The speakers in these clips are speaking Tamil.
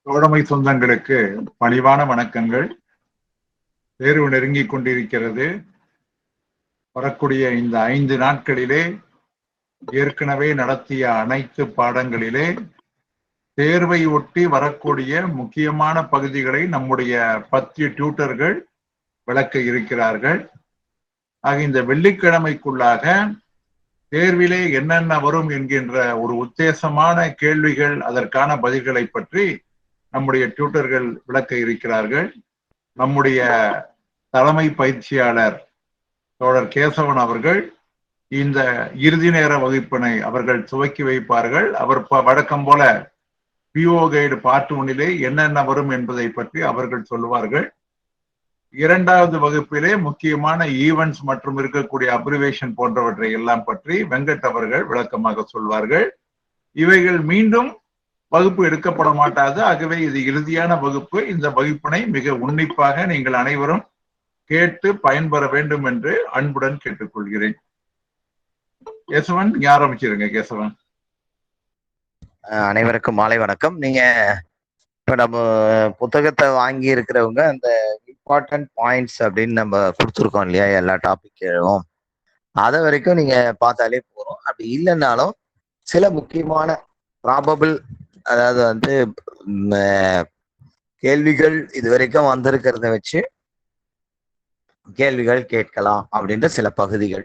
தோழமை சொந்தங்களுக்கு பணிவான வணக்கங்கள். தேர்வு நெருங்கிக் கொண்டிருக்கிறது. வரக்கூடிய இந்த 5 நாட்களிலே ஏற்கனவே நடத்திய அனைத்து பாடங்களிலே தேர்வை ஒட்டி வரக்கூடிய முக்கியமான பகுதிகளை நம்முடைய 10 டியூட்டர்கள் விளக்க இருக்கிறார்கள். ஆக இந்த வெள்ளிக்கிழமைக்குள்ளாக தேர்விலே என்னென்ன வரும் என்கின்ற ஒரு உத்தேசமான கேள்விகள், அதற்கான பதில்களை பற்றி நம்முடைய டியூட்டர்கள் விளக்க இருக்கிறார்கள். நம்முடைய தலைமை பயிற்சியாளர் தோழர் கேசவன் அவர்கள் இந்த இறுதி நேர வகுப்பினை அவர்கள் துவக்கி வைப்பார்கள். அவர் வழக்கம் போல பிஓ கைடு பார்ட் 1 என்னென்ன வரும் என்பதை பற்றி அவர்கள் சொல்லுவார்கள். இரண்டாவது வகுப்பிலே முக்கியமான ஈவெண்ட்ஸ் மற்றும் இருக்கக்கூடிய அப்ரிவேஷன் போன்றவற்றை எல்லாம் பற்றி வெங்கட் அவர்கள் விளக்கமாக சொல்வார்கள். இவைகள் மீண்டும் வகுப்பு எடுக்கப்பட மாட்டாது. ஆகவே இது இறுதியான வகுப்பு. இந்த வகுப்பினை மிக உன்னிப்பாக நீங்கள் அனைவரும் கேட்டு பயன்பெற வேண்டும் என்று அன்புடன் கேட்டுக்கொள்கிறேன். கேசவன், நீங்க ஆரம்பிச்சிருங்க. கேசவன். அனைவருக்கும் மாலை வணக்கம். நீங்க இப்ப நம்ம புத்தகத்தை வாங்கி இருக்கிறவங்க அந்த இம்பார்ட்டன்ட் பாயிண்ட்ஸ் அப்படின்னு நம்ம கொடுத்துருக்கோம் இல்லையா, எல்லா டாபிக்கும் அதை வரைக்கும் நீங்க பார்த்தாலே போறோம். அப்படி இல்லைன்னாலும் சில முக்கியமான ப்ராபபிள், அதாவது கேள்விகள் இது வரைக்கும் வந்திருக்கிறத வச்சு கேள்விகள் கேட்கலாம் அப்படின்ற சில பகுதிகள்.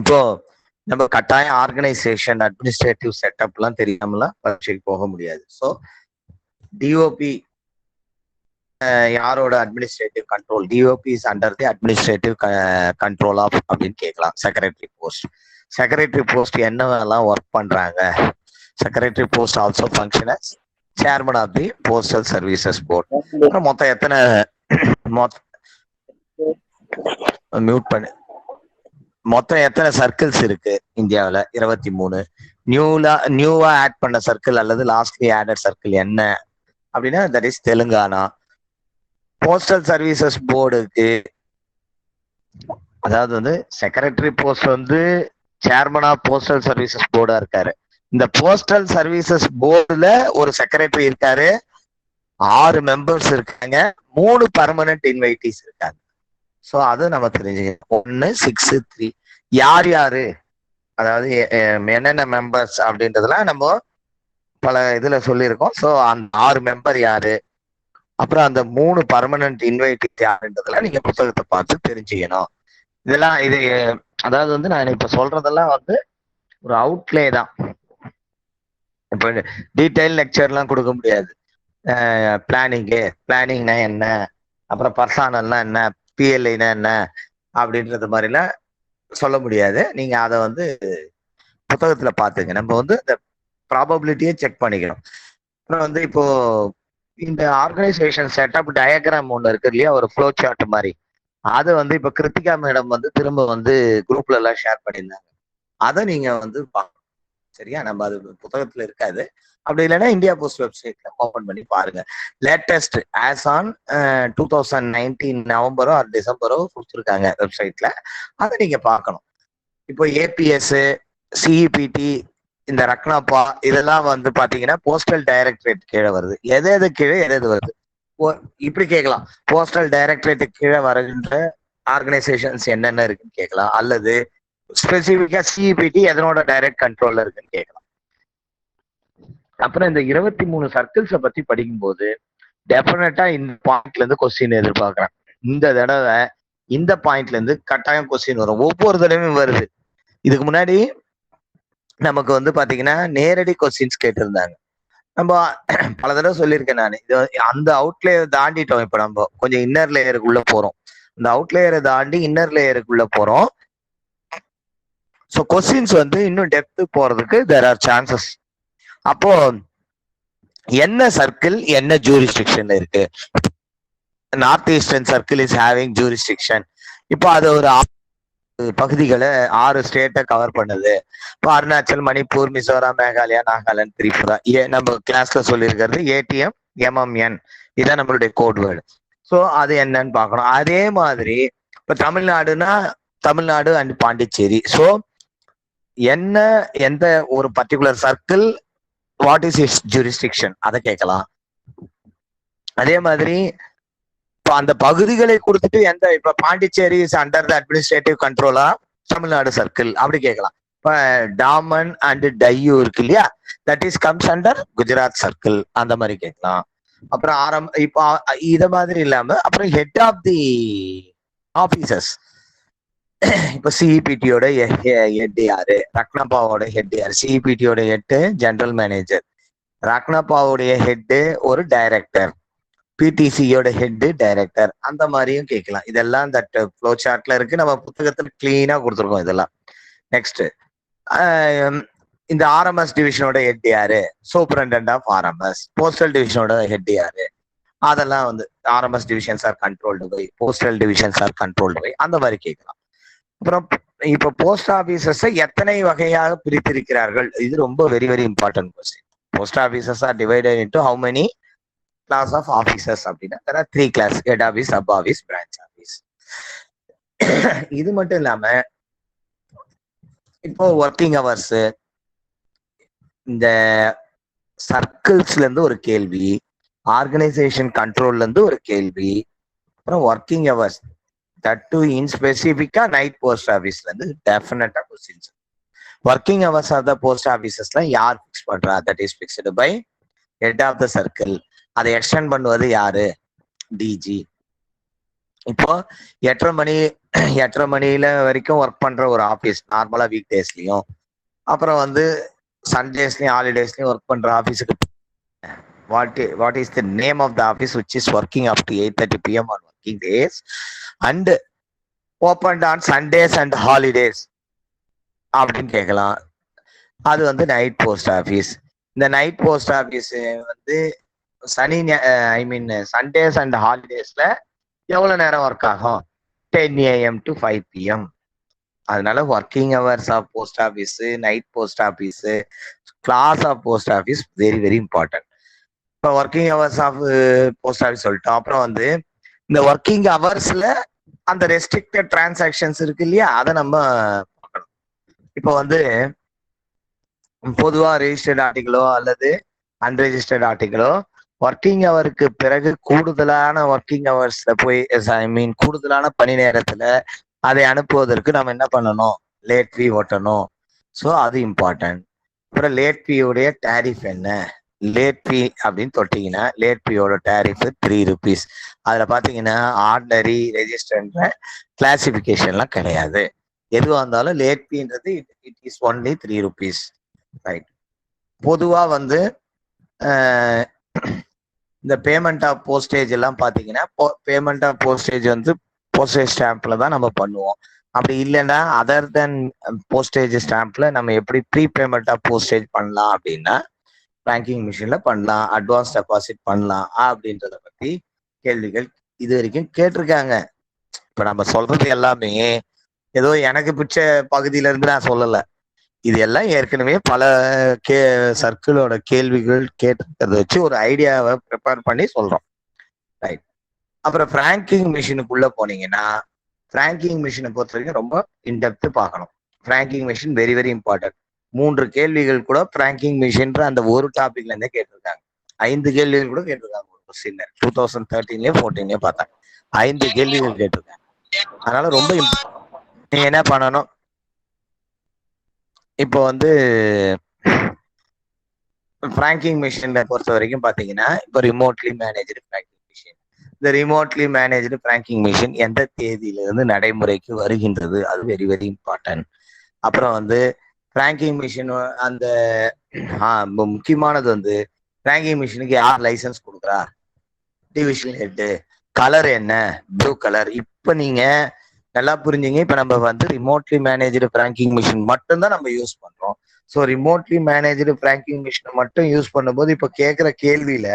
இப்போ நம்ம கட்டாயம் ஆர்கனைசேஷன், அட்மினிஸ்ட்ரேட்டிவ் செட்டப் எல்லாம் தெரியாமலாம் பரீட்சைக்கு போக முடியாது. ஸோ டிஓபி யாரோட administrative control? DOP is under the administrative control of அப்படின்னு கேட்கலாம். Secretary post. செக்ரட்டரி போஸ்ட் என்னவெல்லாம் ஒர்க் பண்றாங்க? Secretary post also function as chairman of the postal services board. மொத்தம் எத்தனை மொத்தம் எத்தனை சர்க்கிள்ஸ் இருக்கு இந்தியாவில்? 23. நியூவா ஆட் பண்ண சர்க்கிள் அல்லது லாஸ்ட்லி ஆடட் சர்க்கிள் என்ன அப்படின்னா that is Telangana. Postal services போர்டுக்கு, அதாவது secretary post chairman of postal services போர்டா இருக்காரு. இந்த போஸ்டல் சர்வீசஸ் போர்டுல ஒரு செக்ரட்டரி இருக்காரு, 6 மெம்பர்ஸ் இருக்காங்க, 3 பர்மனன்ட் இன்வைட்டீஸ் இருக்காங்க. ஸோ அது நம்ம தெரிஞ்சுக்கணும். 1, 6, 3 யார் யாரு, அதாவது என்னென்ன மெம்பர்ஸ் அப்படின்றதுலாம் நம்ம பல இதுல சொல்லியிருக்கோம். ஸோ அந்த 6 மெம்பர் யாரு, அப்புறம் அந்த 3 பர்மனன்ட் இன்வைட்டீஸ் யாருன்றதெல்லாம் நீங்க புத்தகத்தை பார்த்து தெரிஞ்சுக்கணும். இதெல்லாம் அதாவது நான் இப்ப சொல்றதெல்லாம் ஒரு அவுட்லே தான். இப்போ டீடைல் லெக்சர்லாம் கொடுக்க முடியாது. பிளானிங்னா என்ன, அப்புறம் பர்சனல்னா என்ன, பிஎல்ஐனா என்ன அப்படின்றது மாதிரிலாம் சொல்ல முடியாது. நீங்க அதை புத்தகத்துல பாத்துங்க. நம்ம இந்த ப்ராபபிலிட்டியை செக் பண்ணிக்கணும். அப்புறம் இப்போ இந்த ஆர்கனைசேஷன் செட்டப் டயக்ராம் ஒண்ணு இருக்கு இல்லையா, ஒரு ஃப்ளோ சார்ட் மாதிரி. அது இப்ப கிருத்திகா மேடம் திரும்ப குரூப்ல எல்லாம் ஷேர் பண்ணியிருந்தாங்க. அதை நீங்க பார்க்கணும். சரியா? நம்ம அது புத்தகத்துல இருக்காது. அப்படி இல்லைன்னா இந்தியா போஸ்ட் வெப்சைட்ல ஓபன் பண்ணி பாருங்க. லேட்டஸ்ட் ஆஸ் ஆன் 2019 நவம்பரோ ஆர் டிசம்பரோ கொடுத்துருக்காங்க வெப்சைட்ல. அதை நீங்க பார்க்கணும். இப்போ ஏபிஎஸ், சிஇபிடி, இந்த ரக்னாப்பா இதெல்லாம் பாத்தீங்கன்னா போஸ்டல் டைரக்டரேட் கீழே வருது. எது கீழே எது வருது இப்படி கேட்கலாம். போஸ்டல் டைரக்டரேட் கீழே வருகின்ற ஆர்கனைசேஷன்ஸ் என்னென்ன இருக்குன்னு கேட்கலாம். அல்லது ஸ்பெசிபிக்கா சிஇபிடி எதனோட டைரக்ட் கண்ட்ரோல்ல இருக்குன்னு கேட்கலாம். அப்புறம் இந்த 23 சர்க்கிள்ஸை பத்தி படிக்கும்போது டெஃபினட்டா இந்த பாயிண்ட்ல இருந்து கொஸ்டின் எதிர்பார்க்கிறேன். இந்த தடவை இந்த பாயிண்ட்ல இருந்து கட்டாயம் கொஸ்டின் வரும். ஒவ்வொரு தடவையும் வருது. இதுக்கு முன்னாடி நமக்கு பாத்தீங்கன்னா நேரடி கொஸ்டின்ஸ் கேட்டிருந்தாங்க. நம்ம பல தடவை சொல்லியிருக்கேன் நான். இது அந்த அவுட்லேயர் தாண்டிட்டோம். இப்ப நம்ம கொஞ்சம் இன்னர் லேயருக்குள்ள போறோம். இந்த அவுட்லேயரை தாண்டி இன்னர் லேயருக்குள்ள போறோம். ஸோ கொஸ்டின்ஸ் இன்னும் டெப்த் போறதுக்கு தேர் ஆர் சான்சஸ். அப்போ என்ன சர்க்கிள் என்ன ஜூரிஸ்டிக்ஷன் இருக்கு? North eastern circle is having jurisdiction. இப்போ அது ஒரு பகுதிகளை 6 ஸ்டேட்டை கவர் பண்ணுது. இப்போ அருணாச்சல், மணிப்பூர், மிசோரம், மேகாலயா, நாகாலாந்து, திரிபுரா. நம்ம கிளாஸ்ல சொல்லியிருக்கிறது ஏடிஎம், எம்எம்என். இதான் நம்மளுடைய கோட் வேர்டு. ஸோ அது என்னன்னு பார்க்கணும். அதே மாதிரி இப்போ தமிழ்நாடுனா தமிழ்நாடு அண்ட் பாண்டிச்சேரி. ஸோ எந்த ஒரு particular circle what is its jurisdiction அதை கேட்கலாம். அதே மாதிரி இப்போ அந்த பகுதிகளை கொடுத்துட்டு இப்ப Pondicherry is under the administrative கண்ட்ரோலா தமிழ்நாடு சர்க்கிள் அப்படி கேட்கலாம். இப்ப டாமன் அண்ட் டையூ இருக்கு இல்லையா, that is comes under Gujarat circle அந்த மாதிரி கேட்கலாம். அப்புறம் இப்போ இத மாதிரி இல்லாம அப்புறம் ஹெட் ஆஃப் தி ஆபீசர்ஸ், இப்ப சிஇபிடியோட ஹெட் யாரு, ரக்னப்பாவோட ஹெட் யாரு, சிஇபிடியோட ஹெட் ஜெனரல் மேனேஜர், ரக்னப்பாவுடைய ஹெட் ஒரு டைரக்டர், பிடிசியோட ஹெட் டைரக்டர், அந்த மாதிரியும் கேட்கலாம். இதெல்லாம் தட் ஃப்ளோ சார்ட்ல இருக்கு, நம்ம புத்தகத்துல கிளீனா கொடுத்துருக்கோம் இதெல்லாம். நெக்ஸ்ட் இந்த ஆர்எம்எஸ் டிவிஷனோட ஹெட் யாரு, சூப்பரண்டன்ட் ஆஃப் ஆர்எம்எஸ், போஸ்டல் டிவிஷனோட ஹெட் யாரு, அதெல்லாம் வந்து RMS divisions are controlled by, postal divisions are controlled by, அந்த மாதிரி கேட்கலாம். அப்புறம் இப்ப போஸ்ட் ஆபீசர்ஸ் எத்தனை வகையாக பிரித்திருக்கிறார்கள், இது ரொம்ப very very important question. Post officers are divided into how many class of officers அப்படின்னா there are 3 class, head office, sub office, branch office. இது மட்டும் இல்லாம இப்போ ஒர்க்கிங் ஹவர்ஸ், இந்த சர்க்கிள்ஸ்ல இருந்து ஒரு கேள்வி, ஆர்கனைசேஷன் கண்ட்ரோல்ல இருந்து ஒரு கேள்வி, அப்புறம் working hours that to in ஸ்பெசிபிக்கா நைட் போஸ்ட் ஆபீஸ்ல இருந்து டெஃபினட்டா questions. Working hours of the post ஆபீசஸ்ல யார் பிக்ஸ் பண்றா, that is fixed by head of the circle. அதை எக்ஸ்டெண்ட் பண்ணுவது யாரு, டிஜி. இப்போ 8:30 மணில வரைக்கும் ஒர்க் பண்ற ஒரு ஆபீஸ் நார்மலா வீக் டேஸ்லயும், அப்புறம் வந்து சண்டேஸ்லயும் ஹாலிடேஸ்லயும் ஒர்க் பண்ற ஆபீஸுக்கு what is the name of the office which is working up to 8:30 PM on working days and opened on Sundays and holidays அப்படின்னு கேட்கலாம். அது வந்து நைட் போஸ்ட் ஆபீஸ். இந்த நைட் போஸ்ட் ஆபீஸ் வந்து சண்டேஸ் அண்ட் ஹாலிடேஸ்ல எவ்வளவு நேரம் ஒர்க் ஆகும், 10 AM to 5 PM. அதனால working hours of post office, night post office, class of post office very very important. இப்போ working hours of post office சொல்லிட்டோம். அப்புறம் வந்து இந்த ஒர்க்கிங் ஹவர்ஸ்ல அந்த ரெஸ்ட்ரிக்டட் டிரான்சாக்ஷன்ஸ் இருக்கு இல்லையா, அதை நம்ம பார்க்கணும். இப்போ வந்து பொதுவா ரெஜிஸ்டர்ட் ஆர்டிகளோ அல்லது அன்ரெஜிஸ்டர்ட் ஆர்டிகளோ ஒர்க்கிங் ஹவருக்கு பிறகு கூடுதலான ஒர்க்கிங் ஹவர்ஸ்ல போய் கூடுதலான பணி நேரத்துல அதை அனுப்புவதற்கு நம்ம என்ன பண்ணணும், லேட் ஃபீ ஓட்டணும். ஸோ அது இம்பார்ட்டன்ட். அப்புறம் லேட் ஃபீயோடைய டேரிஃப் என்ன, லேட் ஃபீ அப்படின்னு தொட்டிங்கன்னா லேட் ஃபீயோட டேரிஃப் 3 rupees. அதுல பாத்தீங்கன்னா ஆர்டினரி ரெஜிஸ்டர்ன்ற கிளாசிபிகேஷன்லாம் கிடையாது. எதுவாக இருந்தாலும் லேட் ஃபீன்றது it is only 3 rupees. Right. பொதுவா வந்து இந்த பேமெண்ட் ஆஃப் போஸ்டேஜ் எல்லாம் பாத்தீங்கன்னா பேமெண்ட் ஆஃப் போஸ்டேஜ் வந்து போஸ்டேஜ் ஸ்டாம்ப்ல தான் நம்ம பண்ணுவோம். அப்படி இல்லைன்னா அதர் தென் போஸ்டேஜ் ஸ்டாம்ப்ல நம்ம எப்படி ப்ரீ பேமெண்ட் ஆஃப் போஸ்டேஜ் பண்ணலாம் அப்படின்னா பேங்கிங் மிஷின்ல பண்ணலாம், அட்வான்ஸ் டெபாசிட் பண்ணலாம் அப்படின்றத பத்தி கேள்விகள் இது வரைக்கும் கேட்டிருக்காங்க. இப்ப நம்ம சொல்றது எல்லாமே ஏதோ எனக்கு பிடிச்ச பகுதியில இருந்து நான் சொல்லல, இது எல்லாம் ஏற்கனவே பல சர்க்கிளோட கேள்விகள் கேட்டிருக்கிறத வச்சு ஒரு ஐடியாவை ப்ரிப்பேர் பண்ணி சொல்றோம். ரைட். அப்புறம் ஃப்ராங்கிங் மிஷினுக்குள்ள போனீங்கன்னா ஃப்ராங்கிங் மிஷினை பொறுத்த வரைக்கும் ரொம்ப இன்டெப்த் பார்க்கணும். Franking machine very very important. 3 கேள்விகள் கூட ஃப்ராங்கிங் மிஷின்ற அந்த ஒரு டாபிக்ல இருந்தே கேட்டிருக்காங்க. 5 கேள்விகள் கூட கேட்டிருக்காங்க. ஒரு கொஸ்டின் 2013லயும் 14லயும் பார்த்தாங்க. 5 கேள்விகள் கேட்டிருக்காங்க. அதனால ரொம்ப நீங்க என்ன பண்ணணும், இப்போ வந்து ஃப்ராங்கிங் மிஷினை பொறுத்த வரைக்கும் பாத்தீங்கன்னா இப்போ ரிமோட்லி மேனேஜ்டு ஃப்ராங்கிங் மிஷின், இந்த ரிமோட்லி மேனேஜ்டு ஃப்ராங்கிங் மிஷின் எந்த தேதியிலிருந்து நடைமுறைக்கு வருகின்றது, அது வெரி வெரி இம்பார்ட்டன்ட். அப்புறம் வந்து ஃப்ராங்கிங் மிஷின் அந்த முக்கியமானது வந்து ஃப்ராங்கிங் மிஷினுக்கு யார் லைசன்ஸ் கொடுக்குறா, டிவிஷனல் ஹெட்டு, கலர் என்ன, ப்ளூ கலர். இப்போ நீங்க நல்லா புரிஞ்சுங்க. இப்ப நம்ம வந்து ரிமோட்லி மேனேஜ்டு ஃப்ராங்கிங் மிஷின் மட்டும்தான் நம்ம யூஸ் பண்றோம். ஸோ ரிமோட்லி மேனேஜ்டு ஃப்ராங்கிங் மிஷினை மட்டும் யூஸ் பண்ணும்போது இப்ப கேட்கிற கேள்வியில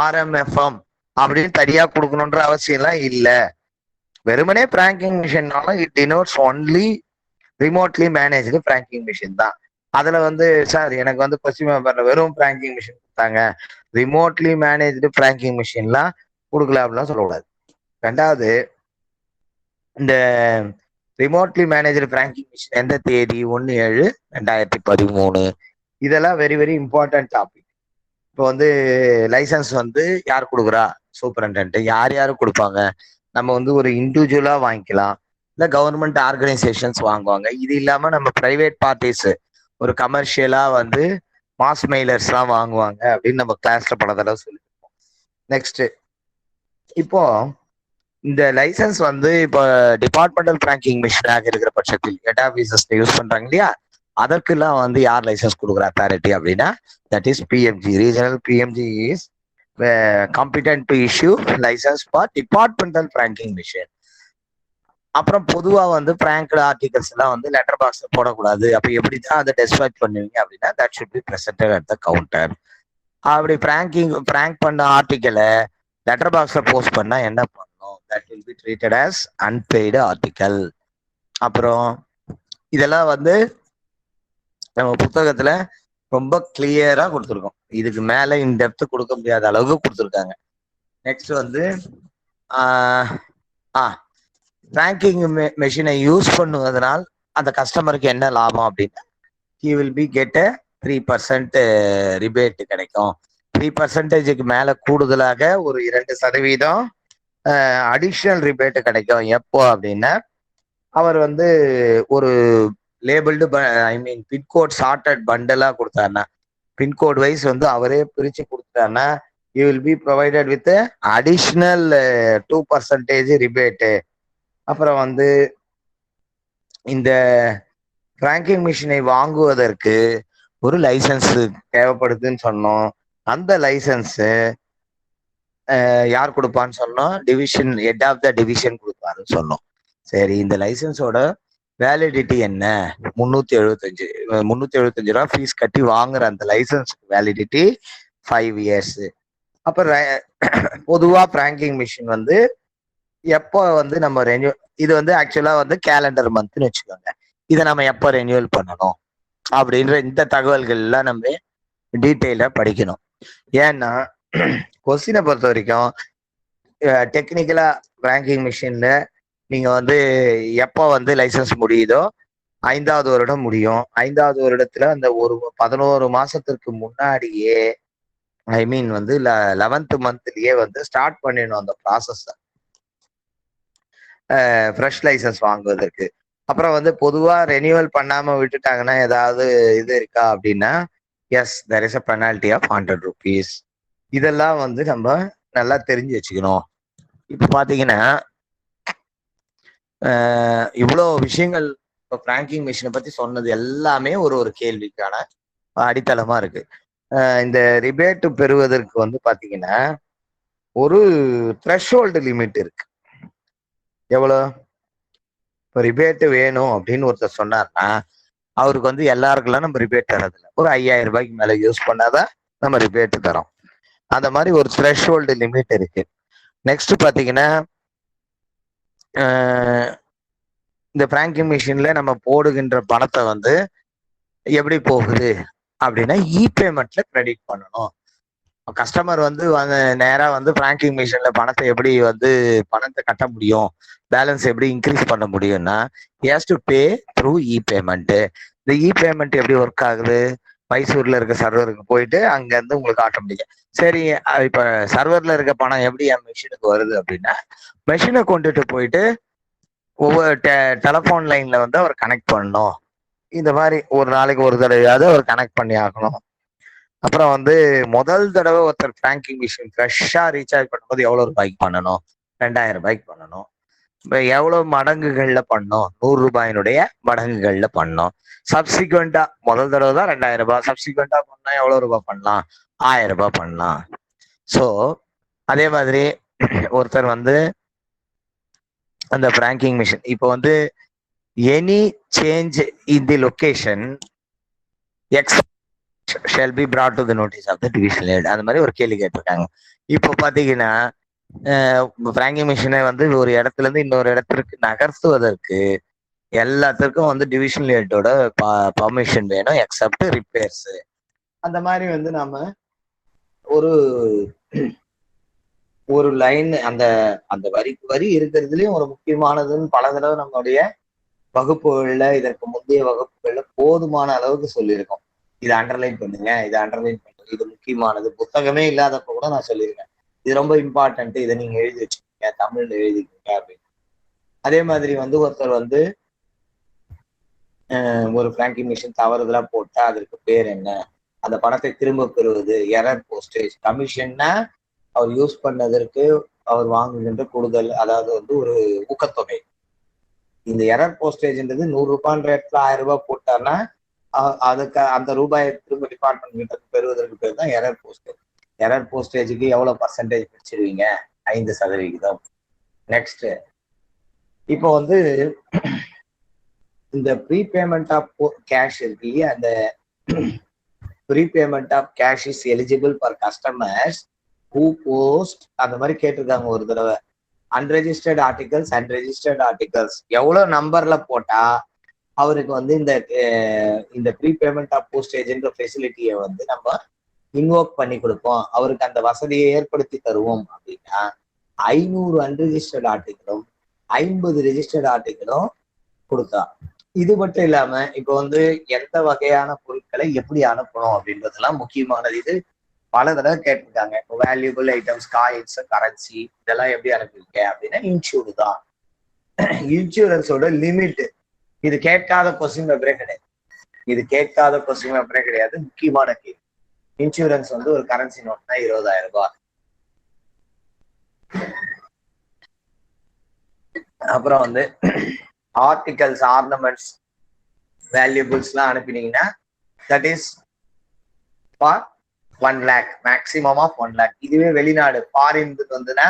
RMFM அப்படின்னு தனியா கொடுக்கணுன்ற அவசியம் எல்லாம் இல்ல. வெறுமனே ஃப்ராங்கிங் மிஷின்னாலும் it denotes only remotely managed franking machine தான். அதுல வந்து சார் எனக்கு வந்து பশ্চিಮ பேப்பர்ல வெறும் ஃப்ராங்கிங் மிஷின் கொடுத்தாங்க, ரிமோட்லி மேனேஜ்டு ஃப்ராங்கிங் மிஷின்லாம் கொடுக்கல அப்படிலாம் சொல்லக்கூடாது. 2வது, இந்த ரிமோட்லி மேனேஜ்டு ஃப்ராங்கிங் மிஷின் எந்த தேதி 1/7/2013 இதெல்லாம் வெரி வெரி இம்பார்ட்டன்ட் டாபிக். இப்போ வந்து லைசன்ஸ் வந்து யார் கொடுக்குறா? சூப்பரண்டென்ட். யார் யாரு கொடுப்பாங்க? நம்ம வந்து ஒரு இண்டிவிஜுவலா வாங்கிக்கலாம், இல்ல கவர்மெண்ட் ஆர்கனைசேஷன்ஸ் வாங்குவாங்க. இது இல்லாம நம்ம பிரைவேட் பார்ட்டிஸ் ஒரு கமர்ஷியலா வந்து மாஸ் மெயிலர்ஸ்லாம் வாங்குவாங்க அப்படின்னு நம்ம கிளாஸ்ல பல தடவை சொல்லியிருக்கோம். நெக்ஸ்ட், இப்போ இந்த லைசன்ஸ் வந்து இப்போ டிபார்ட்மெண்டல் பேங்கிங் மிஷினாக இருக்கிற பட்சத்தில் ஹெட் ஆஃபீஸஸ் யூஸ் பண்றாங்க இல்லையா, அதற்கெல்லாம் வந்து யார் லைசன்ஸ் கொடுக்குற அத்தாரிட்டி அப்படின்னா that is PMG. Regional PMG is competent to issue licence for departmental banking machine. அப்புறம் பொதுவா வந்து பிராங்க்டு ஆர்டிகல்ஸ் எல்லாம் வந்து லெட்டர் பாக்ஸ்ல போடக்கூடாது. அப்ப எப்படிதான் அதை டெஸ்ட்ராக்ட் பண்ணுவீங்க அப்படின்னா that should be presented at the counter. அப்படி பிராங்க் பண்ண ஆர்டிக்கலை லெட்டர் பாக்ஸ்ல போஸ்ட் பண்ணா என்ன பண்ணணும்? That will be treated as unpaid article. அப்புறம் இதெல்லாம் வந்து நம்ம புத்தகத்துல ரொம்ப கிளியரா கொடுத்துருக்கோம். இதுக்கு மேல இன் டெப்த் கொடுக்க முடியாத அளவுக்கு கொடுத்துருக்காங்க. நெக்ஸ்ட் வந்து பேங்கிங் மெஷினை யூஸ் பண்ணுவதனால் அந்த கஸ்டமருக்கு என்ன லாபம் அப்படின்னா he will be get a 3% rebate கிடைக்கும். 3%க்கு மேல கூடுதலாக ஒரு 2% அடிஷனல் ரிபேட் கிடைக்கும். எப்போ அப்படின்னா அவர் வந்து ஒரு லேபிள்டு பின்கோட் சார்ட்டட் பண்டலா கொடுத்தாருன்னா, பின்கோட் வைஸ் வந்து அவரே பிரிச்சு கொடுத்தாருன்னா you will be provided with additional 2% rebate. அப்புறம் வந்து இந்த பேங்கிங் மிஷினை வாங்குவதற்கு ஒரு லைசன்ஸ் தேவைப்படுதுன்னு சொன்னோம். அந்த லைசன்ஸ் யார் கொடுப்பான்னு சொன்னோம்? Division head of the division கொடுப்பாருன்னு சொன்னோம். சரி, இந்த லைசன்ஸோட வேலிடிட்டி என்ன? 375 ரூபா ஃபீஸ் கட்டி வாங்குற அந்த லைசன்ஸ்க்கு வேலிடிட்டி 5 இயர்ஸ். அப்புறம் பொதுவா பேங்கிங் மிஷின் வந்து எப்போ வந்து நம்ம இது வந்து ஆக்சுவலா வந்து கேலண்டர் மந்த்னு வச்சுக்கோங்க. இதை நம்ம எப்போ ரெனியூவல் பண்ணணும் அப்படின்ற இந்த தகவல்கள் எல்லாம் நம்ம டீட்டெயிலா படிக்கணும். ஏன்னா கொஸ்டினை பொறுத்த வரைக்கும் டெக்னிக்கலா பேங்கிங் மிஷின்ல நீங்க வந்து எப்போ வந்து லைசன்ஸ் முடியுதோ 5வது வருடம் முடியும். 5வது வருடத்துல அந்த ஒரு 11 மாசத்திற்கு முன்னாடியே வந்து 11th மந்த்லயே வந்து ஸ்டார்ட் பண்ணிடணும் அந்த ப்ராசஸ் ஃப்ரெஷ் லைசன்ஸ் வாங்குவதற்கு. அப்புறம் வந்து பொதுவா ரெனியூவல் பண்ணாம விட்டுட்டாங்கன்னா ஏதாவது இது இருக்கா அப்படின்னா yes, there is a penalty of 100 rupees. இதெல்லாம் வந்து நம்ம நல்லா தெரிஞ்சு வச்சுக்கணும். இப்போ பாத்தீங்கன்னா இவ்வளோ விஷயங்கள் இப்போ பேங்கிங் மிஷினை பத்தி சொன்னது எல்லாமே ஒரு கேள்விக்கான அடித்தளமா இருக்கு. இந்த ரிபேட் பெறுவதற்கு வந்து பாத்தீங்கன்னா ஒரு த்ரெஷ்ஹோல்டு லிமிட் இருக்கு. எவ்வளோ? இப்போ ரிபேட் வேணும் அப்படின்னு ஒருத்தர் சொன்னார்னா அவருக்கு வந்து எல்லாருக்கெல்லாம் நம்ம ரிபேட் தரதில்லை. ஒரு 5000 ரூபாய்க்கு மேல யூஸ் பண்ணாதான் நம்ம ரிபேட் தரோம். அந்த மாதிரி ஒரு த்ரெஷ்ஹோல்டு லிமிட் இருக்கு. நெக்ஸ்ட் பாத்தீங்கன்னா இந்த பேங்கிங் மிஷின்ல நம்ம போடுகின்ற பணத்தை வந்து எப்படி போகுது அப்படின்னா இ-பேமெண்ட்ல கிரெடிட் பண்ணணும். கஸ்டமர் வந்து நேரா வந்து பேங்கிங் மிஷின்ல பணத்தை எப்படி வந்து பணத்தை கட்ட முடியும், பேலன்ஸ் எப்படி இன்க்ரீஸ் பண்ண முடியும்னா ஹேஸ் டு பே த்ரூ இ-பேமெண்ட். இந்த இ-பேமெண்ட் எப்படி ஒர்க் ஆகுது? மைசூர்ல இருக்க சர்வருக்கு போயிட்டு அங்க இருந்து உங்களுக்கு ஆட்டோமேட்டிக்கா சரி இப்ப சர்வர்ல இருக்க பணம் எப்படி என் மெஷினுக்கு வருது அப்படின்னா மெஷினை கொண்டுட்டு போயிட்டு ஒவ்வொரு டெலிஃபோன் லைன்ல வந்து அவர் கனெக்ட் பண்ணணும். இந்த மாதிரி ஒரு நாளைக்கு ஒரு தடவையாவது அவர் கனெக்ட் பண்ணி ஆகணும். அப்புறம் வந்து முதல் தடவை ஒருத்தர் பேங்கிங் மிஷின் ஃப்ரெஷ்ஷா ரீசார்ஜ் பண்ணும்போது எவ்வளவு ரூபாய்க்கு பண்ணணும்? 2000 ரூபாய்க்கு பண்ணணும். இப்போ எவ்வளவு மடங்குகள்ல பண்ணோம்? 100 ரூபாயினுடைய மடங்குகள்ல பண்ணோம். சப்சிக்வெண்டா முதல் தடவை தான் 2000 ரூபாய், சப்சிக்வெண்டா பண்ணா எவ்வளவு ரூபாய் பண்ணலாம்? 1000 ரூபாய் பண்ணலாம். ஸோ அதே மாதிரி ஒருத்தர் வந்து அந்த பேங்கிங் மிஷின் இப்போ வந்து any change in the location X shell B brought to the notice of the division head. அந்த மாதிரி ஒரு கேள்வி கேட்டிருக்காங்க. இப்போ பாத்தீங்கன்னா பேங்கிங் மிஷினை வந்து ஒரு இடத்துல இருந்து இன்னொரு இடத்திற்கு நகர்த்துவதற்கு எல்லாத்துக்கும் வந்து டிவிஷன் ஹெட்டோட பர்மிஷன் வேணும் எக்ஸப்ட் ரிப்பேர்ஸ். அந்த மாதிரி வந்து நாம ஒரு லைன் அந்த அந்த வரி இருக்கிறதுலயும் ஒரு முக்கியமானதுன்னு பல தடவை நம்மளுடைய வகுப்புகள்ல இதற்கு முந்தைய வகுப்புகள்ல போதுமான அளவுக்கு சொல்லியிருக்கோம். இதை அண்டர்லைன் பண்ணுங்க, இதை அண்டர்லைன் பண்ணுங்க, இது முக்கியமானது. புத்தகமே இல்லாதப்ப கூட நான் சொல்லியிருக்கேன், இது ரொம்ப இம்பார்ட்டன்ட், இதை நீங்க எழுதி வச்சுக்கோங்க, தமிழ்ல எழுதிக்கோங்க அப்படின்னு. அதே மாதிரி வந்து ஒருத்தர் வந்து ஒரு பிராங்கிங் மிஷின் தவறுதலா போட்டா அதற்கு பேர் என்ன, அந்த பணத்தை திரும்ப பெறுவது, எரர் போஸ்டேஜ். கமிஷன்னா அவர் யூஸ் பண்ணதற்கு அவர் வாங்குகின்ற கூடுதல், அதாவது வந்து ஒரு ஊக்கத்தொகை. இந்த எரர் போஸ்டேஜ்ன்றது 100 ரூபான்ற இடத்துல 1000 ரூபாய் போட்டார்னா அதுக்கு அந்த ரூபாயை திரும்ப டிபார்ட்மெண்ட் கிட்ட பெறுவதற்கு பேர் தான் எரர் போஸ்டேஜ். எரர் போஸ்டேஜுக்கு எவ்வளவு பர்சன்டேஜ் பிடிச்சிருவீங்க? 5%. நெக்ஸ்ட், இப்போ வந்து இந்த ப்ரீபேமெண்ட் ஆஃப் கேஷ் இருக்கு இல்லையா, அந்த prepayment of cash is eligible for customers who post, அந்த மாதிரி கேட்டிருக்காங்க ஒரு தடவை. அன்ரெஜிஸ்டர்ட் ஆர்டிகல்ஸ், அன்ரெஜிஸ்டர்ட் ஆர்டிகல்ஸ் எவ்வளவு நம்பர்ல போட்டா அவருக்கு வந்து இந்த ப்ரீபேமெண்ட் ஆஃப் போஸ்டேஜ்ன்ற ஃபெசிலிட்டியை வந்து நம்ம இன்வோக் பண்ணி கொடுப்போம், அவருக்கு அந்த வசதியை ஏற்படுத்தி தருவோம் அப்படின்னா 500 அன்ரெஜிஸ்டர்ட் ஆர்டிகளும் 50 ரெஜிஸ்டர்ட் ஆர்டிகளும் கொடுத்தா. இது மட்டும் இல்லாம இப்போ வந்து எந்த வகையான பொருட்களை எப்படி அனுப்பணும் அப்படின்றதெல்லாம் முக்கியமானது. இது பல தடவை கேட்டிருக்காங்க. இப்போ வேல்யூபிள் ஐட்டம்ஸ், காயின்ஸ், கரன்சி இதெல்லாம் எப்படி அனுப்புவீங்க அப்படின்னா இன்சூர்டு தான். இன்சூரன்ஸோட லிமிட், இது கேட்காத கொஸ்டின் பேப்பரே கிடையாது, இது கேட்காத கொஸ்டின் பேப்பரே கிடையாது, முக்கியமான கேள்வி. இன்சூரன்ஸ் வந்து ஒரு கரன்சி நோட்னா 20,000 ரூபாய். அப்புறம் வந்து ஆர்டிகல்ஸ், ஆர்னமெண்ட்ஸ், வேல்யூபிள்ஸ் எல்லாம் அனுப்பினீங்கன்னா that is for 1 lakh, maximum of 1 lakh. இதுவே வெளிநாடு ஃபாரின் வந்துன்னா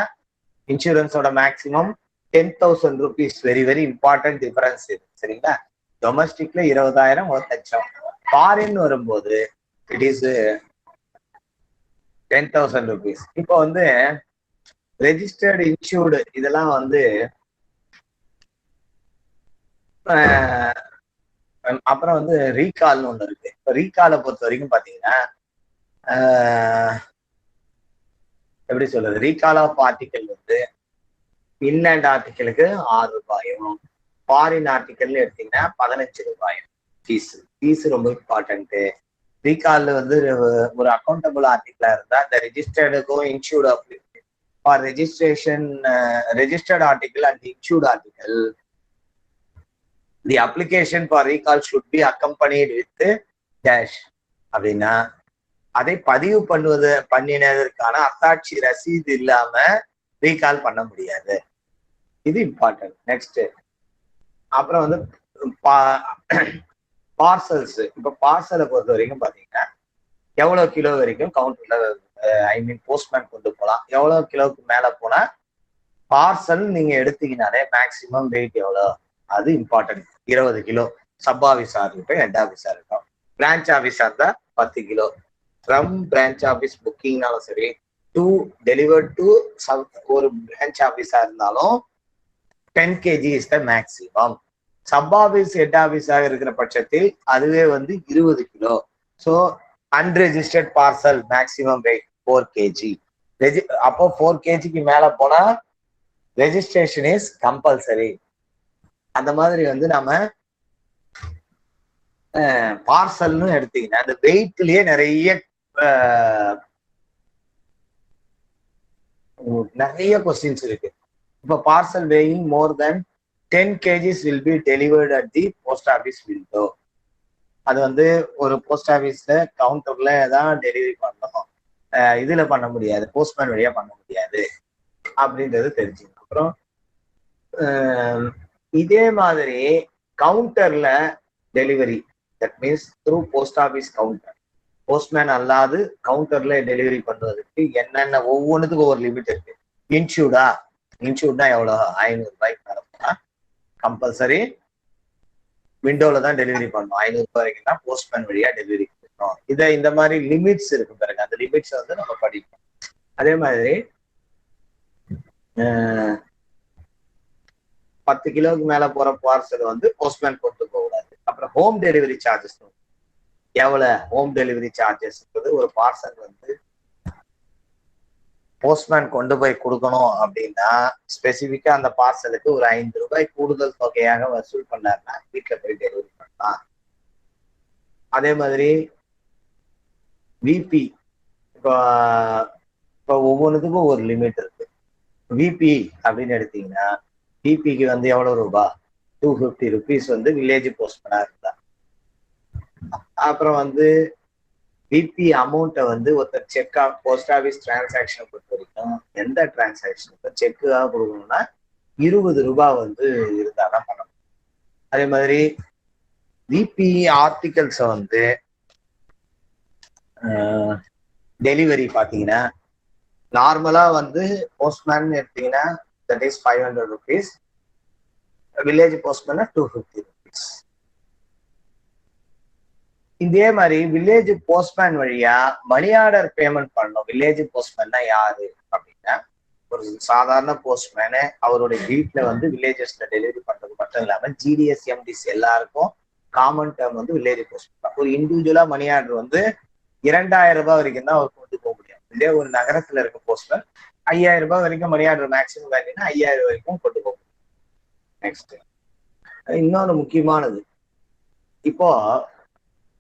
இன்சூரன்ஸோட maximum 10,000 rupees. Very very important difference இது, சரிங்களா? டொமஸ்டிக்ல 20,000, 1,00,000. ஃபாரின் வரும்போது இட் இஸ் 10,000 rupees. இப்போ வந்து ரெஜிஸ்டர்டு, இன்சூர்டு இதெல்லாம் வந்து அப்புறம் வந்து ரீகால்னு ஒண்ணு இருக்கு. இப்போ ரீகாலை பொறுத்த வரைக்கும் பாத்தீங்கன்னா எப்படி சொல்றது, ரீகால் ஆஃப் ஆர்டிக்கல் வந்து இன்லேண்ட் ஆர்டிக்கலுக்கு 6 ரூபாயும், ஃபாரின் ஆர்டிக்கல்னு எடுத்தீங்கன்னா 15 ரூபாயும் ஃபீஸ் ரொம்ப இம்பார்ட்டன்ட். ரீகால்ல வந்து ஒரு அக்கௌண்டபிள் ஆர்டிக்கலா இருந்தா இந்த ரெஜிஸ்டர்டுக்கும் insured for registration, registered article and insured article, the application for recall should be accompanied with dash அப்படின்னா அதை பதிவு பண்ணினதற்கான அத்தாட்சி ரசீது இல்லாம ரீகால் பண்ண முடியாது. இது இம்பார்ட்டன்ட். நெக்ஸ்ட், அப்புறம் வந்து பார்சல்ஸ். இப்ப பார்சலை பொறுத்த வரைக்கும் பாத்தீங்கன்னா எவ்வளவு கிலோ வரைக்கும் கவுண்டர்ல போஸ்ட்மேன் கொண்டு போகலாம், எவ்வளவு கிலோவுக்கு மேல போனா பார்சல் நீங்க எடுத்தீங்கனாலே மேக்சிமம் வெயிட் எவ்வளவு, அது இம்பார்ட்டன்ட். 20 கிலோ. சப் ஆபீஸா இருக்கட்டும், ஹெட் ஆபீஸா இருக்கட்டும். பிரான்ச் ஆபீஸா இருந்தா 10 கிலோ. ஃப்ரம் பிரான்ச் ஆபீஸ் புக்கிங்னாலும் சரி, டு டெலிவர் டு ஒரு பிரான்ச் ஆபீஸா இருந்தாலும் 10 kg is the maximum. Sub office, head ஆபீஸாக இருக்கிற பட்சத்தில் அதுவே வந்து 20 kilo. So unregistered parcel maximum weight 4 kg. அப்போ 4 kgக்கு மேல போனா ரெஜிஸ்ட்ரேஷன் இஸ் கம்பல்சரி. அந்த மாதிரி வந்து நம்ம பார்சல்னு எடுத்தீங்கன்னா அந்த வெயிட்லயே நிறைய கொஸ்டின்ஸ் இருக்கு. இப்ப parcel weighing more than 10 kgs will be delivered at the post office window. அது வந்து ஒரு போஸ்ட் ஆபீஸ்ல கவுண்டர்ல தான் டெலிவரி பண்ணணும், இதுல பண்ண முடியாது, போஸ்ட்மேன் வழியா பண்ண முடியாது அப்படின்றது தெரிஞ்சுக்கணும். அப்புறம் இதே மாதிரி கவுண்டர்ல delivery, that means through post office counter, postman அல்லாது கவுண்டர்ல டெலிவரி பண்ணுவதற்கு என்னென்ன ஒவ்வொன்றுத்துக்கும் ஒரு லிமிட் இருக்கு. இன்சூர்டா எவ்வளோ, 500 ரூபாய்க்கு மேல போனா கம்பல்சரி விண்டோல தான் டெலிவரி பண்ணணும். 500 ரூபாய் வரைக்கும் தான் போஸ்ட்மேன் வழியா டெலிவரி பண்ணணும். இந்த மாதிரி லிமிட்ஸ் இருக்கு பாருங்க, அந்த லிமிட்ஸ் வந்து நம்ம படிப்போம். அதே மாதிரி 10 கிலோவுக்கு மேல போற பார்சல் வந்து போஸ்ட்மேன் கொண்டு போகக்கூடாது. அப்புறம் ஹோம் டெலிவரி சார்ஜஸ் எவ்வளவு, ஹோம் டெலிவரி சார்ஜஸ் ஒரு பார்சல் வந்து போஸ்ட்மேன் கொண்டு போய் கொடுக்கணும் அப்படின்னா ஸ்பெசிபிக்கா அந்த பார்சலுக்கு ஒரு 5 ரூபாய் கூடுதல் தொகையாக வசூல் பண்ணாருன்னா வீட்டுல போய் டெலிவரி பண்ணலாம். அதே மாதிரி விபி இப்போ இப்போ ஒவ்வொன்றுத்துக்கும் ஒரு லிமிட் இருக்கு. விபி அப்படின்னு எடுத்தீங்கன்னா விபிக்கு வந்து எவ்வளவு ரூபா? 250 rupees வந்து வில்லேஜ் போஸ்ட்மேனா இருந்தா. அப்புறம் வந்து விபி அமௌண்ட்டை வந்து ஒருத்தர் செக்கா போஸ்ட் ஆஃபீஸ் டிரான்சாக்ஷனை பொறுத்த வரைக்கும் எந்த டிரான்சாக்ஷன் இப்போ செக்குக்காக கொடுக்கணும்னா 20 ரூபாய் வந்து இருந்தாதான் பண்ணணும். அதே மாதிரி விபி ஆர்டிகல்ஸை வந்து டெலிவரி பார்த்தீங்கன்னா நார்மலா வந்து போஸ்ட்மேன் எடுத்தீங்கன்னா தட் இஸ் 500 rupees, வில்லேஜ் போஸ்ட்மேனா 250 rupees. இதே மாதிரி வில்லேஜ் போஸ்ட்மேன் வழியா மணி ஆர்டர் பேமெண்ட் பண்ணணும். வில்லேஜ் போஸ்ட்மேன்னா யாரு அப்படின்னா ஒரு சாதாரண போஸ்ட்மேனு அவருடைய வீட்டுல வந்து வில்லேஜஸ்ல டெலிவரி பண்றது மட்டும் இல்லாம ஜிடிஎஸ் எம்டிஸ் எல்லாருக்கும் காமன் டேர்ம் வந்து வில்லேஜ் போஸ்ட்மேன். ஒரு இண்டிவிஜுவலா மணி ஆர்டர் வந்து 2000 ரூபாய் வரைக்கும் தான் அவர் கொண்டு போக முடியும். இதே ஒரு நகரத்துல இருக்க போஸ்ட்மேன் 5000 ரூபாய் வரைக்கும் மணி ஆர்டர் மேக்சிமம் வேலைன்னா 5000 வரைக்கும் கொண்டு போக முடியும். நெக்ஸ்ட் இன்னொரு முக்கியமானது, இப்போ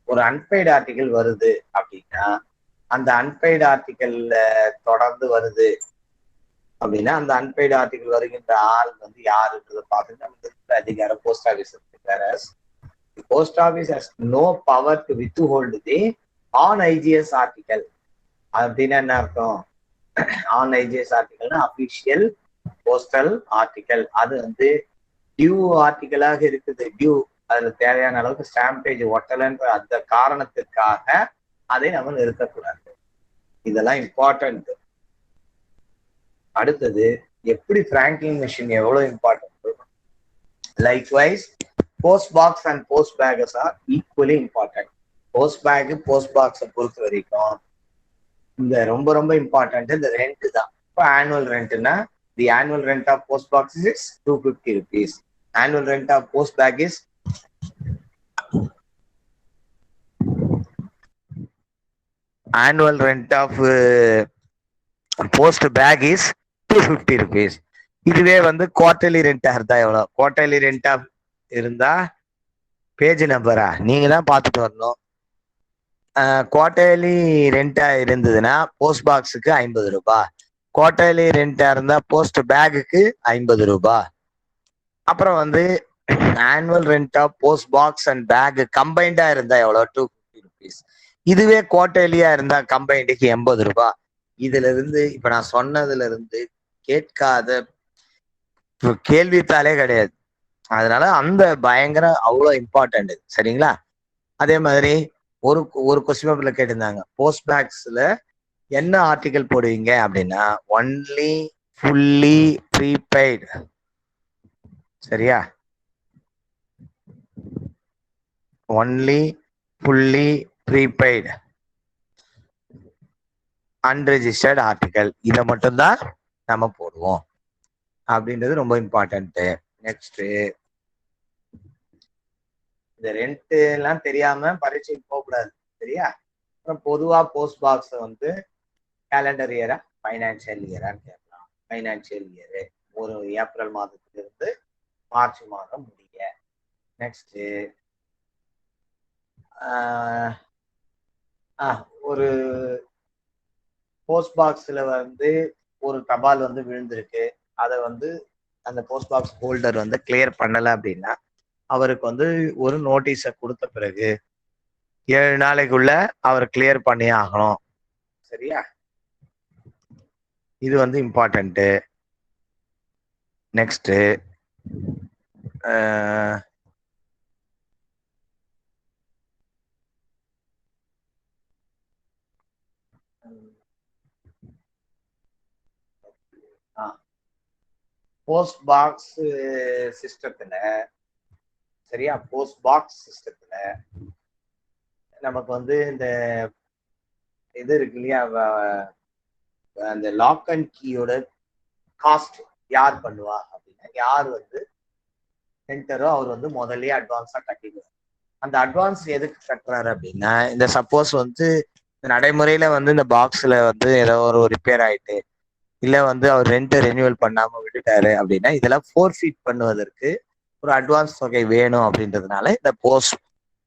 ஒரு அன்பெய்டு ஆர்டிகல் வருது அப்படின்னா அந்த அன்பெய்டு ஆர்டிகல்ல தொடர்ந்து வருது அப்படின்னா அந்த அன்பெய்டு ஆர்டிகல் வருகின்ற ஆள் வந்து யாருன்றதை பார்த்துட்டு நமக்கு அதிகாரம் போஸ்ட் ஆஃபீஸ் இருக்கு. வேற post office has no power to withhold the on IGS article. அப்படின்னா என்ன அர்த்தம்? ஆன் ஐஜிஎஸ் ஆர்டிகல்னா அபிஷியல் போஸ்டல் ஆர்டிகல். அது வந்து டியூ ஆர்டிகலாக இருக்குது. டியூ அதுல தேவையான அளவுக்கு ஸ்டாம்பேஜ் ஒட்டலன்ற அந்த காரணத்திற்காக அதை நம்ம நிறுத்தக்கூடாது. இதெல்லாம் இம்பார்ட்டன்ட். அடுத்தது எப்படி பிராங்கிங் மிஷின் எவ்வளவு important. Likewise post box and post bags are equally important. Post bag post பாக்ஸை பொறுத்த வரைக்கும் இந்த ரொம்ப ரொம்ப இம்பார்ட்டன்ட் இந்த ரெண்ட் தான். இப்போ ஆனுவல் ரெண்ட்னா the annual rent of post box is 250 rupees. Annual rent of post bag is annual rent of post bag is 250 rupees. இதுவே வந்து குவார்டர்லி ரெண்டா இருந்தா எவ்வளவு? குவார்டர்லி ரெண்டா இருந்தா பேஜ் நம்பரா நீங்க தான் பார்த்துட்டு வரணும். குவார்டர்லி ரெண்டா இருந்ததுன்னா போஸ்ட் பாக்ஸுக்கு 50 ரூபாய், குவார்டர்லி ரெண்டா இருந்தா போஸ்ட் பேக்குக்கு 50 ரூபாய். அப்புறம் வந்து annual rent of post box and bag கம்பைண்டா இருந்தா எவ்வளவு? 250 rupees. இதுவே குவார்டர்லியா இருந்தா கம்பைண்டுக்கு 80 ரூபாய். இதுல இருந்து இப்ப நான் சொன்னதுல இருந்து கேட்காத கேள்வித்தாலே கிடையாது. அதனால அந்த பயங்கர அவ்வளோ இம்பார்ட்டன்ட். சரிங்களா? அதே மாதிரி ஒரு ஒரு கொஸ்டின் பேப்பர்ல கேட்டிருந்தாங்க, போஸ்ட் பேக்ஸ்ல என்ன ஆர்டிகல் போடுவீங்க அப்படின்னா ஒன்லி ஃபுல்லி ப்ரீபெய்டு. சரியா? Only fully prepaid unregistered article இதை மட்டும்தான் நம்ம போடுவோம் அப்படின்றது ரொம்ப இம்பார்ட்டன்ட். நெக்ஸ்ட் இந்த ரெண்ட் எல்லாம் தெரியாம பரீட்சைக்கு போகக்கூடாது. சரியா? அப்புறம் பொதுவா போஸ்ட் பாக்ஸ் வந்து கேலண்டர் இயரா ஃபைனான்சியல் இயரான்னு கேட்கலாம். ஃபைனான்சியல் இயரு ஒரு ஏப்ரல் மாதத்திலிருந்து மார்ச் மாதம் முடிய. நெக்ஸ்ட் ஒரு போஸ்ட் பாக்ஸ்ல வந்து ஒரு தபால் வந்து விழுந்திருக்கு, அதை வந்து அந்த போஸ்ட் பாக்ஸ் ஹோல்டர் வந்து கிளியர் பண்ணல அப்படின்னா அவருக்கு வந்து ஒரு நோட்டீஸை கொடுத்த பிறகு 7 நாளைக்குள்ள அவர் கிளியர் பண்ணி ஆகணும். சரியா? இது வந்து இம்பார்ட்டன்ட்டு. நெக்ஸ்ட் போஸ்ட் பாக்ஸ் சிஸ்டத்துல, சரியா, போஸ்ட் பாக்ஸ் சிஸ்டத்துல நமக்கு வந்து இந்த இது இருக்கு இல்லையா, அந்த லாக் அண்ட் கீயோட காஸ்ட் யார் பண்ணுவா அப்படின்னா யார் வந்து சென்டரோ அவர் வந்து முதல்லயே அட்வான்ஸா கட்டிடுவார். அந்த அட்வான்ஸ் எதுக்கு கட்டுறாரு அப்படின்னா இந்த சப்போஸ் வந்து நடைமுறையில வந்து இந்த பாக்ஸ்ல வந்து ஏதோ ஒரு ரிப்பேர் ஆயிட்டு இல்ல வந்து அவர் ரெண்ட் ரெனியூவல் பண்ணாம விட்டுட்டாரு அப்படின்னா இதெல்லாம் ஃபோர்ஃபீட் பண்ணுவதற்கு ஒரு அட்வான்ஸ் தொகை வேணும் அப்படின்றதுனால இந்த போஸ்ட்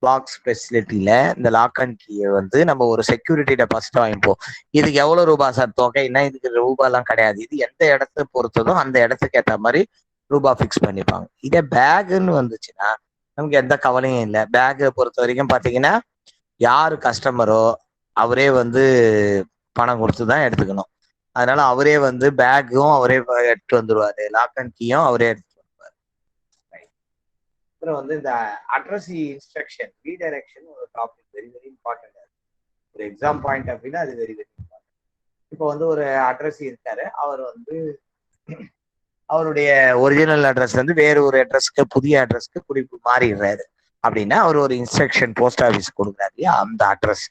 பாக்ஸ் ஃபெசிலிட்டியில இந்த லாக் அண்ட் கீயை வந்து நம்ம ஒரு செக்யூரிட்டி டெபாசிட் வாங்கிப்போம். இதுக்கு எவ்வளவு ரூபாய் சார் தொகைன்னா இதுக்கு ரூபாய்லாம் கிடையாது. இது எந்த இடத்த பொறுத்ததோ அந்த இடத்துக்கு ஏற்ற மாதிரி ரூபாய் ஃபிக்ஸ் பண்ணிப்பாங்க. இதே பேக்குன்னு வந்துச்சுன்னா நமக்கு எந்த கவலையும் இல்லை. பேக்கை பொறுத்த வரைக்கும் பார்த்தீங்கன்னா யாரு கஸ்டமரோ அவரே வந்து பணம் கொடுத்து தான் எடுத்துக்கணும். அதனால அவரே வந்து பேக்கும் அவரே எடுத்துட்டு வந்துருவாரு, லாக் அண்ட் கீயும் அவரே எடுத்துட்டு வந்துருவாரு. அப்புறம் வந்து இந்த அட்ரஸ் இன்ஸ்ட்ரக்ஷன் ரீடைரக்ஷன் ஒரு டாபிக் வெரி வெரி இம்பார்ட்டன்ட். ஒரு எக்ஸாம் பாயிண்ட் அப்படின்னா அது வெரி வெரி இம்பார்ட்டன்ட். இப்போ வந்து ஒரு அட்ரஸ் இருக்காரு, அவர் வந்து அவருடைய ஒரிஜினல் அட்ரஸ் வந்து வேற ஒரு அட்ரஸ்க்கு புதிய அட்ரஸ்க்கு குறிப்பு மாறிடுறாரு அப்படின்னா அவர் ஒரு இன்ஸ்ட்ரக்ஷன் போஸ்ட் ஆஃபீஸ் கொடுக்குறாரு இல்லையா, அந்த address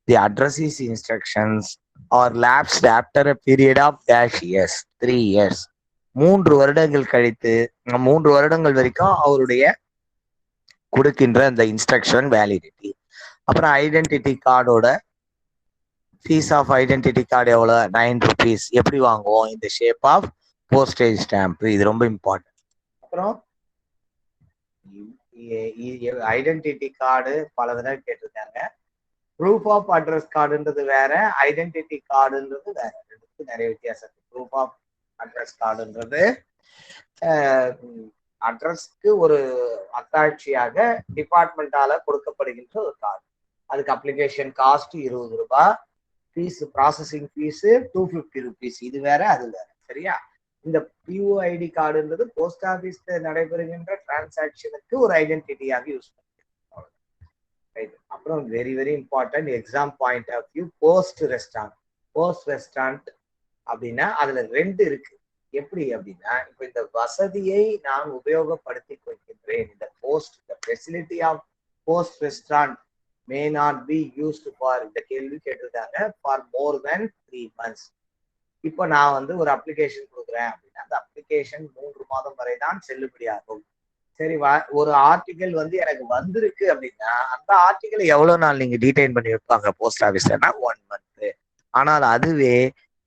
the address is instructions are lapsed after a period of dash years 3 years 3 வருடங்கள் கழித்து 3 வருடங்கள் வரைக்கும் அவருடைய கொடுக்கின்ற அந்த இன்ஸ்ட்ரக்ஷன் வேலிடிட்டி. அப்புறம் ஐடென்டிட்டி கார்டோட ஃபீஸ் ஆஃப் ஐடென்டிட்டி கார்டு எவ்வளோ? 9 rupees. எப்படி வாங்குவோம்? இந்த ஷேப் ஆஃப் போஸ்டேஜ் ஸ்டாம்ப். இது ரொம்ப இம்பார்ட்டன்ட். அப்புறம் ஐடென்டிட்டி கார்டு பல தடவை கேட்டிருக்காங்க. ப்ரூஃப் ஆஃப் அட்ரஸ் கார்டுன்றது வேற, ஐடென்டிட்டி கார்டுன்றது வேற. ரெண்டுத்துக்கு நிறைய வித்தியாசம் இருக்கு. ப்ரூஃப் ஆஃப் அட்ரஸ் கார்டுன்றது அட்ரஸ்க்கு ஒரு அத்தாட்சியாக டிபார்ட்மெண்டால கொடுக்கப்படுகின்ற ஒரு கார்டு. அதுக்கு அப்ளிகேஷன் காஸ்ட் 20 ரூபாய், ஃபீஸ் ப்ராசஸிங் ஃபீஸ் 250 rupees. இது வேற அது வேற. சரியா? இந்த பியூஐடி கார்டுன்றது போஸ்ட் ஆஃபீஸ்ல நடைபெறுகின்ற டிரான்சாக்ஷனுக்கு ஒரு ஐடென்டிட்டியாக யூஸ் பண்ணுறோம். அப்புறம் very very important exam point of view post restaurant. Post restaurant அப்படின்னா அதுல 2 இருக்கு. எப்படி அப்படின்னா, இப்போ இந்த வசதியை நான் உபயோகப்படுத்தி கொள்கின்றேன். இந்த போஸ்ட் இந்த facility of post restaurant may not be used for, இந்த கேள்வி கேட்டிருக்காங்க, ஃபார் மோர் தென் 3 months. இப்போ நான் வந்து ஒரு அப்ளிகேஷன் கொடுக்குறேன் அப்படின்னா அந்த அப்ளிகேஷன் 3 மாதம் வரை தான் செல்லுபடியாகும். சரி, ஒரு ஆர்டிகல் வந்து எனக்கு வந்திருக்கு அப்படின்னா அந்த ஆர்டிகல் எவ்வளவு நாள் நீங்க டீடைன் பண்ணி வைப்பாங்க போஸ்ட் ஆஃபீஸ்லன்னா 1 month. ஆனால் அதுவே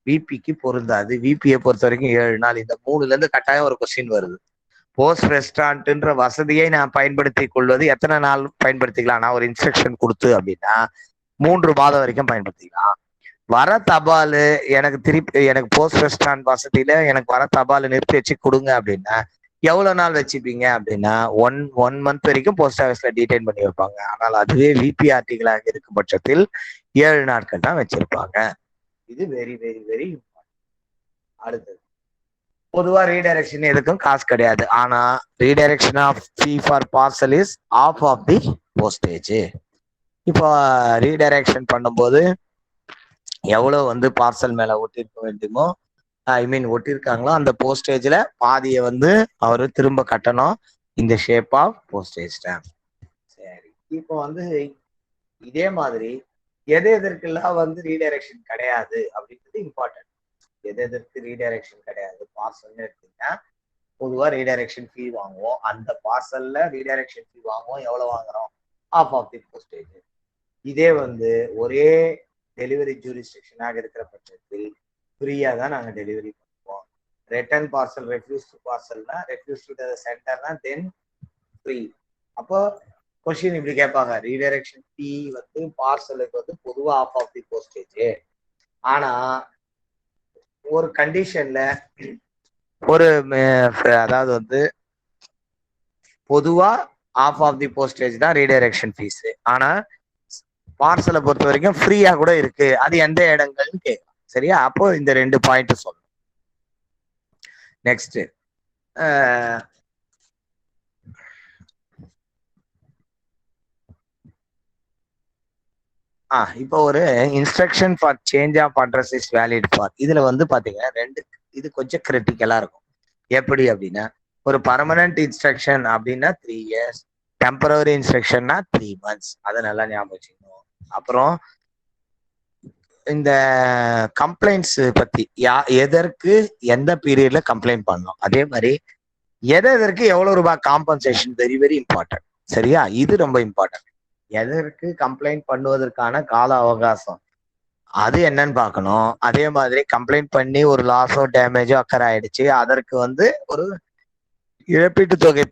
விபிக்கு பொருந்தாது. விபியை பொறுத்த வரைக்கும் 7 நாள். இந்த 3ல இருந்து கட்டாயம் ஒரு கொஸ்டின் வருது. போஸ்ட் ரெஸ்டாரண்ட்ன்ற வசதியை நான் பயன்படுத்தி கொள்வது எத்தனை நாள் பயன்படுத்திக்கலாம்? நான் ஒரு இன்ஸ்ட்ரக்ஷன் கொடுத்து அப்படின்னா 3 மாதம் வரைக்கும் பயன்படுத்திக்கலாம். வர தபால் எனக்கு போஸ்ட் ரெஸ்டாரண்ட் வசதியில எனக்கு வர தபால் நிறுத்தி வச்சு கொடுங்க அப்படின்னா எவ்வளவு நாள் வச்சுப்பீங்க அப்படின்னா 1 month வரைக்கும் போஸ்ட் ஆஃபீஸ்ல டீடைன் பண்ணி வைப்பாங்க. ஆனால் அதுவே விபி ஆர்டிகளாக இருக்கும் பட்சத்தில் 7 நாட்கள் தான் வச்சிருப்பாங்க. இது வெரி வெரி வெரி இம்பார்ட்டன்ட். அடுத்தது பொதுவா ரீடைரக்ஷன் எதுக்கும் காசு கிடையாது. ஆனா redirection of fee for parcel is of of the postage. இப்போ ரீடைரக்ஷன் பண்ணும்போது எவ்வளவு வந்து பார்சல் மேல ஒட்டிருக்க வேண்டுமோ, ஒட்டிருக்காங்களோ அந்த போஸ்டேஜ்ல பாதியை வந்து அவரு திரும்ப கட்டணும். இந்த ஷேப் ஆஃப் போஸ்டேஜ் ஸ்டாம்ப். சரி, இப்போ வந்து இதே மாதிரி எதற்கெல்லாம் வந்து ரீடைரக்ஷன் கிடையாது அப்படின்றது இம்பார்ட்டன்ட். எதற்கு ரீடைரக்ஷன் கிடையாது பார்சல்னு எடுத்தீங்கன்னா பொதுவா ரீடைரக்ஷன் ஃபீ வாங்குவோம். அந்த பார்சல்ல ரீடைரக்ஷன் ஃபீ வாங்குவோம். எவ்வளவு வாங்குறோம்? Of of the postage. இதே வந்து ஒரே டெலிவரி ஜூரிஸ்டிக்ஷனாக இருக்கிற பட்சத்தில் ஃப்ரீயா தான் நாங்கள் டெலிவரி பண்ணுவோம். ரிட்டர்ன் பார்சல் ரெஃப்யூஸ்டு பார்சல்னா ரெஃப்யூஸ்டு டு தி சென்டர்னா தென் ஃப்ரீ. அப்போ கொஸ்டின் இப்படி கேட்பாங்க, ரீடைரக்ஷன் ஃபீ வந்து பார்சலுக்கு வந்து பொதுவா ஆஃப் ஆஃப் தி போஸ்டேஜ். ஆனா ஒரு கண்டிஷன்ல ஒரு அதாவது வந்து பொதுவா ஆஃப் ஆஃப் தி போஸ்டேஜ் தான் ரீடைரக்ஷன் ஃபீஸ். ஆனா பார்சலை பொறுத்த வரைக்கும் ஃப்ரீயா கூட இருக்கு. அது எந்த இடங்கள்னு கேட்கலாம். சரியா? அப்போ இந்த 2 பாயிண்ட் சொல்லணும். நெக்ஸ்ட் இப்போ ஒரு instruction for change of address is valid for, இதுல வந்து பாத்தீங்கன்னா 2 இது கொஞ்சம் கிரிட்டிக்கலா இருக்கும். எப்படி அப்படின்னா, ஒரு பர்மனன்ட் இன்ஸ்ட்ரக்ஷன் அப்படின்னா 3 years, டெம்பரரி இன்ஸ்ட்ரக்ஷன்னா 3 months. அதை நல்லா ஞாபகம் வச்சுக்கணும். அப்புறம் இந்த கம்ப்ளைண்ட்ஸ் பத்தி எதற்கு எந்த பீரியட்ல கம்ப்ளைண்ட் பண்ணணும், அதே மாதிரி எதற்கு எவ்வளவு ரூபாய் காம்பன்சேஷன், வெரி வெரி இம்பார்ட்டன்ட். சரியா? இது ரொம்ப இம்பார்ட்டன்ட். எதற்கு கம்ப்ளைண்ட் பண்ணுவதற்கான கால அவகாசம் அது என்னன்னு பார்க்கணும். அதே மாதிரி கம்ப்ளைண்ட் பண்ணி ஒரு லாஸோ டேமேஜோ அக்கறை ஆயிடுச்சு, அதற்கு வந்து ஒரு இழப்பீட்டு தொகை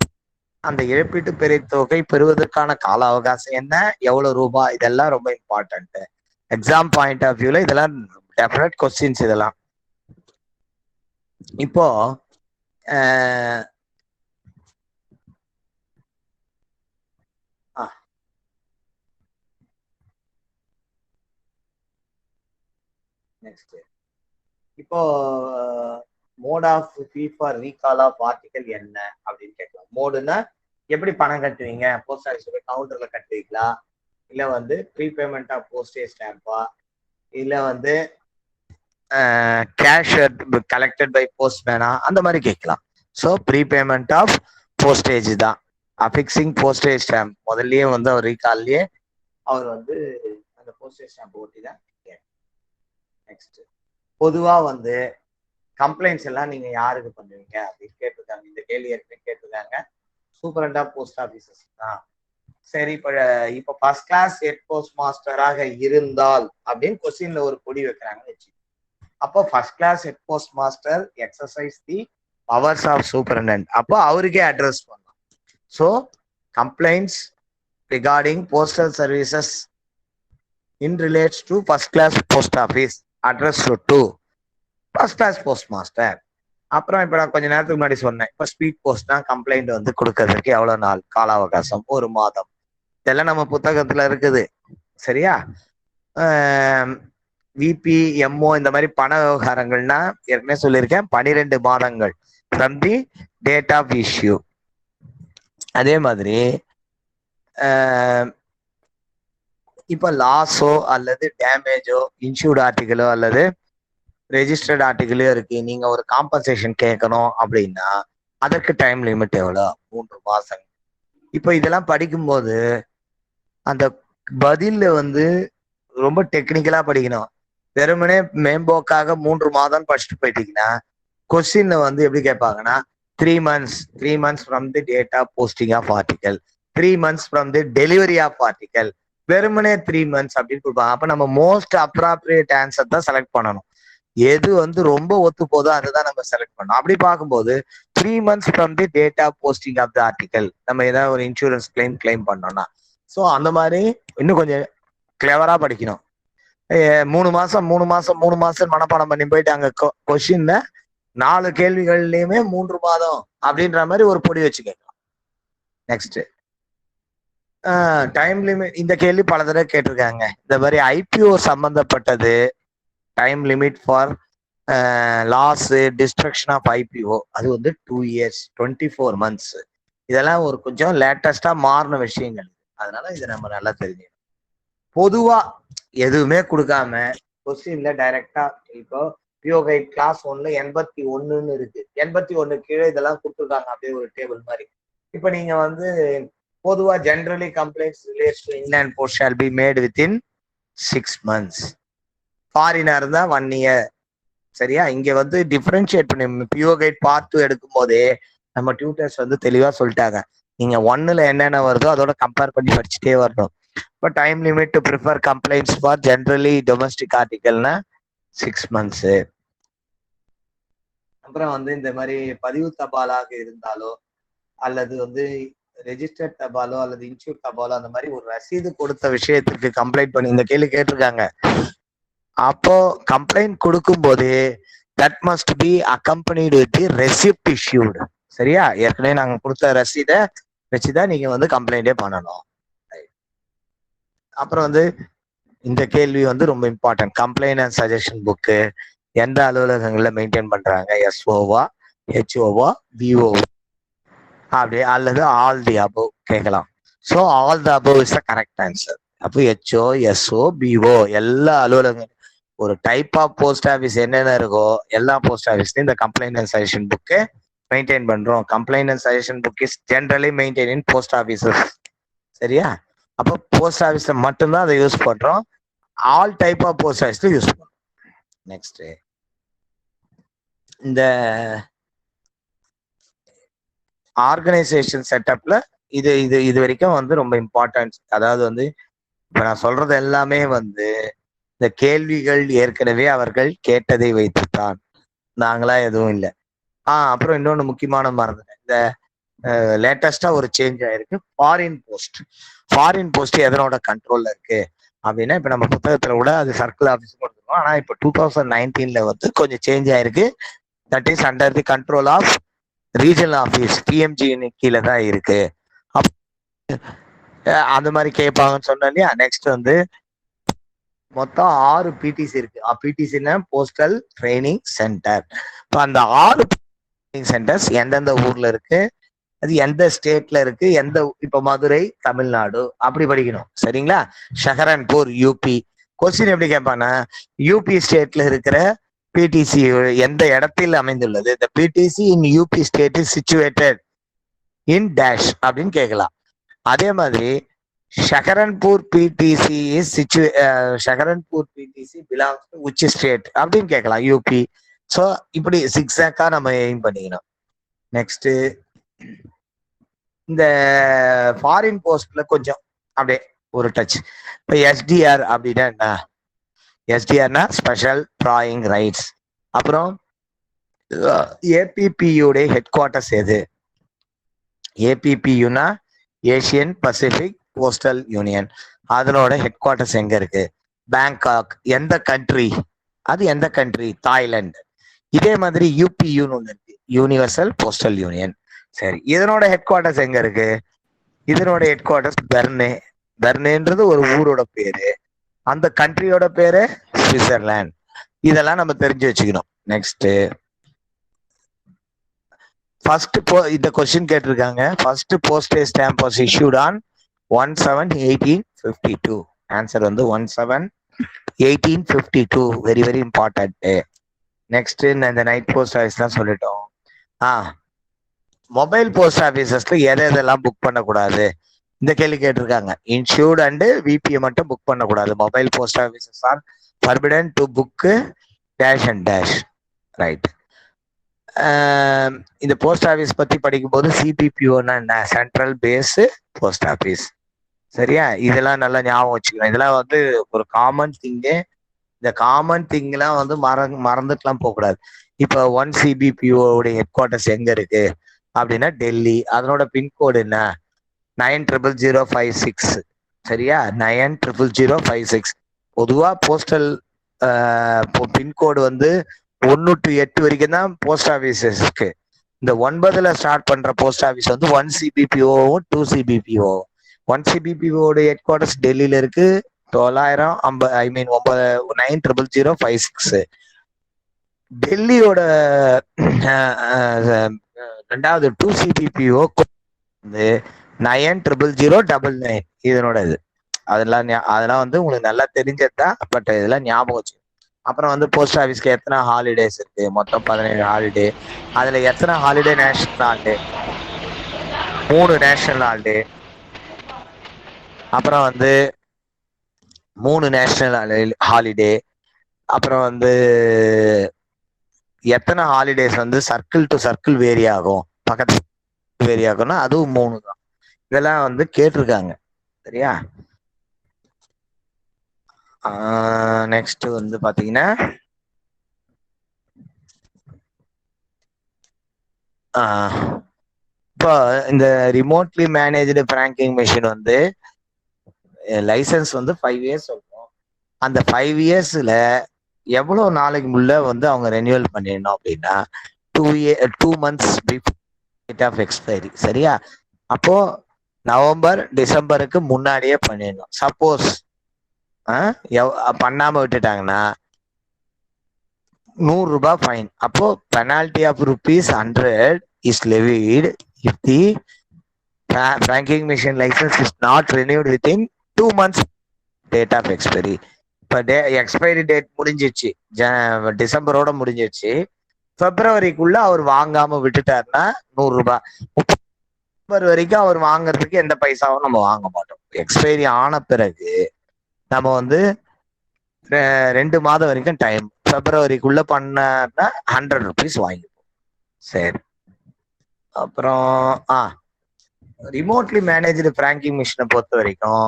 அந்த இழப்பீட்டு பெறுத்தொகை பெறுவதற்கான கால அவகாசம் என்ன, எவ்வளவு ரூபாய், இதெல்லாம் ரொம்ப இம்பார்ட்டன்ட். எக்ஸாம் பாயிண்ட் ஆஃப் வியூல இதெல்லாம் டெஃபினட் கொஸ்டின்ஸ் இதெல்லாம். இப்போ நெக்ஸ்ட் இப்போ mode of fee for recall of article என்ன அப்படின்னு கேட்கலாம். மோடுன்னா எப்படி பணம் கட்டுவீங்க, போஸ்ட் ஆஃபீஸ் கவுண்டர்ல கட்டுவீங்களா, இல்ல வந்து ப்ரீபேமெண்ட் ஆஃப் போஸ்டேஜ் ஸ்டாம்பா, இல்ல வந்து கேஷ் கலெக்டட் பை போஸ்ட்மேனா, அந்த மாதிரி கேட்கலாம். ஸோ ப்ரீபேமெண்ட் ஆஃப் போஸ்டேஜ் தான். அஃபிக்சிங் போஸ்டேஜ் ஸ்டாம்ப் முதல்லயே வந்து அவர் ரீகால்லயே அவர் வந்து அந்த போஸ்டேஜ் ஸ்டாம்ப் ஓட்டி தான். நெக்ஸ்ட் பொதுவா வந்து கம்ப்ளைண்ட்ஸ் எல்லாம் நீங்க யாருக்கு பண்ணுவீங்க அப்படின்னு கேட்டிருக்காங்க. இந்த கேள்வி ஏற்கனவே கேட்டிருக்காங்க. சூப்பரண்ட் ஆஃப் போஸ்ட் ஆஃபீஸர்ஸ் தான். சரி, இப்ப ஃபர்ஸ்ட் கிளாஸ் ஹெட் போஸ்ட் மாஸ்டராக இருந்தால் அப்படின்னு கொஸ்டின்ல ஒரு கொடி வைக்கிறாங்கன்னு வச்சு, அப்போ first class head post master exercise the powers of superintendent, அப்போ அவருக்கே அட்ரஸ் பண்ணலாம். So complaints regarding postal services in relates to first class post office address to first class post master. அப்புறம் இப்ப நான் கொஞ்ச நேரத்துக்கு முன்னாடி சொன்னேன், இப்ப ஸ்பீட் போஸ்ட்னா கம்ப்ளைண்ட் வந்து கொடுக்கறதுக்கு எவ்வளவு நாள் கால அவகாசம், 1 மாதம். இதெல்லாம் நம்ம புத்தகத்துல இருக்குது. சரியா? விபி எம்ஓ இந்த மாதிரி பண விவகாரங்கள்னா ஏற்கனவே சொல்லியிருக்கேன், 12 மாதங்கள் from the date of issue. அதே மாதிரி இப்ப லாஸோ அல்லது டேமேஜோ இன்சூர்ட் ஆர்டிகளோ அல்லது ரெஜிஸ்டர்ட் ஆர்டிகளோ இருக்கு, நீங்க ஒரு காம்பன்சேஷன் கேட்கணும் அப்படின்னா அதற்கு டைம் லிமிட் எவ்வளோ? 3 மாசம். இப்ப இதெல்லாம் படிக்கும்போது அந்த பதில்ல வந்து ரொம்ப டெக்னிக்கலா படிக்கணும். வெறுமனே மேம்போக்காக 3 மாதம் படிச்சுட்டு போயிட்டீங்கன்னா கொஸ்டின்ல வந்து எப்படி கேட்பாங்கன்னா 3 months from the date of posting of article, 3 months from the delivery of article, வெறுமனே 3 months அப்படின்னு கொடுப்பாங்க. அப்ப நம்ம மோஸ்ட் அப்ராப்ரியேட் ஆன்சர் தான் செலக்ட் பண்ணணும். எது வந்து ரொம்ப ஒத்து போதோ அதை தான் நம்ம செலக்ட் பண்ணணும். அப்படி பார்க்கும்போது 3 months from the date of posting of the article, நம்ம ஏதாவது ஒரு இன்சூரன்ஸ் கிளைம் பண்ணோம்னா, ஸோ அந்த மாதிரி இன்னும் கொஞ்சம் கிளவரா படிக்கணும். 3 மாசம் மனப்பாடம் பண்ணி போயிட்டு அங்க கொஸ்டின்ல 4 கேள்விகள்லயுமே 3 மாதம் அப்படின்ற மாதிரி ஒரு பொடி வச்சு கேட்கலாம். Next time limit. இந்த கேள்வி பல தடவை கேட்டிருக்காங்க. இந்த மாதிரி ஐபிஓ சம்பந்தப்பட்டது time limit for loss destruction of IPO, அது வந்து 2 years 24 months. இதெல்லாம் ஒரு கொஞ்சம் லேட்டஸ்டா மாறின விஷயங்கள், அதனால இதை நம்ம நல்லா தெரிஞ்சுக்கணும். பொதுவா எதுவுமே கொடுக்காம கொஸ்டின்ல டைரக்டா இப்போ பிஓ கைட் கிளாஸ் 1ல 81ன்னு இருக்கு, 81 கீழே இதெல்லாம் கொடுத்துருக்காங்க அப்படியே ஒரு டேபிள் மாதிரி. இப்ப நீங்க வந்து பொதுவா generally complaints relates to inland post shall be made within 6 months. ஃபாரினா இருந்தா 1 year. சரியா? இங்க வந்து டிஃபரன்ஷியேட் பண்ணி பிஓ கைட் பார்ட் 2 எடுக்கும் போதே நம்ம டியூட்டர்ஸ் வந்து தெளிவா சொல்லிட்டாங்க, நீங்க 1ல என்னென்ன வருதோ அதோட கம்பேர் பண்ணி படிச்சுட்டே வரணும். இப்போ time limit to prefer complaints for generally domestic ஆர்டிகல்னா 6 months. அப்புறம் வந்து இந்த மாதிரி பதிவு தபாலாக இருந்தாலோ அல்லது வந்து ரெஜிஸ்டர்ட் தபாலோ அல்லது இன்சூர் தபாலோ அந்த மாதிரி ஒரு ரசீது கொடுத்த விஷயத்துக்கு கம்ப்ளைண்ட் பண்ணி இந்த கேள்வி கேட்டிருக்காங்க. அப்போ கம்ப்ளைண்ட் கொடுக்கும் போது that must be accompanied with the receipt issued. சரியா? ஏற்கனவே நாங்க கொடுத்த ரசீதை வச்சுதான் நீங்க வந்து கம்ப்ளைண்டே பண்ணணும். அப்புறம் வந்து இந்த கேள்வி வந்து ரொம்ப important. Complaint and suggestion book எந்த அலுவலகங்கள்ல மெயின்டைன் பண்றாங்க? எஸ்ஓவா, ஹெச்ஓவா, பிஓவா அப்படியே அல்லது ஆல் தி அபவ் கேட்கலாம். So all the above is the correct answer. அப்போ ஹெச்ஓ, எஸ்ஓ, பிஓ எல்லா அலுவலகங்கள், ஒரு டைப் ஆஃப் போஸ்ட் ஆஃபீஸ் என்னென்ன இருக்கோ எல்லா போஸ்ட் ஆஃபீஸ்லையும் இந்த complaint and suggestion book maintain பண்றோம். Complaint and suggestion book is generally maintain in post offices. சரியா? அப்போ போஸ்ட் ஆஃபீஸ்ல மட்டும்தான் அதை யூஸ் பண்றோம், ஆல் டைப் ஆஃப் போஸ்ட் ஆஃபீஸ்ல யூஸ் பண்றோம். நெக்ஸ்ட் இந்த ஆர்கனைசேஷன் செட்டப்ல இது இது இது வரைக்கும் வந்து ரொம்ப இம்பார்ட்டன்ட். அதாவது வந்து இப்ப நான் சொல்றது எல்லாமே வந்து இந்த கேள்விகள் ஏற்கனவே அவர்கள் கேட்டதை வைத்துத்தான், நாங்களா எதுவும் இல்லை. அப்புறம் இன்னொன்னு முக்கியமான மறந்துட்டேன். இந்த லேட்டஸ்டா ஒரு சேஞ்ச் ஆயிருக்கு. ஃபாரின் போஸ்ட் எதனோட கண்ட்ரோல்ல இருக்கு அப்படின்னா, இப்ப நம்ம புத்தகத்துல கூட அது சர்க்கிள் ஆஃபீஸ் கொடுத்துருக்கோம். ஆனா இப்ப 2019 வந்து கொஞ்சம் சேஞ்ச் ஆயிருக்கு. That is under the control of regional office, PMG கீழே தான் இருக்கு. அந்த மாதிரி கேட்பாங்கன்னு சொன்னேன் இல்லையா. நெக்ஸ்ட் வந்து மொத்தம் 6 பிடிசி இருக்கு. பிடிசின்னா போஸ்டல் ட்ரைனிங் சென்டர். இப்போ அந்த 6 ட்ரைனிங் சென்டர்ஸ் எந்தெந்த ஊர்ல இருக்கு, அது எந்த ஸ்டேட்ல இருக்கு, இப்ப மதுரை தமிழ்நாடு அப்படி படிக்கணும். சரிங்களா? ஷஹரன்பூர் யூபி. கொஸ்டின் எப்படி கேட்பானா, யூபி ஸ்டேட்ல இருக்கிற பிடிசி எந்த இடத்தில் அமைந்துள்ளது, இந்த PTC in UP state is situated in dash அப்படின்னு கேட்கலாம். அதே மாதிரி Saharanpur PTC Saharanpur PTC belongs to which state அப்படின்னு கேட்கலாம், யூபி. ஸோ இப்படி சிக்ஸாக்கா நம்ம எய்ம் பண்ணிக்கணும். நெக்ஸ்ட் இந்த ஃபாரின் போஸ்ட்ல கொஞ்சம் அப்படியே ஒரு டச். இப்போ எஸ்டிஆர் அப்படின்னா என்ன? எஸ்டிஆர்னா ஸ்பெஷல் டிராயிங் ரைட்ஸ். அப்புறம் ஏபிபியுடைய ஹெட் குவார்ட்டர்ஸ் எது? ஏபிபியுனா ஏசியன் பசிபிக் போஸ்டல் யூனியன். அதனோட ஹெட் குவார்ட்டர்ஸ் எங்க இருக்கு? பேங்காக். எந்த கண்ட்ரி? அது எந்த கண்ட்ரி? தாய்லாந்து. இதே மாதிரி யூபியூன்னு ஒன்று இருக்கு, யூனிவர்சல் போஸ்டல் யூனியன். சரி, இதனோட ஹெட் குவார்ட்டர்ஸ் எங்க இருக்கு? இதனோட ஹெட் குவார்ட்டர்ஸ் பெர்னே. பெர்னேன்றது ஒரு ஊரோட பேரு. அந்த கண்ட்ரியோட பேரு சுவிட்சர்லாந்து. இதெல்லாம் நம்ம தெரிஞ்சு வச்சுக்கணும். நெக்ஸ்ட் ஃபர்ஸ்ட் இந்த கொஸ்டின் கேட்டிருக்காங்க. First postage stamp was issued on 1/7/1852. Answer வந்து 1/7/1852. Very very important. நெக்ஸ்ட் இந்த நைட் போஸ்ட் ஆஃபீஸ்லாம் சொல்லிட்டோம். மொபைல் போஸ்ட் ஆஃபீஸஸ்ல எதெல்லாம் புக் பண்ணக்கூடாது, இந்த கேள்வி கேட்டிருக்காங்க. இன்சூர்ட் அண்ட் விபிஏ மட்டும் புக் பண்ணக்கூடாது. Mobile post offices are forbidden to book dash and dash. Right. இந்த போஸ்ட் ஆஃபீஸ் பத்தி படிக்கும்போது சிபிபிஓன்னா என்ன? Central base post office. சரியா? இதெல்லாம் நல்லா ஞாபகம் வச்சுக்கணும். இதெல்லாம் வந்து ஒரு காமன் திங்கு. இந்த காமன் திங்லாம் வந்து மறந்துட்டுலாம் போகக்கூடாது. இப்போ 1 சிபிபிஓடைய ஹெட் குவார்ட்டர்ஸ் எங்க இருக்கு அப்படின்னா டெல்லி. அதனோட பின்கோடு என்ன? 900056. சரியா? 900056. பொதுவா போஸ்டல் பின்கோடு வந்து 1 to 8 வரைக்கும் தான் போஸ்ட் ஆஃபீஸஸ் இருக்கு. இந்த 9ல ஸ்டார்ட் பண்ற போஸ்ட் ஆஃபீஸ் வந்து 1 சிபிபிஓவும் 2 சிபிபிஓ. 1 சிபிபிஓட ஹெட் குவார்ட்டர்ஸ் டெல்லியில இருக்கு. 900056. டெல்லியோட ரெண்டாவது 2 சிபிபிஓ வந்து 900099. இதனோட இது அதெல்லாம் வந்து உங்களுக்கு நல்லா தெரிஞ்சதுதான். பட் இதெல்லாம் ஞாபகம் வச்சு. அப்புறம் வந்து போஸ்ட் ஆஃபீஸ்க்கு எத்தனை ஹாலிடேஸ் இருக்கு? மொத்தம் 17 ஹாலிடே. அதுல எத்தனை holiday national holiday? 3 national holiday. அப்புறம் வந்து 3 நேஷனல் ஹாலிடே. அப்புறம் வந்து எத்தனை ஹாலிடேஸ் வந்து சர்க்கிள் டு சர்க்கிள் வேரி ஆகும், பக்கத்து வேரி ஆகும்னா அதுவும் 3 தான். இதெல்லாம் வந்து கேட்டிருக்காங்க. சரியா? நெக்ஸ்ட் வந்து பாத்தீங்கன்னா இப்போ இந்த ரிமோட்லி மேனேஜ்டு ஃப்ராங்கிங் மெஷின் வந்து லைசன்ஸ் வந்து 5 இயர்ஸ் இருக்கும். அந்த 5 இயர்ஸ்ல எவ்வளவு நாளைக்கு முள்ள வந்து அவங்க ரெனியூவல் பண்ணிடணும் அப்படின்னா 2 months before date of expiry. சரியா? அப்போ நவம்பர் டிசம்பருக்கு முன்னாடியே பண்ணிடணும். சப்போஸ் பண்ணாம விட்டுட்டாங்கன்னா 100 ரூபாய் ஃபைன். அப்போ penalty of ₹100 is levied if the franking machine licence is not renewed within 2 months date of expiry. இப்போ எக்ஸ்பைரி டேட் முடிஞ்சிச்சு, டிசம்பரோட முடிஞ்சிச்சு. பிப்ரவரிக்குள்ள அவர் வாங்காம விட்டுட்டாருன்னா 100 ரூபாய். 30 வரைக்கும் அவர் வாங்குறதுக்கு எந்த பைசாவும் நம்ம வாங்க மாட்டோம். எக்ஸ்பைரி ஆன பிறகு நம்ம வந்து 2 மாதம் வரைக்கும் டைம். பிப்ரவரிக்குள்ள பண்ணா 100 rupees வாங்கிப்போம். சரி. அப்புறம் ரிமோட்லி மேனேஜ்டு ஃப்ராங்கிங் மிஷினை பொறுத்த வரைக்கும்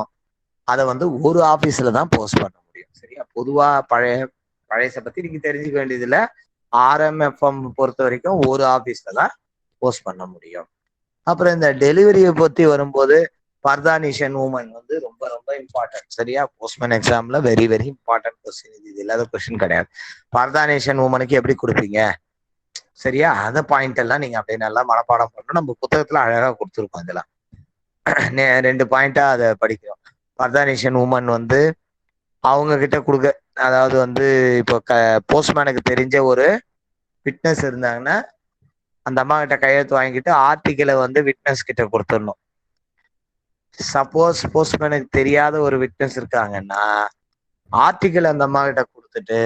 அதை வந்து ஒரு ஆபீஸ்ல தான் போஸ்ட் பண்ண முடியும். சரியா? பொதுவா பழையசை பத்தி நீங்க தெரிஞ்சுக்க வேண்டியதுல RMFM பொறுத்த வரைக்கும் ஒரு ஆபீஸ்ல தான் போஸ்ட் பண்ண முடியும். அப்புறம் இந்த டெலிவரியை பத்தி வரும்போது பர்தானிஷன் உமன் வந்து ரொம்ப ரொம்ப இம்பார்ட்டன்ட். சரியா? போஸ்ட்மேன் எக்ஸாம்ல வெரி வெரி இம்பார்ட்டன்ட் கொஸ்டின். இது இல்லாத கொஸ்டின் கிடையாது. பர்தானிஷன் உமனுக்கு எப்படி கொடுப்பீங்க? சரியா? அந்த பாயிண்ட் எல்லாம் நீங்க அப்படியே நல்லா மனப்பாடம் பண்ணணும். நம்ம புத்தகத்துல அழகா கொடுத்துருக்கோம். இதெல்லாம் 2 பாயிண்டா அதை படிக்கிறோம். பர்தானிஷன் உமன் வந்து அவங்க கிட்ட கொடுக்க, அதாவது வந்து இப்போ போஸ்ட்மேனுக்கு தெரிஞ்ச ஒரு விட்னஸ் இருந்தாங்கன்னா அந்த அம்மா கிட்ட கையெழுத்து வாங்கிட்டு ஆர்டிக்கலை வந்து விட்னஸ் கிட்ட கொடுத்துடணும். சப்போஸ் போஸ்ட்மேனுக்கு தெரியாத ஒரு விட்னஸ் இருக்காங்கன்னா ஆர்டிக்கல் அந்த அம்மா கிட்ட கொடுத்துட்டு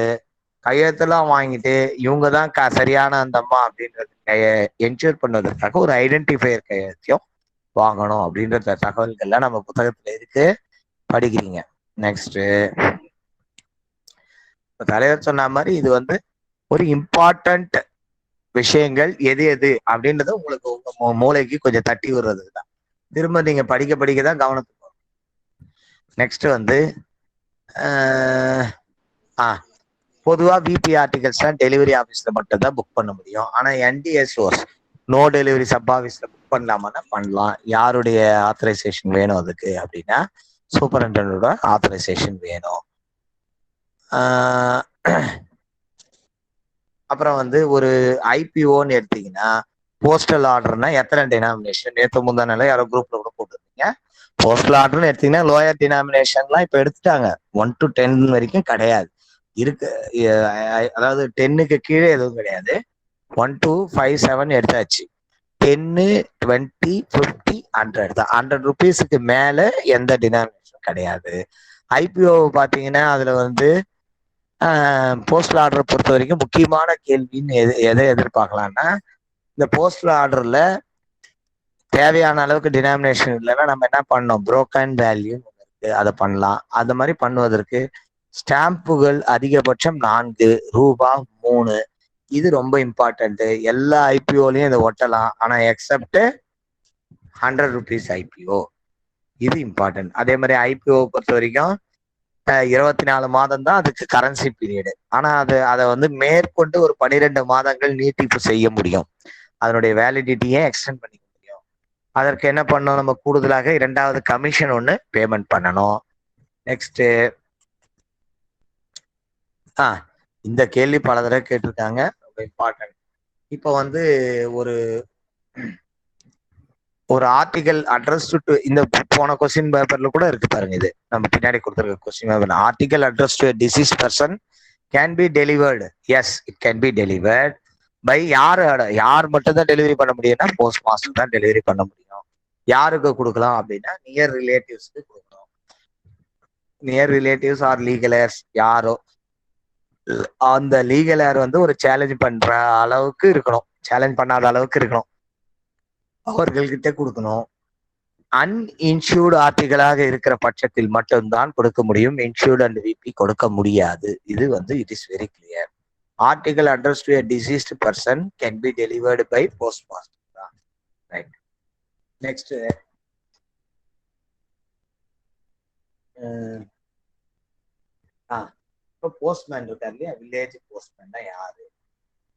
கையெழுத்தெல்லாம் வாங்கிட்டு இவங்க தான் சரியான அந்த அம்மா அப்படின்றது என்ஷூர் பண்ணுவதற்காக ஒரு ஐடென்டிஃபையர் கையெழுத்தையும் வாங்கணும். அப்படின்ற தகவல்கள்லாம் நம்ம புத்தகத்துல இருக்கு, படிக்கிறீங்க. நெக்ஸ்ட், தலைவர் சொன்ன மாதிரி இது வந்து ஒரு இம்பார்ட்டன்ட் விஷயங்கள் எது எது அப்படின்றது உங்களுக்கு உங்க மூளைக்கு கொஞ்சம் தட்டி விடுறதுக்கு தான். திரும்ப நீங்க படிக்க படிக்க தான் கவனத்துக்கு வரும். நெக்ஸ்ட் வந்து பொதுவா விபி ஆர்டிகல்ஸ் தான் டெலிவரி ஆஃபீஸ்ல மட்டும் தான் புக் பண்ண முடியும். ஆனா என்டிஎஸ்ஓஸ் நோ டெலிவரி சப் ஆஃபீஸ்ல புக் பண்ணலாமான்னா பண்ணலாம். யாருடைய ஆத்தரைசேஷன் வேணும் அதுக்கு அப்படின்னா சூப்பரண்டோட ஆத்தரைசேஷன் வேணும். அப்புறம் வந்து ஒரு ஐபிஓன்னு எடுத்தீங்கன்னா போஸ்டல் ஆர்டர்னா எத்தனை டினாமினேஷன்? நேற்று முந்தானால யாரோ குரூப்ல கூட போட்டுருந்தீங்க. போஸ்டல் ஆர்டர்னு எடுத்தீங்கன்னா லோயர் டினாமினேஷன்லாம் இப்ப எடுத்துட்டாங்க. 1 to 10 வரைக்கும் கிடையாது இருக்கு. அதாவது 10க்கு கீழே எதுவும் கிடையாது. 1 to 5, 7 எடுத்தாச்சு. 10, 20, 50, 100 தான். 100 rupeesக்கு மேல எந்த டினாமினேஷன் கிடையாது. ஐபிஓ பாத்தீங்கன்னா அதுல வந்து போஸ்டல் ஆர்டர் பொறுத்த வரைக்கும் முக்கியமான கேள்வின்னு எதை எதிர்பார்க்கலாம்னா, இந்த போஸ்டல் ஆர்டர்ல தேவையான அளவுக்கு டினாமினேஷன் இல்லைன்னா நம்ம என்ன பண்ணோம்? புரோக்கன் வேல்யூ இருக்கு, அதை பண்ணலாம். அந்த மாதிரி பண்ணுவதற்கு ஸ்டாம்புகள் அதிகபட்சம் 4 ரூபாய் 3. இது ரொம்ப இம்பார்ட்டன்ட். எல்லா ஐபிஓலையும் இதை ஒட்டலாம். ஆனா எக்ஸப்ட் 100 rupees ஐபிஓ, இது இம்பார்ட்டன்ட். அதே மாதிரி ஐபிஓ பொறுத்த வரைக்கும் 24 மாதம் தான் அதுக்கு கரன்சி பீரியடு. ஆனா அதை வந்து மேற்கொண்டு ஒரு 12 மாதங்கள் நீட்டிப்பு செய்ய முடியும். அதனுடைய வேலிடிட்டியை எக்ஸ்டெண்ட் பண்ணிக்க முடியும். அதற்கு என்ன பண்ணணும்? நம்ம கூடுதலாக 2வது கமிஷன் ஒன்று பேமெண்ட் பண்ணணும். நெக்ஸ்ட், இந்த கேள்வி பல தடவை கேட்டிருக்காங்க, ரொம்ப இம்பார்ட்டன்ட். இப்போ வந்து ஒரு ஆர்டிகல் அட்ரஸ் டு, இந்த போன கொஸ்டின் பேப்பர்ல கூட இருக்கு பாருங்க, இது நம்ம பின்னாடி கொடுத்துருக்க question paper. Article address to decease person can be delivered. Yes, it can be delivered by யார் மட்டும் தான் டெலிவரி பண்ண முடியும்னா போஸ்ட் மாஸ்டர் தான் டெலிவரி பண்ண முடியும். யாருக்கு கொடுக்கலாம் அப்படின்னா நியர் ரிலேட்டிவ்ஸ்க்கு கொடுக்கணும். நியர் ரிலேட்டிவ்ஸ் ஆர் லீகலர்ஸ் யாரோ அந்த லீகல் ஏர் வந்து ஒரு சேலஞ்ச் பண்ற அளவுக்கு இருக்கணும், சேலஞ்ச் பண்ணாத அளவுக்கு இருக்கணும், அவர்கள்கிட்ட கொடுக்கணும். அன்இன்சூர்டு ஆர்டிகளாக இருக்கிற பட்சத்தில் மட்டும்தான் கொடுக்க முடியும். இன்சூர்டு அண்ட் விபி கொடுக்க முடியாது. இது வந்து it is very clear. Article address to a deceased person can be delivered by post master தான். ரைட். நெக்ஸ்ட், இப்போ போஸ்ட்மேன் இருக்காரு இல்லையா, வில்லேஜ் போஸ்ட்மேன் யாரு?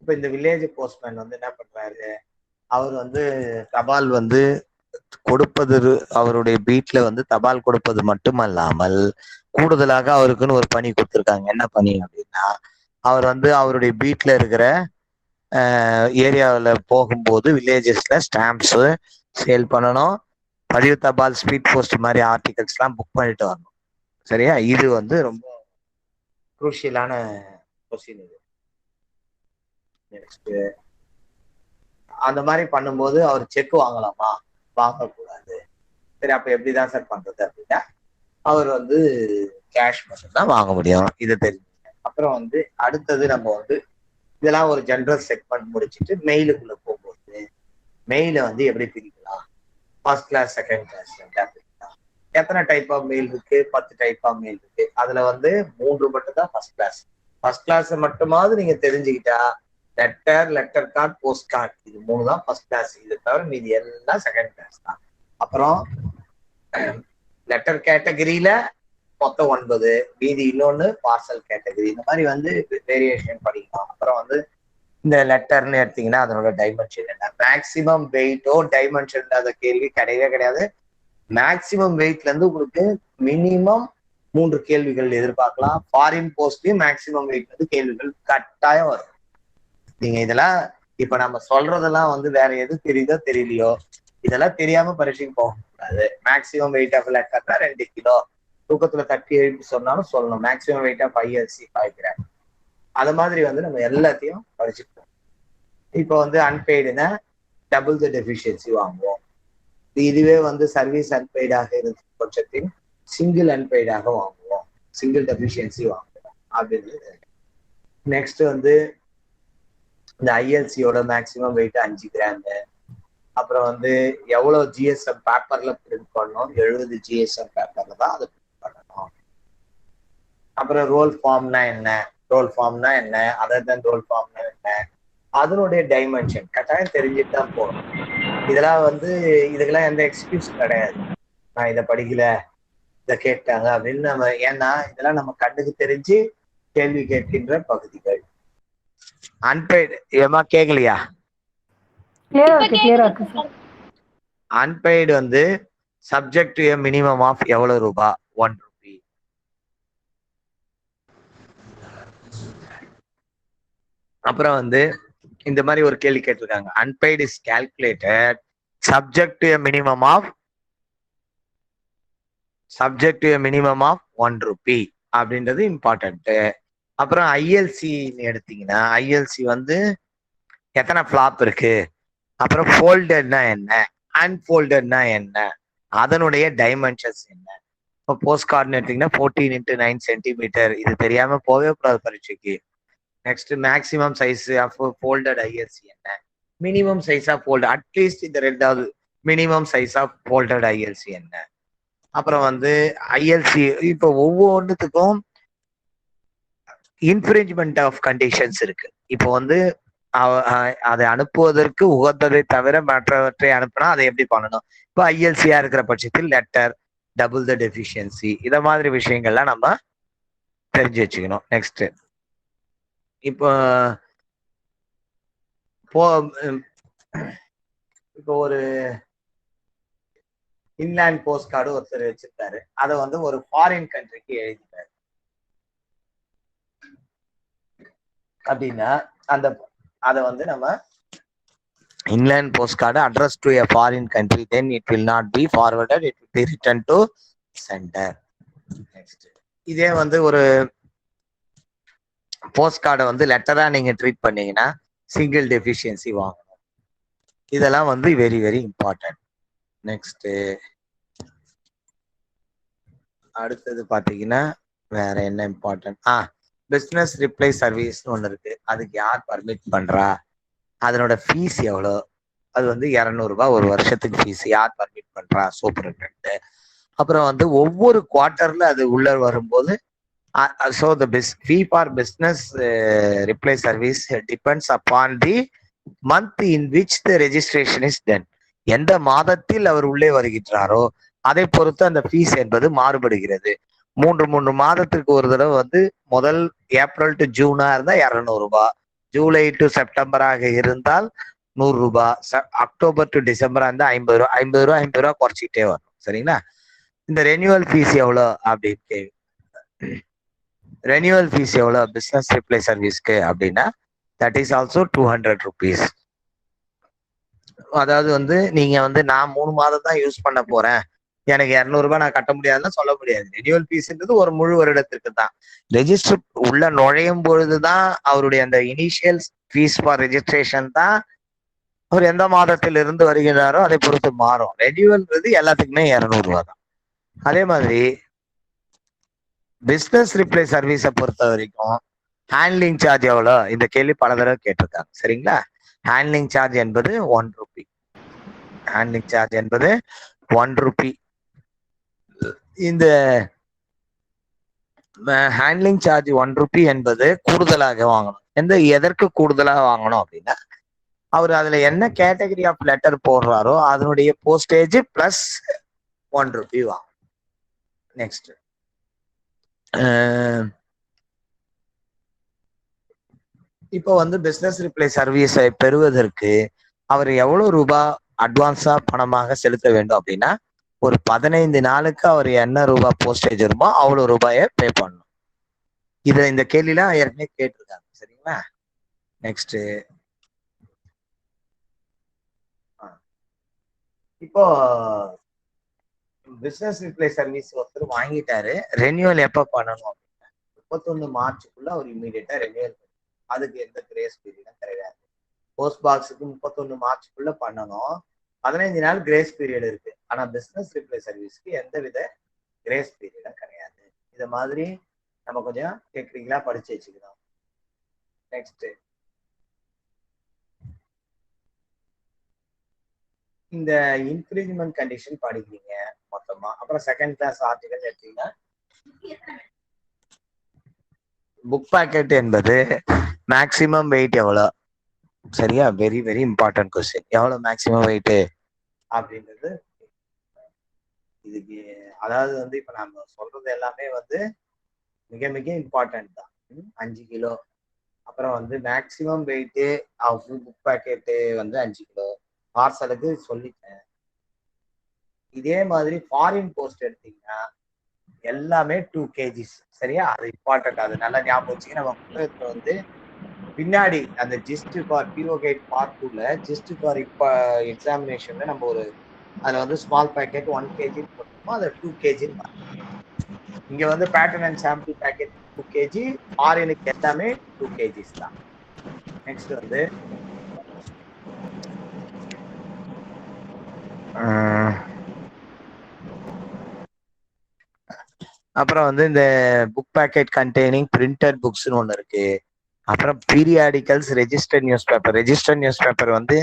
இப்போ இந்த வில்லேஜ் போஸ்ட்மேன் வந்து என்ன பண்றாரு? அவர் வந்து தபால் வந்து கொடுப்பது, அவருடைய வீட்டுல வந்து தபால் கொடுப்பது மட்டுமல்லாமல் கூடுதலாக அவருக்குன்னு ஒரு பணி கொடுத்துருக்காங்க. என்ன பணி அப்படின்னா, அவர் வந்து அவருடைய வீட்டுல இருக்கிற ஏரியாவில் போகும்போது வில்லேஜஸ்ல ஸ்டாம்ப்ஸ் சேல் பண்ணணும், பதிவு தபால், ஸ்பீட் போஸ்ட் மாதிரி ஆர்டிகல்ஸ் எல்லாம் புக் பண்ணிட்டு வரணும். சரியா? இது வந்து ரொம்ப குரூஷியலான கொஸ்டின் இது. நெக்ஸ்ட், அந்த மாதிரி பண்ணும்போது அவர் செக் வாங்கலாமா? வாங்கக்கூடாது. சரி, அப்ப எப்படிதான் சார் பண்றது அப்படின்னா அவர் வந்து கேஷ் மட்டும் தான் வாங்க முடியும். இதை தெரிஞ்சுங்க. அப்புறம் வந்து அடுத்தது நம்ம வந்து இதெல்லாம் ஒரு ஜென்ரல் செக்மெண்ட் முடிச்சுட்டு மெயிலுக்குள்ள போகும்போது மெயில வந்து எப்படி பிரிக்கலாம்? ஃபர்ஸ்ட் கிளாஸ், செகண்ட் கிளாஸ் பிரிக்கலாம். எத்தனை டைப் ஆஃப் மெயில் இருக்கு? 10 டைப் ஆஃப் மெயில் இருக்கு. அதுல வந்து 3 மட்டும் தான் ஃபர்ஸ்ட் கிளாஸ். ஃபர்ஸ்ட் கிளாஸ் மட்டுமாவது நீங்க தெரிஞ்சுக்கிட்டா லெட்டர் கார்டு, போஸ்ட் கார்டு, இது 3 தான் ஃபர்ஸ்ட் கிளாஸ். இதை தவிர மீதி எல்லாம் செகண்ட் கிளாஸ் தான். அப்புறம் லெட்டர் கேட்டகரியில மொத்தம் 9, மீதி இன்னொன்னு பார்சல் கேட்டகரி. இந்த மாதிரி வந்து வேரியேஷன் படிக்கலாம். அப்புறம் வந்து இந்த லெட்டர்னு எடுத்தீங்கன்னா அதனோட டைமென்ஷன் என்ன, மேக்சிமம் வெயிட்டோ டைமென்ஷன் இல்லாத கேள்வி கிடையவே கிடையாது. மேக்சிமம் வெயிட்ல இருந்து உங்களுக்கு மினிமம் 3 கேள்விகள் எதிர்பார்க்கலாம். ஃபாரின் போஸ்ட்லயும் மேக்சிமம் வெயிட்ல இருந்து கேள்விகள் கட்டாயம் வரும். நீங்க இதெல்லாம் இப்ப நம்ம சொல்றதெல்லாம் வந்து வேற எது தெரியுதோ தெரியலையோ, இதெல்லாம் தெரியாம பரீட்சைக்கு போக கூடாது. மேக்சிமம் வெயிட் ஆஃப் லெட்டர்னா 2 கிலோ, தூக்கத்துல தட்டி எழுப்பி சொன்னாலும் சொல்லணும். Maximum weight of ILC 5 gram. அது மாதிரி வந்து நம்ம எல்லாத்தையும் படிச்சுப்போம். இப்போ வந்து அன்பெய்டுனா டபுள் த டெஃபிஷியன்சி வாங்குவோம். இதுவே வந்து சர்வீஸ் அன்பெய்டாக இருந்த பட்சத்தில் சிங்கிள் அன்பெய்டாக வாங்குவோம், சிங்கிள் டெஃபிஷியன்சி வாங்குவோம் அப்படின்னு. நெக்ஸ்ட் வந்து இந்த ஐஎல்சியோட மேக்சிமம் வெயிட் 5 கிராம். அப்புறம் வந்து எவ்வளவு ஜிஎஸ்எம் பேப்பர்ல பிரிண்ட் பண்ணணும், 70 ஜிஎஸ்எம் பேப்பர்ல தான் அதை பிரிண்ட் பண்ணணும். அப்புறம் ரோல் ஃபார்ம்னா என்ன, ரோல் ஃபார்ம்னா என்ன, அதர் தென் ரோல் ஃபார்ம்னா என்ன, அதனுடைய டைமென்ஷன் கட்டாயம் தெரிஞ்சுட்டு தான் போகணும். இதெல்லாம் வந்து இதுக்கெல்லாம் எந்த எக்ஸ்கியூஸ் கிடையாது. நான் இதை படிக்கல, இதை கேட்டாங்க அப்படின்னு நம்ம, ஏன்னா இதெல்லாம் நம்ம கண்ணுக்கு தெரிஞ்சு கேள்வி கேட்கின்ற பகுதிகள். அன்பெய்டு ஏமா கேட்கலையா? அன்பெய்டு வந்து சப்ஜெக்ட் டு மினிமம் ஆஃப் எவ்வளவு ரூபா, 1 ரூபி. அப்புறம் வந்து இந்த மாதிரி ஒரு கேள்வி கேட்டிருக்காங்க, unpaid is calculated subject to minimum of 1 rupee அப்படின்றது இம்பார்ட்டன்ட். அப்புறம் ஐஎல்சி எடுத்தீங்கன்னா ஐஎல்சி வந்து எத்தனை ஃபிளாப் இருக்கு, அப்புறம் ஃபோல்டட்னா என்ன, அன்ஃபோல்டட்னா என்ன, அதனுடைய டைமென்ஷன்ஸ் என்ன. இப்போ போஸ்ட் கார்டுன்னு எடுத்தீங்கன்னா 14 × 9 சென்டிமீட்டர். இது தெரியாம போகவே கூடாது பரீட்சைக்கு. Next maximum size of folded ILC என்ன, minimum size of folded, at least இந்த ரெண்டாவது minimum size of folded ILC என்ன. அப்புறம் வந்து ஐஎல்சி இப்போ ஒவ்வொன்றுத்துக்கும் இன்ஃப்ரிஞ்ச்மெண்ட் ஆஃப் கண்டிஷன்ஸ் இருக்கு. இப்போ வந்து அதை அனுப்புவதற்கு உகந்ததை தவிர மற்றவற்றை அனுப்புனா அதை எப்படி பண்ணணும். இப்போ ஐஎல்சியா இருக்கிற பட்சத்தில் லெட்டர், டபுள் த டெஃபிஷியன்சி, இத மாதிரி விஷயங்கள்லாம் நம்ம தெரிஞ்சு வச்சுக்கணும். நெக்ஸ்ட் இப்போ ஒரு இன்லேண்ட் போஸ்ட் கார்டு ஒருத்தர் வச்சிருக்காரு, அதை வந்து ஒரு ஃபாரின் கண்ட்ரிக்கு எழுதிட்டாரு அப்படின்னா அதை வந்து நம்ம inland post card address to a foreign country, then it will not be forwarded, it will be written to centre. Next இதே வந்து ஒரு போஸ்ட் கார்டை வந்து லெட்டரா நீங்க ட்ரீட் பண்ணீங்கன்னா சிங்கிள் டெஃபிஷியன்சி வாங்கணும். இதெல்லாம் வந்து வெரி வெரி இம்பார்ட்டன்ட். நெக்ஸ்ட் அடுத்தது பாத்தீங்கன்னா வேற என்ன இம்பார்ட்டன்ட், பிஸ்னஸ் ரிப்ளை சர்வீஸ்னு ஒன்று இருக்கு. அதுக்கு யார் பர்மிட் பண்றா, அதனோட ஃபீஸ் எவ்வளோ, அது வந்து 200 ரூபாய் ஒரு வருஷத்துக்கு ஃபீஸ். யார் பர்மிட் பண்றா, சூப்பரிண்டென்ட். அப்புறம் வந்து ஒவ்வொரு குவார்ட்டர்ல அது உள்ள வரும்போது so the fee for business reply service depends upon the month in which the registration is done. எந்த மாதத்தில் அவர் உள்ளே வருகின்றாரோ அதை பொறுத்து அந்த ஃபீஸ் என்பது மாறுபடுகிறது. 3 மாதத்திற்கு ஒரு தடவை வந்து முதல் ஏப்ரல் டு ஜூனா இருந்தா 200 ரூபாய், ஜூலை டு செப்டம்பராக இருந்தால் 100 ரூபாய், அக்டோபர் டு டிசம்பரா இருந்தா 50 ரூபாய், 50 ரூபாய் குறைச்சிக்கிட்டே வரும். சரிங்களா? இந்த ரெனியூவல் ஃபீஸ் எவ்வளோ அப்படின்னு கேள்வி. ரெனியூவல் ஃபீஸ் எவ்வளோ பிஸ்னஸ் ரிப்ளை சர்வீஸ்க்கு அப்படின்னா தட் இஸ் ஆல்சோ 200 rupees. அதாவது வந்து நீங்க வந்து நான் 3 மாதம் தான் யூஸ் பண்ண போறேன், எனக்கு 200 ரூபாய் நான் கட்ட முடியாதுன்னு சொல்ல முடியாது. ரெனியூவல் ஃபீஸ்ன்றது ஒரு முழு வருடத்திற்கு தான். ரெஜிஸ்டர் உள்ள நுழையும் பொழுதுதான் அவருடைய அந்த இனிஷியல் ஃபீஸ் ஃபார் ரெஜிஸ்ட்ரேஷன் தான் அவர் எந்த மாதத்தில் இருந்து வருகிறாரோ அதை பொறுத்து மாறும். ரெனியூவல்ன்றது எல்லாத்துக்குமே 200 ரூபாய் தான். அதே மாதிரி பிஸ்னஸ் ரிப்ளை சர்வீஸை பொறுத்த வரைக்கும் ஹேண்ட்லிங் சார்ஜ் எவ்வளோ, இந்த கேள்வி பல தடவை கேட்டிருக்காங்க. சரிங்களா? ஹேண்ட்லிங் சார்ஜ் என்பது 1 ரூபி. ஹேண்ட்லிங் சார்ஜ் என்பது 1 ரூபி. இந்த ஹேண்ட்லிங் சார்ஜ் 1 ரூபி என்பது கூடுதலாக வாங்கணும். எதற்கு கூடுதலாக வாங்கணும் அப்படின்னா அவர் அதுல என்ன கேட்டகரி ஆஃப் லெட்டர் போடுறாரோ அதனுடைய போஸ்டேஜ் பிளஸ் 1 ரூபி வாங்கணும். நெக்ஸ்ட் இப்போ வந்து பிசினஸ் ரிப்ளை சர்வீஸை பெறுவதற்கு அவர் எவ்வளவு ரூபாய் அட்வான்ஸா பணமாக செலுத்த வேண்டும் அப்படின்னா, ஒரு 15 நாளுக்கு அவர் என்ன ரூபாய் போஸ்டேஜ் வருமோ அவ்வளவு ரூபாயை பே பண்ணணும். இந்த கேள்விலாம் ஏற்கனவே கேட்டிருக்காங்க. சரிங்களா? நெக்ஸ்ட், இப்போ பிசினஸ் ரிப்ளை சர்வீஸ் ஒருத்தர் வாங்கிட்டாரு, ரெனியூவல் எப்ப பண்ணணும் அப்படின்னா 31 மார்ச்சுக்குள்ள அவர் இமீடியட்டா ரெனியூவல் பண்ணணும். அதுக்கு எந்த கிரேஸ் பீரியடும் கிடையாது. போஸ்ட் பாக்ஸுக்கு 31 மார்ச்சுக்குள்ள பண்ணணும். 15 நாள் கிரேஸ் பீரியட் இருக்கு. ஆனா பிசினஸ் ரிப்ளை சர்வீஸ்க்கு எந்த வித கிரேஸ் பீரியடும் கிடையாது. இத மாதிரி நம்ம கொஞ்சம் டெக்னிக்கலா படிச்சு வச்சுக்கணும். நெக்ஸ்ட், இந்த இன்ஃப்ரிஞ்ச்மென்ட் கண்டிஷன் படிக்கிறீங்க மொத்தமா. அப்புறம் செகண்ட் கிளாஸ் ஆர்டிகல் எடுத்தீங்கன்னா, புக் பேக்கெட் என்பது மேக்சிமம் வெயிட் எவ்வளோ? சரியா? Very very important question. எவ்வளவு மேக்சிமம் வெயிட் அப்படின்றது இதுக்கு, அதாவது வந்து இப்ப நம்ம சொல்றது எல்லாமே வந்து மிக மிக இம்பார்ட்டன்ட் தான். 5 கிலோ. அப்புறம் வந்து maximum weight of book packet வந்து 5 கிலோ. பார்சலுக்கு சொல்லிட்டேன். இதே மாதிரி ஃபாரின் போஸ்ட் எடுத்தீங்கன்னா எல்லாமே 2 kgs. சரியா? அது இம்பார்ட்டன்ட். அது நல்லா ஞாபகம் வச்சுக்க. நம்ம புத்தகத்துல வந்து பின்னாடி அந்த gist for PO guide part 2ல ஜிஸ்ட் ஃபார் இப்போ எக்ஸாமினேஷன்ல நம்ம ஒரு அதுல வந்து ஸ்மால் பேக்கெட் 1 kg போட்டோமோ அதை 2 kg. இங்க வந்து pattern and sample packet 2 kg, ஃபாரினுக்கு எல்லாமே 2 kgs தான். நெக்ஸ்ட் வந்து அப்புறம் வந்து இந்த புக் பேக்கெட் கண்டெய்னிங் பிரிண்டட் புக்ஸ்னு ஒன்று இருக்கு. அப்புறம் periodicals, registered news paper. Registered news paper வந்து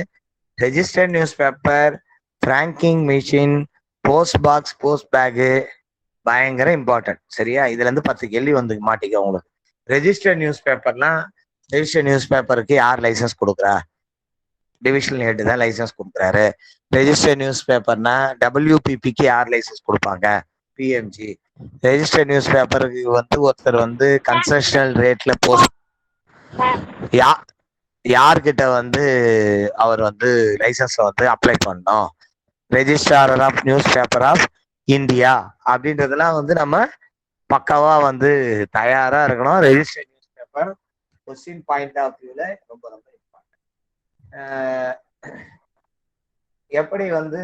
registered news paper, franking machine, post box, post bag பயங்கர இம்பார்ட்டன்ட். சரியா? இதுல இருந்து 10 கேள்வி வந்து மாட்டிக்க உங்களுக்கு. ரெஜிஸ்டர்ட் நியூஸ் பேப்பர்னா, ரெஜிஸ்டர்ட் நியூஸ் பேப்பருக்கு யார் லைசன்ஸ் கொடுக்குறா? டிவிஷனல் ஹெட் தான் லைசன்ஸ் கொடுக்குறாரு. ரெஜிஸ்டர்ட் நியூஸ் பேப்பர்னா WPPக்கு யார் லைசன்ஸ் கொடுப்பாங்க? PMG. ரெஜிஸ்டர்ட் நியூஸ் பேப்பருக்கு வந்து ஒருத்தர் வந்து கன்செஷனல் ரேட்ல போஸ்ட் யார்கிட்ட வந்து அவர் வந்து லைசன்ஸ் வந்து அப்ளை பண்ணணும்? Registrar of news paper of India. அப்படின்றதெல்லாம் வந்து நம்ம பக்காவா வந்து தயாரா இருக்கணும். Registered news paper question point of வியூல ரொம்ப ரொம்ப இம்பார்ட்டன்ட். எப்படி வந்து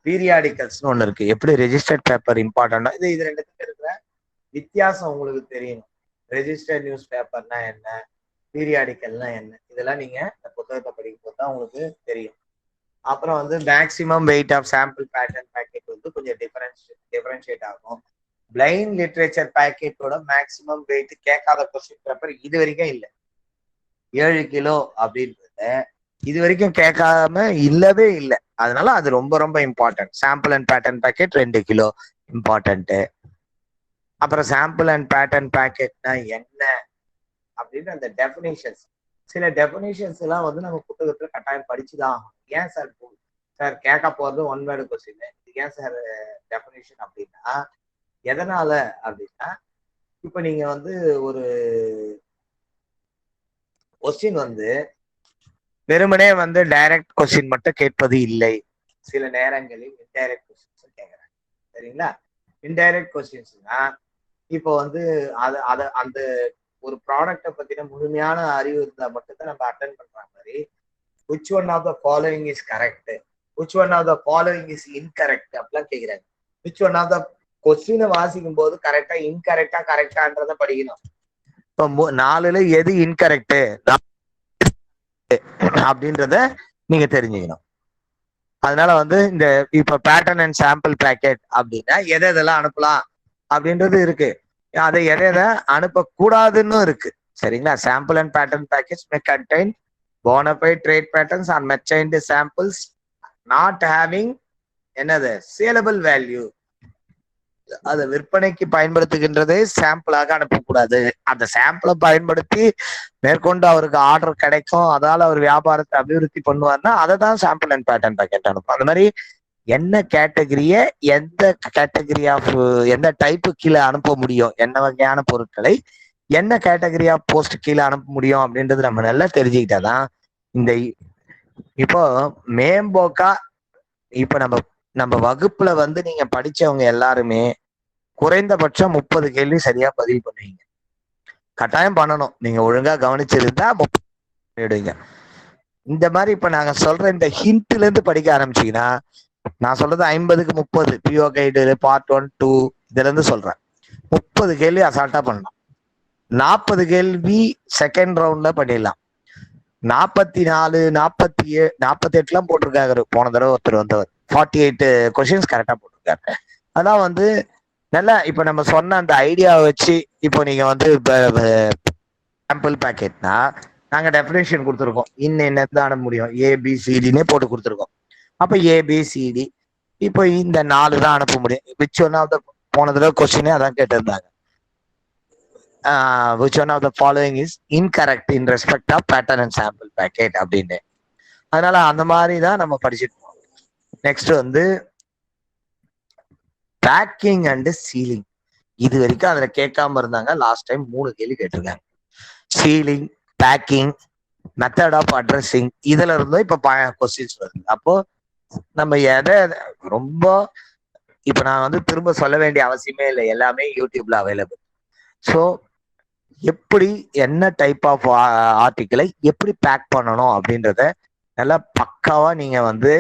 பீரியாடிக்கல்ஸ்னு ஒன்று இருக்கு. எப்படி ரெஜிஸ்டர்ட் பேப்பர் இம்பார்ட்டன்டா இது ரெண்டுத்துக்கு இருக்கிற வித்தியாசம் உங்களுக்கு தெரியணும். ரெஜிஸ்டர்ட் நியூஸ் பேப்பர்னா என்ன, பீரியாடிக்கல்னா என்ன, இதெல்லாம் நீங்க இந்த புத்தகத்தை படிக்கும் போது தான் உங்களுக்கு தெரியும். அப்புறம் வந்து maximum weight of sample pattern packet வந்து கொஞ்சம் டிஃபரன்ஷியேட் ஆகும். பிளைண்ட் லிட்ரேச்சர் பேக்கெட்டோட மேக்சிமம் வெயிட் கேட்காத கொஸ்டின் பேப்பர் இது வரைக்கும் இல்லை. 7 கிலோ அப்படின்றத இது வரைக்கும் கேட்காம இல்லவே இல்லை. அதனால அது ரொம்ப ரொம்ப important. Sample and pattern packet 2 kilo important. அப்புறம் சாம்பிள் அண்ட் பேட்டர்ன் பேக்கெட்னா என்ன அப்படின்னு அந்த டெஃபினேஷன்ஸ், சில டெஃபினேஷன்ஸ் எல்லாம் வந்து நம்ம புத்தகத்துல கட்டாயம் படிச்சுதான் ஆகும். ஏன் சார் கேட்க போறது 1 வேர்டு கொஸ்டின், இது ஏன் சார் டெஃபினேஷன் அப்படின்னா எதனால அப்படின்னா, இப்ப நீங்க வந்து ஒரு கொஸ்டின் வந்து வெறுமனே வந்து டைரக்ட் கொஸ்டின் மட்டும் கேட்பது இல்லை. சில நேரங்களில் இன்டைரக்ட் கொஸ்டின்ஸ் கேட்கறாங்க. சரிங்களா? இன்டைரக்ட் கொஸ்டின்ஸ்னா இப்போ வந்து அந்த ஒரு ப்ராடக்டை பத்தின முழுமையான அறிவு இருந்தா மட்டும்தான் நம்ம அட்டென்ட் பண்ற மாதிரி which one of the following is correct, which one of the following is incorrect அப்படிலாம் கேட்கிறாங்க. which one of the கொஸ்டினை வாசிக்கும் போது கரெக்டா இன்கரெக்டா கரெக்டான்றத படிக்கணும். இப்போ 4ல எது இன்கரெக்ட் அப்படின்றத நீங்க தெரிஞ்சுக்கணும். அதனால வந்து இந்த இப்ப பேட்டர்ன் அண்ட் சாம்பிள் பேக்கெட் அப்படின்னா எதெல்லாம் அனுப்பலாம் அப்படின்றது இருக்கு. அதை எதை அனுப்பக்கூடாதுன்னு இருக்கு. சரிங்களா? Sample and pattern packets may contain bona fide trade patterns or merchant samples not having என்னது சேலபிள் வேல்யூ. அதை விற்பனைக்கு பயன்படுத்துகின்றதே சாம்பிளாக அனுப்பக்கூடாது. அந்த சாம்பிளை பயன்படுத்தி மேற்கொண்டு அவருக்கு ஆர்டர் கிடைக்கும், அதால அவர் வியாபாரத்தை அபிவிருத்தி பண்ணுவார்னா அதை தான் சாம்பிள் அண்ட் பேட்டர்ன் பேக்கெட் அனுப்பும். அந்த மாதிரி என்ன கேட்டகரிய எந்த கேட்டகரி ஆஃப் எந்த டைப்பு கீழே அனுப்ப முடியும், என்ன வகையான பொருட்களை என்ன கேட்டகரியா போஸ்ட் கீழே அனுப்ப முடியும் அப்படின்றது நம்ம நல்லா தெரிஞ்சுக்கிட்டாதான் இந்த இப்போ மேம்போக்கா இப்ப நம்ம வகுப்புல வந்து நீங்க படிச்சவங்க எல்லாருமே குறைந்தபட்சம் 30 கேள்வி சரியா பதிவு பண்ணுவீங்க. கட்டாயம் பண்ணணும். நீங்க ஒழுங்கா கவனிச்சிருந்தா 30 பண்ணிடுவீங்க. இந்த மாதிரி இப்ப நாங்க சொல்ற இந்த ஹிண்ட்ல இருந்து படிக்க ஆரம்பிச்சீங்கன்னா, நான் சொல்றது 50க்கு 30 பிஓ கைடு பார்ட் 1 2 இதுல இருந்து சொல்றேன். 30 கேள்வி அசால்ட்டா பண்ணலாம். 40 கேள்வி செகண்ட் ரவுண்ட்ல பண்ணிடலாம். 44 47 48 போட்டிருக்காரு போன தடவை ஒருத்தர் வந்தவர். 48 கொஸ்டின்ஸ் கரெக்டா போட்டிருக்காரு. அதான் வந்து நல்லா இப்ப நம்ம சொன்ன அந்த ஐடியாவை வச்சு இப்போ நீங்க வந்து சாம்பிள் பேக்கெட்னா நாங்க டெஃபினேஷன் கொடுத்துருக்கோம். என்ன அனுப்ப முடியும் ஏபிசிடினே போட்டு கொடுத்துருக்கோம். அப்ப ஏபிசிடி இப்போ இந்த 4 தான் அனுப்ப முடியும். விச் ஒன் ஆஃப் த போன தடவை கொஸ்டினே அதான் கேட்டிருந்தாங்க. which one of the following is incorrect in respect of pattern and sample packet அப்படின்னு. அதனால அந்த மாதிரி தான் நம்ம படிச்சுட்டு நெக்ஸ்ட் வந்து பேக்கிங் அண்ட் சீலிங். இது வரைக்கும் அதுல கேட்காம இருந்தாங்க. லாஸ்ட் டைம் 3 கேள்வி கேட்டிருக்காங்க. Sealing, packing, method of addressing இதுல இருந்தும் இப்ப கொஸ்டின்ஸ் வருது. அப்போ நம்ம எதை ரொம்ப இப்ப நான் வந்து திரும்ப சொல்ல வேண்டிய அவசியமே இல்லை. எல்லாமே யூடியூப்ல அவைலபிள். ஸோ எப்படி என்ன டைப் ஆஃப் ஆர்டிக்கிளை எப்படி பேக் பண்ணணும் அப்படின்றத நல்லா பக்காவா நீங்க வந்து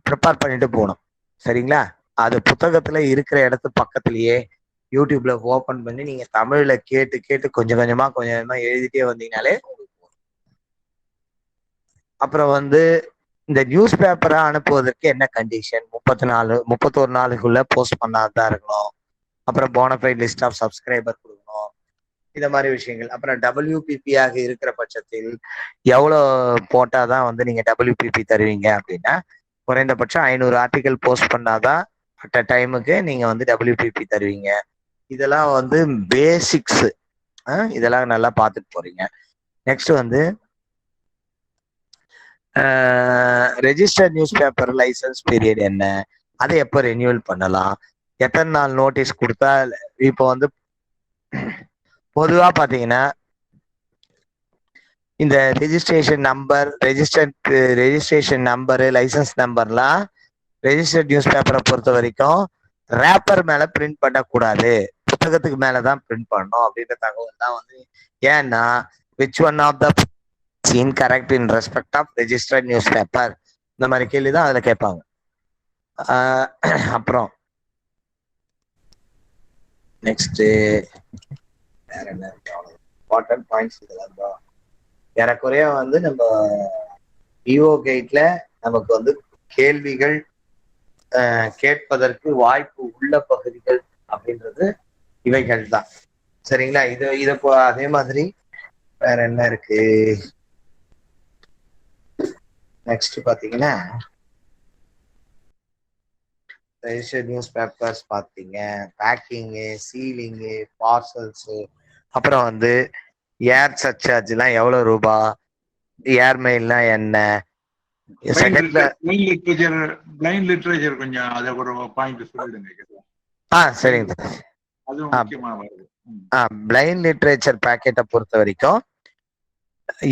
ப்ரிப்பேர் பண்ணிட்டு போகணும். சரிங்களா? அது புத்தகத்துல இருக்கிற இடத்து பக்கத்திலேயே யூடியூப்ல ஓபன் பண்ணி நீங்க தமிழ்ல கேட்டு கேட்டு கொஞ்சம் கொஞ்சமா எழுதிட்டே வந்தீங்கனாலே. அப்புறம் வந்து இந்த நியூஸ் பேப்பரை அனுப்புவதற்கு என்ன கண்டிஷன்? 31 நாளுக்குள்ள போஸ்ட் பண்ணாதான் இருக்கணும். அப்புறம் போனஃபைட் லிஸ்ட் ஆஃப் சப்ஸ்கிரைபர் கொடுக்கணும். இந்த மாதிரி விஷயங்கள். அப்புறம் WPP ஆக இருக்கிற பட்சத்தில் எவ்வளோ போட்டாதான் வந்து நீங்க WPP தருவீங்க அப்படின்னா, குறைந்தபட்சம் 500 ஆர்டிகல் போஸ்ட் பண்ணாதான் அட் அ டைமுக்கு நீங்க வந்து WPP தருவீங்க. இதெல்லாம் வந்து பேசிக்ஸ். இதெல்லாம் நல்லா பார்த்துட்டு போறீங்க. நெக்ஸ்ட் வந்து registered news paper licence period என்ன, அதை எப்போ ரெனியூவல் பண்ணலாம், எத்தனை நாள் நோட்டீஸ் கொடுத்தா. இப்போ வந்து பொதுவா பாத்தீங்கன்னா இந்த ரெஜிஸ்ட்ரேஷன் நம்பரு லைசன்ஸ் நம்பர்லாம் ரெஜிஸ்டர்ட் நியூஸ் பேப்பரை பொறுத்த வரைக்கும் ரேப்பர் மேல பிரிண்ட் பண்ணக்கூடாது, புத்தகத்துக்கு மேலதான் பிரிண்ட் பண்ணணும் அப்படின்ற தகவல் தான் வந்து. ஏன்னா which one of the incorrect in respect of registered news paper இந்த மாதிரி கேள்விதான் அதுல கேட்பாங்க. அப்புறம் நெக்ஸ்ட் வேற என்ன இம்பார்ட்டன்ட் பாயிண்ட்ஸ் இதெல்லாம் தான் ஏறக்குறைய வந்து நம்ம இஓ கைட்ல நமக்கு வந்து கேள்விகள் கேட்பதற்கு வாய்ப்பு உள்ள பகுதிகள் அப்படின்றது இவைகள் தான். சரிங்களா? இத அதே மாதிரி வேற என்ன இருக்கு? நெக்ஸ்ட் பாத்தீங்கன்னா ரெஜிஸ்டர்ட் நியூஸ் பேப்பர்ஸ் பார்த்தீங்க, பேக்கிங்கு, சீலிங்கு, பார்சல்ஸ், அப்புறம் வந்து ஏர் சர்சார்ஜ்லாம் எவ்வளவு ரூபா, ஏர்மெயில்னா என்ன, பிளைண்ட் லிட்ரேச்சர் கொஞ்சம் அதை ஒரு பாயிண்ட் சொல்லிடுங்க. சரிங்க. பிளைண்ட் லிட்ரேச்சர் பேக்கெட்டை பொறுத்த வரைக்கும்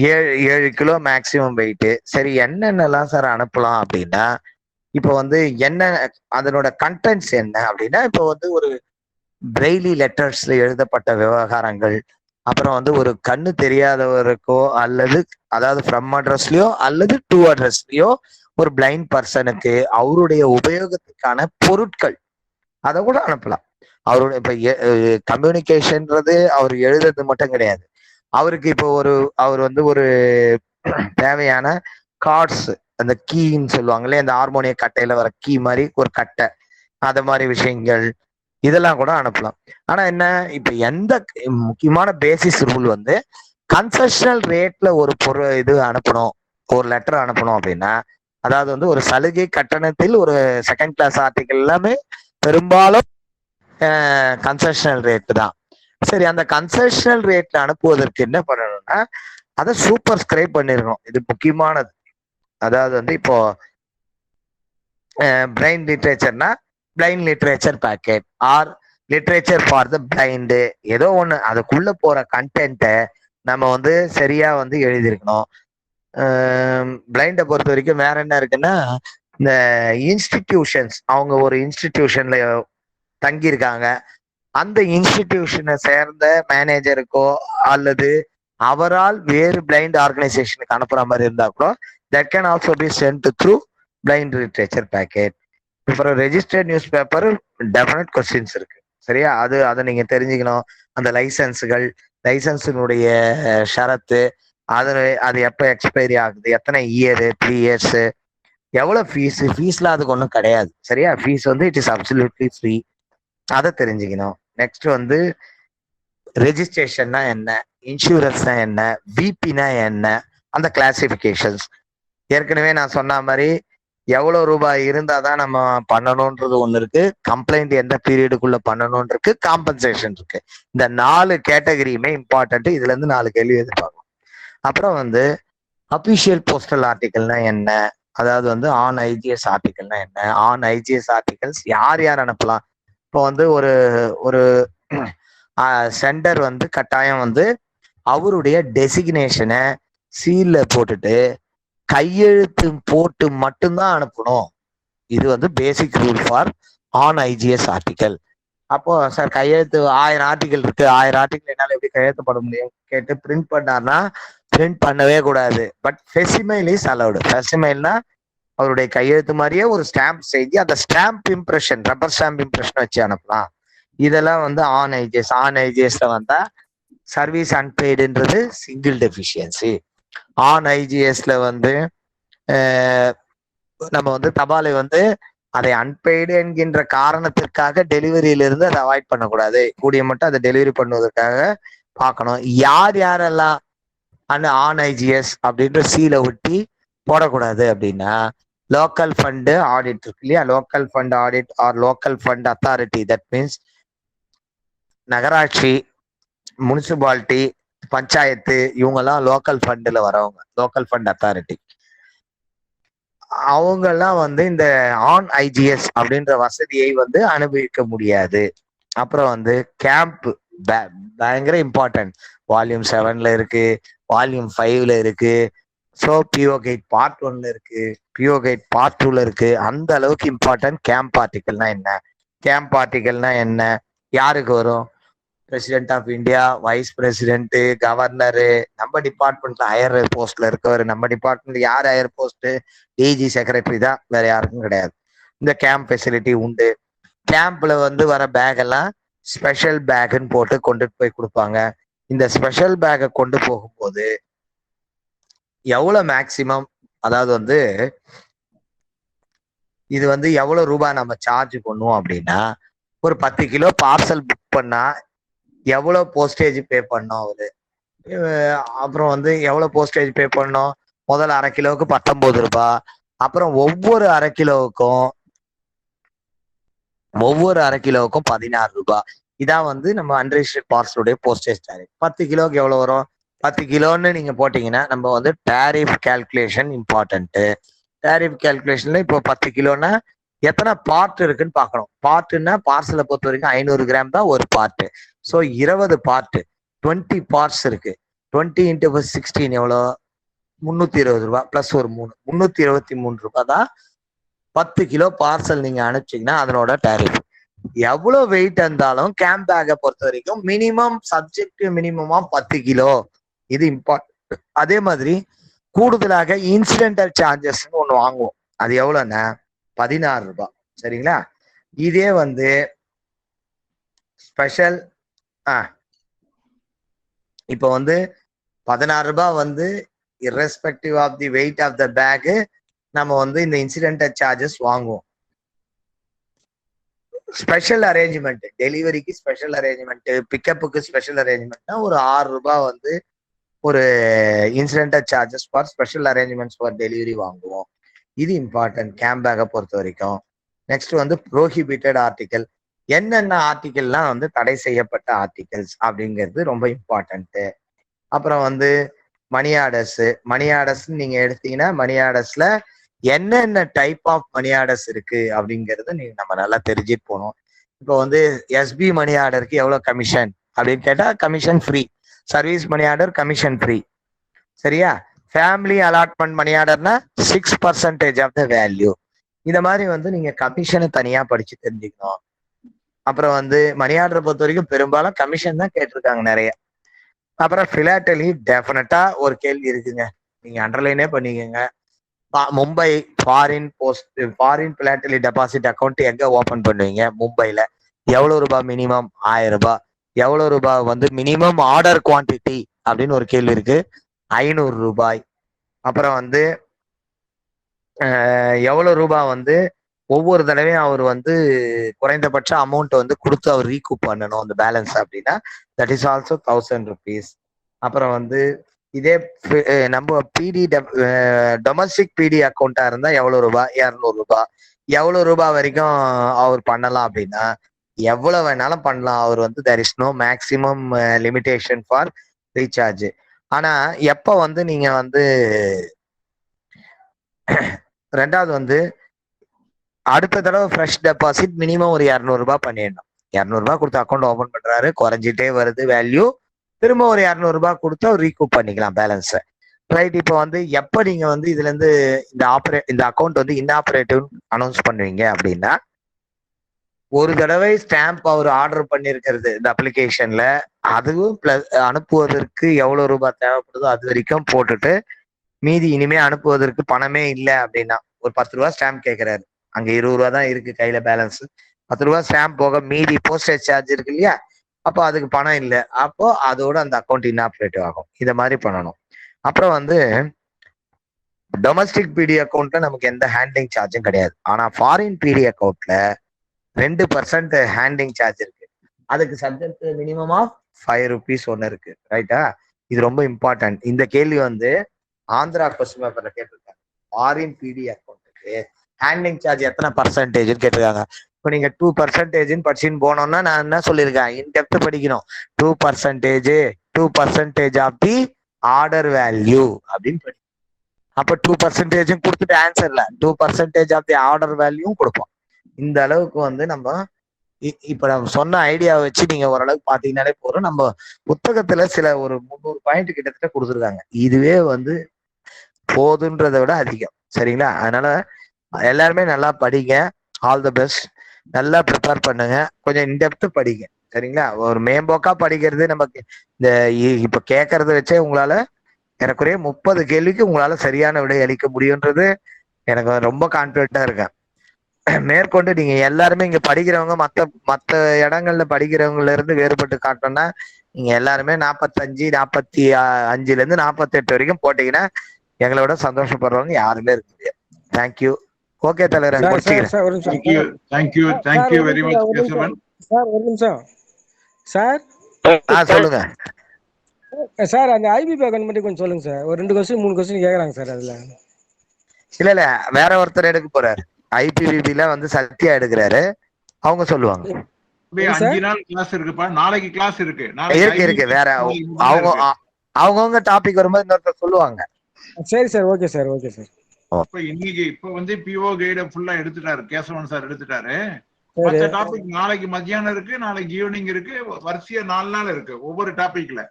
7 கிலோ மேக்சிமம் வெயிட். சரி, என்னென்னலாம் சார் அனுப்பலாம் அப்படின்னா, இப்போ வந்து என்ன அதனோட கண்டென்ட்ஸ் என்ன அப்படின்னா, இப்போ வந்து ஒரு பிரெய்லி லெட்டர்ஸ்ல எழுதப்பட்ட விவகாரங்கள், அப்புறம் வந்து ஒரு கண்ணு தெரியாதவருக்கோ அல்லது அதாவது ஃப்ரம் அட்ரஸ்லயோ அல்லது டு அட்ரஸ்லயோ ஒரு பிளைண்ட் பர்சனுக்கு அவருடைய உபயோகத்துக்கான பொருட்கள் அதை கூட அனுப்பலாம். அவருடைய இப்ப கம்யூனிகேஷன்றது அவர் எழுதுறது மட்டும் கிடையாது. அவருக்கு இப்போ அவர் வந்து ஒரு தேவையான கார்ட்ஸ், அந்த கீன்னு சொல்லுவாங்களே, அந்த ஹார்மோனிய கட்டையில வர கீ மாதிரி ஒரு கட்டை, அத மாதிரி விஷயங்கள் இதெல்லாம் கூட அனுப்பலாம். ஆனா என்ன, இப்ப எந்த முக்கியமான பேசிஸ் ரூல் வந்து கன்செஷனல் ரேட்ல ஒரு இது அனுப்பணும், ஒரு லெட்டர் அனுப்பணும் அப்படின்னா, அதாவது வந்து ஒரு சலுகை கட்டணத்தில் ஒரு செகண்ட் கிளாஸ் ஆர்டிகல் எல்லாமே பெரும்பாலும் கன்செஷனல் ரேட் தான். சரி, அந்த கன்செஷனல் ரேட்ல அனுப்புவதற்கு என்ன பண்ணணும்னா, அதை சூப்பர் ஸ்கிரைப் பண்ணிருக்கணும். இது முக்கியமானது. அதாவது வந்து இப்போ பிளைண்ட் லிட்ரேச்சர்னா blind literature packet or literature for the blind, ஏதோ ஒண்ணு அதுக்குள்ள போற கண்டென்ட்டை நம்ம வந்து சரியா வந்து எழுதியிருக்கணும். பிளைண்டை பொறுத்த வரைக்கும் வேற என்ன இருக்குன்னா, இந்த இன்ஸ்டிடியூஷன்ஸ், அவங்க ஒரு இன்ஸ்டிடியூஷன்ல தங்கியிருக்காங்க, அந்த இன்ஸ்டிடியூஷனை சேர்ந்த மேனேஜருக்கோ அல்லது அவரால் வேறு பிளைண்ட் ஆர்கனைசேஷனுக்கு அனுப்புற மாதிரி இருந்தா கூட that can also be sent through blind literature packet. அப்புறம் registered news paper definite questions இருக்கு, சரியா? அதை நீங்க தெரிஞ்சுக்கணும். அந்த லைசன்ஸினுடைய ஷரத்து, அது எப்போ எக்ஸ்பைரி ஆகுது, எத்தனை இயரு, 3 years, எவ்வளவு ஃபீஸ்ல அதுக்கு ஒன்றும் கிடையாது, சரியா? ஃபீஸ் வந்து இட் இஸ் அப்சல்யூட்லி ஃப்ரீ, அதை தெரிஞ்சுக்கணும். நெக்ஸ்ட் வந்து ரெஜிஸ்ட்ரேஷன்னா என்ன, இன்சூரன்ஸ்னா என்ன, விபினா என்ன, அந்த கிளாசிபிகேஷன்ஸ். ஏற்கனவே நான் சொன்ன மாதிரி எவ்வளவு ரூபாய் இருந்தாதான் நம்ம பண்ணணும்ன்றது ஒண்ணு இருக்கு, கம்ப்ளைண்ட் எந்த பீரியடுக்குள்ள பண்ணணும்னு இருக்கு, காம்பன்சேஷன் இருக்கு. இந்த 4 கேட்டகரியுமே இம்பார்ட்டன்ட். இதுல இருந்து 4 கேள்வி எதிர்பார்க்கும். அப்புறம் வந்து அபிஷியல் போஸ்டல் ஆர்டிகல்னா என்ன, அதாவது வந்து ஆன் ஐஜிஎஸ் ஆர்டிகல்னா என்ன, ஆன் ஐஜிஎஸ் ஆர்டிகல்ஸ் யார் யார் அனுப்பலாம். இப்போ வந்து ஒரு சென்டர் வந்து கட்டாயம் வந்து அவருடைய டெசிக்னேஷனை சீல்ல போட்டுட்டு கையெழுத்து போட்டு மட்டும்தான் அனுப்பணும். இது வந்து பேசிக் rule for on IGS article. அப்போ சார் கையெழுத்து 1000 ஆர்டிகல் இருக்கு, 1000 ஆர்டிகல் என்னால எப்படி கையெழுத்து போட முடியும் கேட்டு பிரிண்ட் பண்ணார்னா பிரிண்ட் பண்ணவே கூடாது. But facsimile is allowed. ஃபெசிமைல்னா அவருடைய கையெழுத்து மாதிரியே ஒரு ஸ்டாம்ப் செய்தி, அந்த stamp impression, rubber stamp impression வச்சு அனுப்பலாம். இதெல்லாம் வந்து ஆன் ஐஜிஎஸ். ஆன் ஐஜிஎஸ்ல வந்தா சர்வீஸ் அன்பெய்டுன்றது சிங்கிள் டெஃபிஷியன்சி. ஆன் ஐஜிஎஸ்ல வந்து நம்ம வந்து தபாலை வந்து அதை அன்பெய்டு என்கின்ற காரணத்திற்காக டெலிவரியிலிருந்து அதை அவாய்ட் பண்ணக்கூடாது, கூடிய மட்டும் அதை டெலிவரி பண்ணுவதற்காக பார்க்கணும். யாரெல்லாம் ஆன் ஐஜிஎஸ் அப்படின்ற சீலை ஒட்டி போடக்கூடாது அப்படின்னா, லோக்கல் ஃபண்டு ஆடிட் இருக்கு இல்லையா, local fund audit R local fund authority, that means நகராட்சி, முனிசிபாலிட்டி, பஞ்சாயத்து, இவங்கெல்லாம் லோக்கல் ஃபண்டில் வரவங்க, லோக்கல் ஃபண்ட் அத்தாரிட்டி. அவங்கெல்லாம் வந்து இந்த ஆன் ஐஜிஎஸ் அப்படின்ற வசதியை வந்து அனுபவிக்க முடியாது. அப்புறம் வந்து கேம்ப் பயங்கர இம்பார்ட்டன்ட். வால்யூம் 7ல இருக்கு, வால்யூம் 5ல இருக்கு. ஸோ பிஓ கைட் பார்ட் 1ல இருக்கு, பிஓ கைட் பார்ட் 2ல இருக்கு. அந்த அளவுக்கு இம்பார்ட்டன்ட். கேம்ப் ஆர்டிகல்னா என்ன, கேம்ப் ஆர்டிகல்னா என்ன, யாருக்கு வரும்? President of India, vice president, governor, நம்ம டிபார்ட்மெண்ட்ல ஹையர் போஸ்ட்ல இருக்கவர். நம்ம டிபார்ட்மெண்ட்ல யார் ஹையர் போஸ்ட்? டிஜி செக்ரட்டரி தான், வேற யாருக்கும் கிடையாது. இந்த கேம்ப் ஃபெசிலிட்டி உண்டு. கேம்ப்ல வந்து வர பேக் எல்லாம் ஸ்பெஷல் பேக்னு போட்டு கொண்டுட்டு போய் கொடுப்பாங்க. இந்த ஸ்பெஷல் பேக்கை கொண்டு போகும்போது எவ்வளவு மேக்சிமம், அதாவது வந்து இது வந்து எவ்வளவு ரூபாய் நம்ம சார்ஜ் பண்ணுவோம் அப்படின்னா, ஒரு 10 கிலோ பார்சல் புக் பண்ணா எவ்வளவு போஸ்டேஜ் பே பண்ணோம் அவரு, அப்புறம் வந்து எவ்வளவு போஸ்டேஜ் பே பண்ணோம், முதல்ல 1/2 கிலோவுக்கு 19 ரூபாய், அப்புறம் ஒவ்வொரு 1/2 கிலோவுக்கும் 16 ரூபாய். இதான் வந்து நம்ம அன்ரிஜிஸ்டர்ட் பார்சலுடைய போஸ்டேஜ் டாரிஃப். 10 கிலோவுக்கு எவ்வளவு வரும்? 10 கிலோன்னு நீங்க போட்டீங்கன்னா நம்ம வந்து டாரிஃப் கால்குலேஷன் இம்பார்ட்டன்ட். டாரிஃப் கால்குலேஷன்ல இப்போ 10 கிலோன்னா எத்தனை பார்ட் இருக்குன்னு பார்க்கணும். பார்ட்டுன்னா பார்சலை பொறுத்த வரைக்கும் 500 கிராம் தான் ஒரு பார்ட்டு. ஸோ 20 பார்ட், 20 பார்ட்ஸ் இருக்கு. 20 × 16 எவ்வளோ? 320 ரூபாய் பிளஸ் ஒரு 3, 323 ரூபாய் தான் 10 கிலோ பார்சல் நீங்க அனுப்பிச்சீங்கன்னா அதனோட டாரிஃப். எவ்வளவு வெயிட் இருந்தாலும் கேம்ப் பேக்கை பொறுத்த வரைக்கும் மினிமம் சப்ஜெக்ட் மினிமமா 10 கிலோ. இது இம்பார்ட்டன்ட். அதே மாதிரி கூடுதலாக இன்சிடென்டல் சார்ஜஸ் ஒன்று வாங்குவோம். அது எவ்வளோன்னா 16 ரூபாய், சரிங்களா? இதே வந்து ஸ்பெஷல் இப்போ வந்து 16 ரூபாய் வந்து irrespective of the weight of the pack நம்ம வந்து இந்த இன்சிடென்டல் சார்ஜஸ் வாங்குவோம். ஸ்பெஷல் அரேஞ்ச்மெண்ட், டெலிவரிக்கு ஸ்பெஷல் அரேஞ்ச்மெண்ட், பிக்கப்புக்கு ஸ்பெஷல் அரேஞ்ச்மெண்ட்னா ஒரு 6 ரூபாய் வந்து ஒரு incidental charges for special arrangements for delivery வாங்குவோம். இது இம்பார்ட்டன்ட் கேம்ப் பேக்கை பொறுத்த வரைக்கும். நெக்ஸ்ட் வந்து ப்ரோஹிபிட்டட் ஆர்டிகல், என்னென்ன ஆர்டிகல்லாம் வந்து தடை செய்யப்பட்ட ஆர்டிகல்ஸ் அப்படிங்கிறது ரொம்ப இம்பார்ட்டன்ட்டு. அப்புறம் வந்து மணி ஆர்டர்ஸ். மணி ஆர்டர்ஸ் நீங்க எடுத்தீங்கன்னா மணி ஆர்டர்ஸ்ல என்னென்ன டைப் ஆஃப் மணி ஆர்டர்ஸ் இருக்கு அப்படிங்கிறது நம்ம நல்லா தெரிஞ்சுட்டு போகணும். இப்போ வந்து எஸ்பி மணி ஆர்டருக்கு எவ்வளவு கமிஷன் அப்படின்னு கேட்டா commission free. Service money order commission free. சரியா? ஃபேமிலி அலாட்மெண்ட் மணி ஆர்டர்னா 6% ஆஃப் த வேல்யூ. இந்த மாதிரி வந்து நீங்க கமிஷனை தனியா படிச்சு தெரிஞ்சுக்கணும். அப்புறம் வந்து மணி ஆர்டரை பொறுத்த வரைக்கும் பெரும்பாலும் கமிஷன் தான் கேட்டிருக்காங்க நிறைய. அப்புறம் பிலாட்டலி டெஃபினட்டா ஒரு கேள்வி இருக்குங்க, நீங்க அண்டர்லைனே பண்ணிக்கோங்க. Mumbai foreign philately deposit account எங்க ஓபன் பண்ணுவீங்க? மும்பைல. எவ்வளவு ரூபாய் மினிமம்? 1000 ரூபாய். எவ்வளவு ரூபாய் வந்து மினிமம் ஆர்டர் குவான்டிட்டி அப்படின்னு ஒரு கேள்வி இருக்கு. 500 ரூபாய். அப்புறம் வந்து எவ்வளவு ரூபாய் வந்து ஒவ்வொரு தடவையும் அவர் வந்து குறைந்தபட்ச அமௌண்ட் வந்து கொடுத்து அவர் ரீகூப் பண்ணணும் அந்த பேலன்ஸ் அப்படின்னா தட் இஸ் ஆல்சோ 1000 rupees. அப்புறம் வந்து இதே நம்ம பிடி டொமஸ்டிக் பிடி அக்கௌண்டா இருந்தா எவ்வளவு ரூபாய்? 200 ரூபாய். எவ்வளவு ரூபாய் வரைக்கும் அவர் பண்ணலாம் அப்படின்னா எவ்வளவு வேணாலும் பண்ணலாம். அவர் வந்து there is no maximum limitation for recharge. ஆனா எப்ப வந்து நீங்க வந்து ரெண்டாவது வந்து அடுத்த தடவை ஃப்ரெஷ் டெபாசிட் மினிமம் ஒரு 200 ரூபாய் பண்ணிடணும். 200 ரூபாய் கொடுத்து அக்கௌண்ட் ஓபன் பண்றாரு, குறைஞ்சிட்டே வருது வேல்யூ, திரும்ப ஒரு 200 ரூபாய் கொடுத்து அவர் ரீகூப் பண்ணிக்கலாம் பேலன்ஸை. ரைட். இப்போ வந்து எப்ப நீங்க வந்து இதுல இருந்து இந்த அக்கௌண்ட் வந்து இன்ஆபரேட்டிவ் அனௌன்ஸ் பண்ணுவீங்க அப்படின்னா ஒரு தடவை ஸ்டாம்ப் அவர் ஆர்டர் பண்ணிருக்கிறது இந்த அப்ளிகேஷன்ல, அதுவும் பிளஸ் அனுப்புவதற்கு எவ்வளவு ரூபாய் தேவைப்படுதோ அது வரைக்கும் போட்டுட்டு மீதி இனிமே அனுப்புவதற்கு பணமே இல்லை அப்படின்னா ஒரு 10 ரூபாய் ஸ்டாம்ப் கேட்கிறாரு, அங்க 20 ரூபாய் தான் இருக்கு கையில பேலன்ஸ், 10 ரூபாய் ஸ்டாம்ப் போக மீதி போஸ்டேஜ் சார்ஜ் இருக்கு இல்லையா, அப்போ அதுக்கு பணம் இல்லை, அப்போ அதோட அந்த அக்கௌண்ட் இன்ஆபரேட்டிவ் ஆகும். இதை மாதிரி பண்ணணும். அப்புறம் வந்து டொமஸ்டிக் பிடி அக்கௌண்ட்ல நமக்கு எந்த ஹேண்ட்லிங் சார்ஜும் கிடையாது. ஆனா ஃபாரின் பிடி அக்கௌண்ட்ல 2% ஹேண்ட்லிங் சார்ஜ் இருக்கு. அதுக்கு சப்ஜெக்ட் மினிமம் ஆஃப் 5 rupees ஒன்னு இருக்கு. ரைட்டா? இது ரொம்ப இம்பார்ட்டன்ட். இந்த கேள்வி வந்து ஆந்திரா கொஸ்டின் பேப்பர்ல கேட்டிருக்காங்க. ஃபாரின் பிடி அக்கௌண்ட்டுக்கு ஹேண்ட்லிங் சார்ஜ் எத்தனை பர்சன்டேஜ்னு கேட்டிருக்காங்க. இப்போ நீங்க 2% படிச்சுன்னு போனோம்னா நான் என்ன சொல்லியிருக்கேன், இன்டெப்த் படிக்கணும். 2% ஆஃப் தி ஆர்டர் வேல்யூ அப்படின்னு படி. அப்ப 2% கொடுத்துட்டு ஆன்சர்ல 2% ஆஃப் தி ஆர்டர் வேல்யூவும் கொடுப்போம். இந்த அளவுக்கு வந்து நம்ம இப்ப நம்ம சொன்ன ஐடியாவை வச்சு நீங்க ஓரளவுக்கு பாத்தீங்கன்னாலே போறோம். நம்ம புத்தகத்துல சில ஒரு 300 பாயிண்ட் கிட்டத்தட்ட கொடுத்துருக்காங்க. இதுவே வந்து போதுன்றதை விட அதிகம். சரிங்களா? அதனால எல்லாருமே நல்லா படிங்க. All the best. நல்லா ப்ரிப்பேர் பண்ணுங்க. கொஞ்சம் இன்டெப்த் படிங்க. சரிங்களா? ஒரு மேம்போக்கா படிக்கிறது நமக்கு இந்த இப்ப கேட்கறத வச்சே உங்களால எனக்குரிய 30 கேள்விக்கு உங்களால சரியான விடை அளிக்க முடியும்ன்றது எனக்கு ரொம்ப கான்பிடண்டா இருக்கேன். மேற்கொண்டு நீங்க எல்லாருமே இங்க படிக்கிறவங்க மத்த இடங்கள்ல படிக்கிறவங்கல இருந்து வேறுபட்டு காட்டணும்னா நீங்க எல்லாருமே 45, 45ல இருந்து 48 வரைக்கும் போட்டீங்கன்னா எங்களோட சந்தோஷப்படுறவங்க யாருமே இருக்க முடியாது. தேங்க்யூ. ஓகே தலைவர், முடிச்சுக்கிறேன். Thank you very much Kesavan sir. ஒரு நிமிஷம் சார். சொல்லுங்க சார். அந்த ஐபிபி அக்கௌண்ட் மட்டும் கொஞ்சம் சொல்லுங்க சார். ஒரு 2 கொஸ்டின் 3 கொஸ்டின் கேக்குறாங்க சார். அதுல இல்ல வேற ஒருத்தர் எடுக்க போறாரு. ஐபிபில வந்து சத்யா எடுக்கிறாரு, அவங்க சொல்லுவாங்க. 5 நாள் கிளாஸ் இருக்குப்பா. நாளைக்கு கிளாஸ் இருக்கு. இருக்கு வேற அவங்கவுங்க டாபிக் வரும்போது இன்னொருத்தர் சொல்லுவாங்க. சரி சார். Okay sir. இப்ப வந்து பிஓ கைட ஃபுல்லா எடுத்துட்டாரு கேசவன் சார், எடுத்துட்டாரு. மற்ற டாபிக் நாளைக்கு மத்தியானம் இருக்கு, நாளைக்கு ஈவினிங் இருக்கு, வரிசையா 4 நாள் இருக்கு ஒவ்வொரு டாபிக்ல.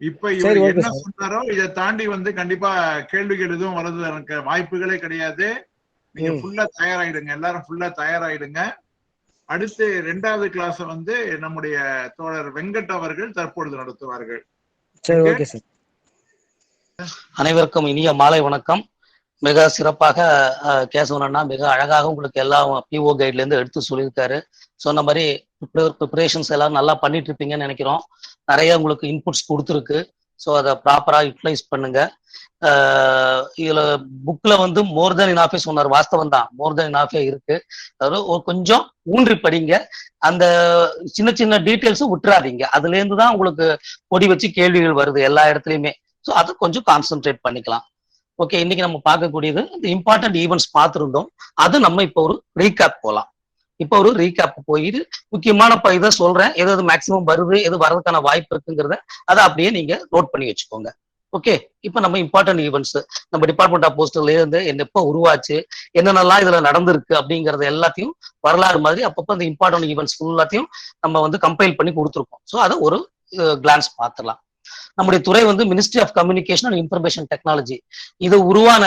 இப்ப இவர் என்ன சொன்னாரோ இதை தாண்டி வந்து கண்டிப்பா கேள்விகள் எதுவும் வர்றதுக்கு வாய்ப்புகளே கிடையாது. நீங்க ஃபுல்லா தயாராயிடுங்க, எல்லாரும் ஃபுல்லா தயாராயிடுங்க. அடுத்து 2வது கிளாஸ் வந்து நம்முடைய தோழர் வெங்கட் அவர்கள் தற்பொழுது நடத்துவார்கள். அனைவருக்கும் இனிய மாலை வணக்கம். மிக சிறப்பாக கேசவன் அண்ணா மிக அழகாக உங்களுக்கு எல்லா பிஓ கைட்ல இருந்து எடுத்து சொல்லியிருக்காரு. சொன்ன மாதிரி ப்ரிப்பரேஷன்ஸ் எல்லாரும் நல்லா பண்ணிட்டு இருப்பீங்கன்னு நினைக்கிறோம். நிறைய உங்களுக்கு இன்புட்ஸ் கொடுத்துருக்கு. ஸோ அதை ப்ராப்பரா யூட்டிலைஸ் பண்ணுங்க. இதுல புக்ல வந்து மோர் தென் இனாஃபே சொன்னார். வாஸ்தவம் தான், மோர் தென் இனாஃபே இருக்கு. அதாவது கொஞ்சம் ஊன்றி படிங்க. அந்த சின்ன சின்ன டீட்டெயில்ஸும் விட்டுறாதீங்க. அதுல இருந்து தான் உங்களுக்கு பொடி வச்சு கேள்விகள் வருது எல்லா இடத்துலயுமே. ஸோ அதை கொஞ்சம் கான்சென்ட்ரேட் பண்ணிக்கலாம். ஓகே, இன்னைக்கு நம்ம பார்க்கக்கூடியது இந்த இம்பார்ட்டன்ட் ஈவெண்ட்ஸ் பார்த்துருந்தோம். அது நம்ம இப்போ ஒரு ரீகேப் போகலாம். இப்போ ஒரு ரீகேப் போயிட்டு முக்கியமான இதை சொல்றேன். எது மேக்சிமம் வருது, எது வர்றதுக்கான வாய்ப்பு இருக்குங்கிறத அதை அப்படியே நீங்க நோட் பண்ணி வச்சுக்கோங்க. ஓகே, இப்ப நம்ம இம்பார்ட்டன்ட் ஈவெண்ட்ஸ் நம்ம டிபார்ட்மெண்ட் ஆஃப் போஸ்ட்ல இருந்து எப்ப உருவாச்சு, என்னென்னலாம் இதுல நடந்திருக்கு அப்படிங்கறது எல்லாத்தையும் வரலாறு மாதிரி அப்பப்ப அந்த இம்பார்ட்டன்ட் ஈவெண்ட்ஸ் ஃபுல்லாத்தையும் நம்ம வந்து கம்பைல் பண்ணி கொடுத்துருக்கோம். ஸோ அதை ஒரு கிளான்ஸ் பார்த்துலாம். நம்முடைய துறை வந்து ministry of communication and information technology. இது உருவான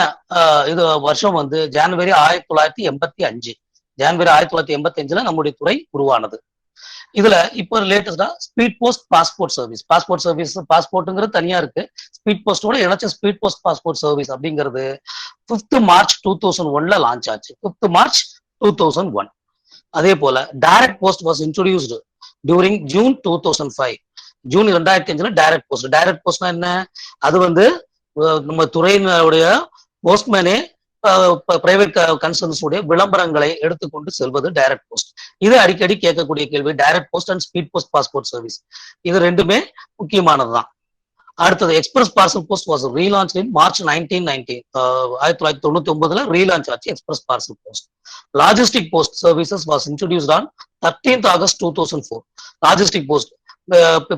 இது வருஷம் வந்து ஜனவரி 1985. ஜனவரி 1985 நம்முடைய துறை உருவானது. இதுல இப்ப லேட்டஸ்டா ஸ்பீட் போஸ்ட் பாஸ்போர்ட் சர்வீஸ், பாஸ்போர்ட்ங்கிறது தனியா இருக்கு. ஸ்பீட் போஸ்டோட இணைச்ச ஸ்பீட் போஸ்ட் பாஸ்போர்ட் சர்வீஸ் அப்படிங்கிறது 5th March 2001 லான்ச் ஆச்சு. 5th March 2001. அதே போல direct post was introduced during June 2005. June 2005 direct post. Direct போஸ்ட்னா என்ன? அது வந்து நம்ம துறையினுடைய போஸ்ட்மேனே பிரைவேட் கன்சர்ன்ஸ் உடைய விளம்பரங்களை எடுத்துக்கொண்டு செல்வது டைரக்ட் போஸ்ட். இது அடிக்கடி கேட்கக்கூடிய கேள்வி. Direct post and speed post passport service இது ரெண்டுமே முக்கியமானதுதான். அடுத்தது express parcel post was relaunch in March 1990. 1999 relaunch ஆச்சு express parcel post. Logistic post services was introduced on 13th August 2004. Logistic post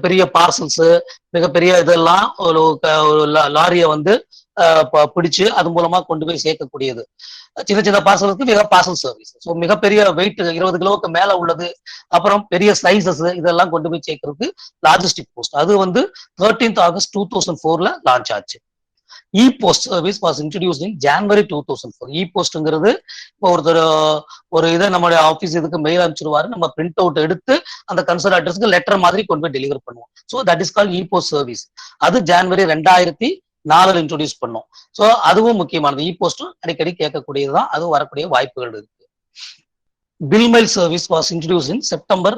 பெரிய பார்சல்ஸ், மிகப்பெரிய இதெல்லாம் ஒரு லாரியை வந்து பிடிச்சு அது மூலமா கொண்டு போய் சேர்க்கக்கூடியது. சின்ன சின்ன பார்சலுக்கு மிக பார்சல் சர்வீஸ். ஸோ மிகப்பெரிய வெயிட் 20 கிலோவுக்கு மேல உள்ளது, அப்புறம் பெரிய சைசஸ் இதெல்லாம் கொண்டு போய் சேர்க்கறதுக்கு லாஜிஸ்டிக் போஸ்ட். அது வந்து 13th August 2004 லான்ச் ஆச்சு. E post service was introduced in January 2004. E போஸ்ட்ங்கிறது இப்போ ஒருத்தர் ஒரு இதை நம்மளுடைய ஆஃபீஸ் இதுக்கு மெயில் அனுப்பிச்சிருவாரு, நம்ம பிரிண்ட் அவுட் எடுத்து அந்த கன்சர்ன் அட்ரஸ்க்கு லெட்டர் மாதிரி கொண்டு போய் டெலிவர் பண்ணுவோம். So that is call E post service. அது January 2004 இன்ட்ரோடியூஸ் பண்ணோம். ஸோ அதுவும் முக்கியமானது. இ போஸ்டும் அடிக்கடி கேட்கக்கூடியதுதான், அதுவும் வரக்கூடிய வாய்ப்புகள் இருக்கு. Bill mail service was introduce in September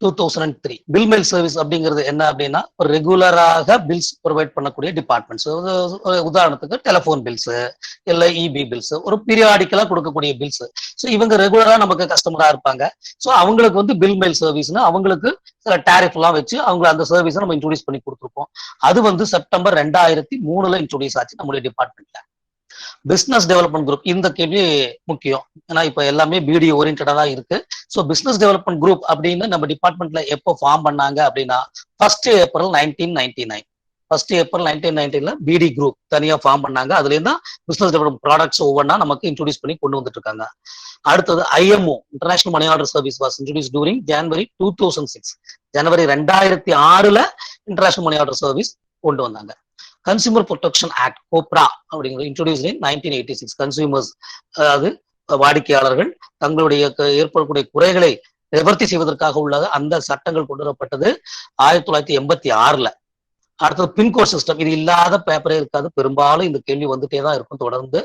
2003. Bill mail service அப்படிங்கிறது என்ன அப்படின்னா, ஒரு ரெகுலராக பில்ஸ் ப்ரொவைட் பண்ணக்கூடிய டிபார்ட்மெண்ட்ஸ். உதாரணத்துக்கு டெலிஃபோன் பில்ஸ், இல்ல இபி பில்ஸ், ஒரு பீரியாடிக்கலா கொடுக்கக்கூடிய பில்ஸ். ஸோ இவங்க ரெகுலரா நமக்கு கஸ்டமரா இருப்பாங்க. ஸோ அவங்களுக்கு வந்து பில் மெயில் சர்வீஸ்னு அவங்களுக்கு சில டேரிஃப் எல்லாம் வச்சு அவங்க அந்த சர்வீஸை நம்ம இன்ட்ரோடியூஸ் பண்ணி கொடுத்துருப்போம். அது வந்து September 2003 இன்ட்ரோடியூஸ் ஆச்சு நம்மளுடைய டிபார்ட்மெண்ட்ல. பிசினஸ் டெவலப்மெண்ட் குரூப், இந்த கேள்வி முக்கியம். ஏன்னா இப்ப எல்லாமே பிடி ஓரியன்டா தான் இருக்கு. ஸோ பிசினஸ் டெவலப்மெண்ட் குரூப் அப்படின்னு நம்ம டிபார்ட்மெண்ட்ல எப்போ ஃபார்ம் பண்ணாங்க அப்படின்னா 1st April 1999. 1st April 1999 பிடி குரூப் தனியா ஃபார்ம் பண்ணாங்க. அதுல இருந்தா பிசினஸ் டெவலப்மெண்ட் ப்ராடக்ட்ஸ் ஒவ்வொன்றா நமக்கு இன்ட்ரோடியூஸ் பண்ணி கொண்டு வந்துட்டு இருக்காங்க. அடுத்தது IMO, international money order service was introduce during January 2006. ஜனவரி 2006 இன்டர்நேஷனல் மணி ஆர்டர் சர்வீஸ் கொண்டு வந்தாங்க. கன்சியூமர் ப்ரொடெக்ஷன் ஆக்ட் கோப்ரா அப்படிங்கிறது இன்ட்ரோடியூஸ் இன் 1986. கன்சியூமர்ஸ், அதாவது வாடிக்கையாளர்கள் தங்களுடைய ஏற்படக்கூடிய குறைகளை நிவர்த்தி செய்வதற்காக உள்ள அந்த சட்டங்கள் கொண்டு வரப்பட்டது 1986. அடுத்தது பின்கோட் சிஸ்டம். இது இல்லாத பேப்பரே இருக்காது, பெரும்பாலும் இந்த கேள்வி வந்துட்டே தான் இருக்கும் தொடர்ந்து.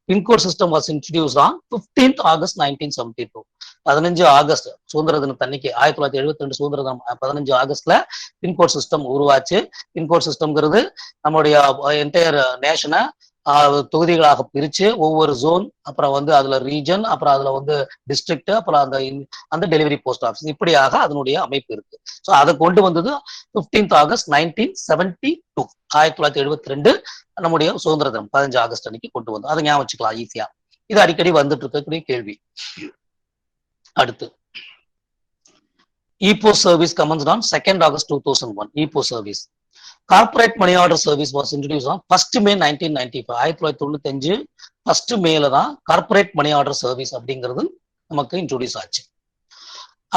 Pin code system was introduce on 15th August 1972. 15 August சுதந்திர தினத்தன்னைக்கு 1972 சுதந்திர தினம் 15 ஆகஸ்ட்ல பின்கோட் சிஸ்டம் உருவாச்சு. பின்கோட் சிஸ்டம்ங்கிறது நம்மளுடைய என்டையர் நேஷனை தொகுதிகளாக பிரிச்சு ஒவ்வொரு ஜோன், அப்புறம் வந்து அதுல ரீஜன், அப்புறம் அதுல வந்து டிஸ்ட்ரிக்ட், அப்புறம் அந்த டெலிவரி போஸ்ட் ஆஃபீஸ், இப்படியாக அதனுடைய அமைப்பு இருக்கு. ஸோ அதை கொண்டு வந்தது 15th August 1972. 1972 நம்முடைய சுதந்திர தினம் 15 ஆகஸ்ட் அன்னைக்கு கொண்டு வந்தோம். அதை ஞாபகம் வச்சுக்கலாம் ஈஸியா. இது அடிக்கடி வந்துட்டு இருக்கக்கூடிய கேள்வி. அடுத்து e post service commenced on 2nd August 2001. E post service. Corporate money order service was introduce on 1st May 1995. 1995 1st Mayல தான் கார்பரேட் மணி ஆர்டர் சர்வீஸ் அப்படிங்கிறது நமக்கு இன்ட்ரோடியூஸ் ஆச்சு.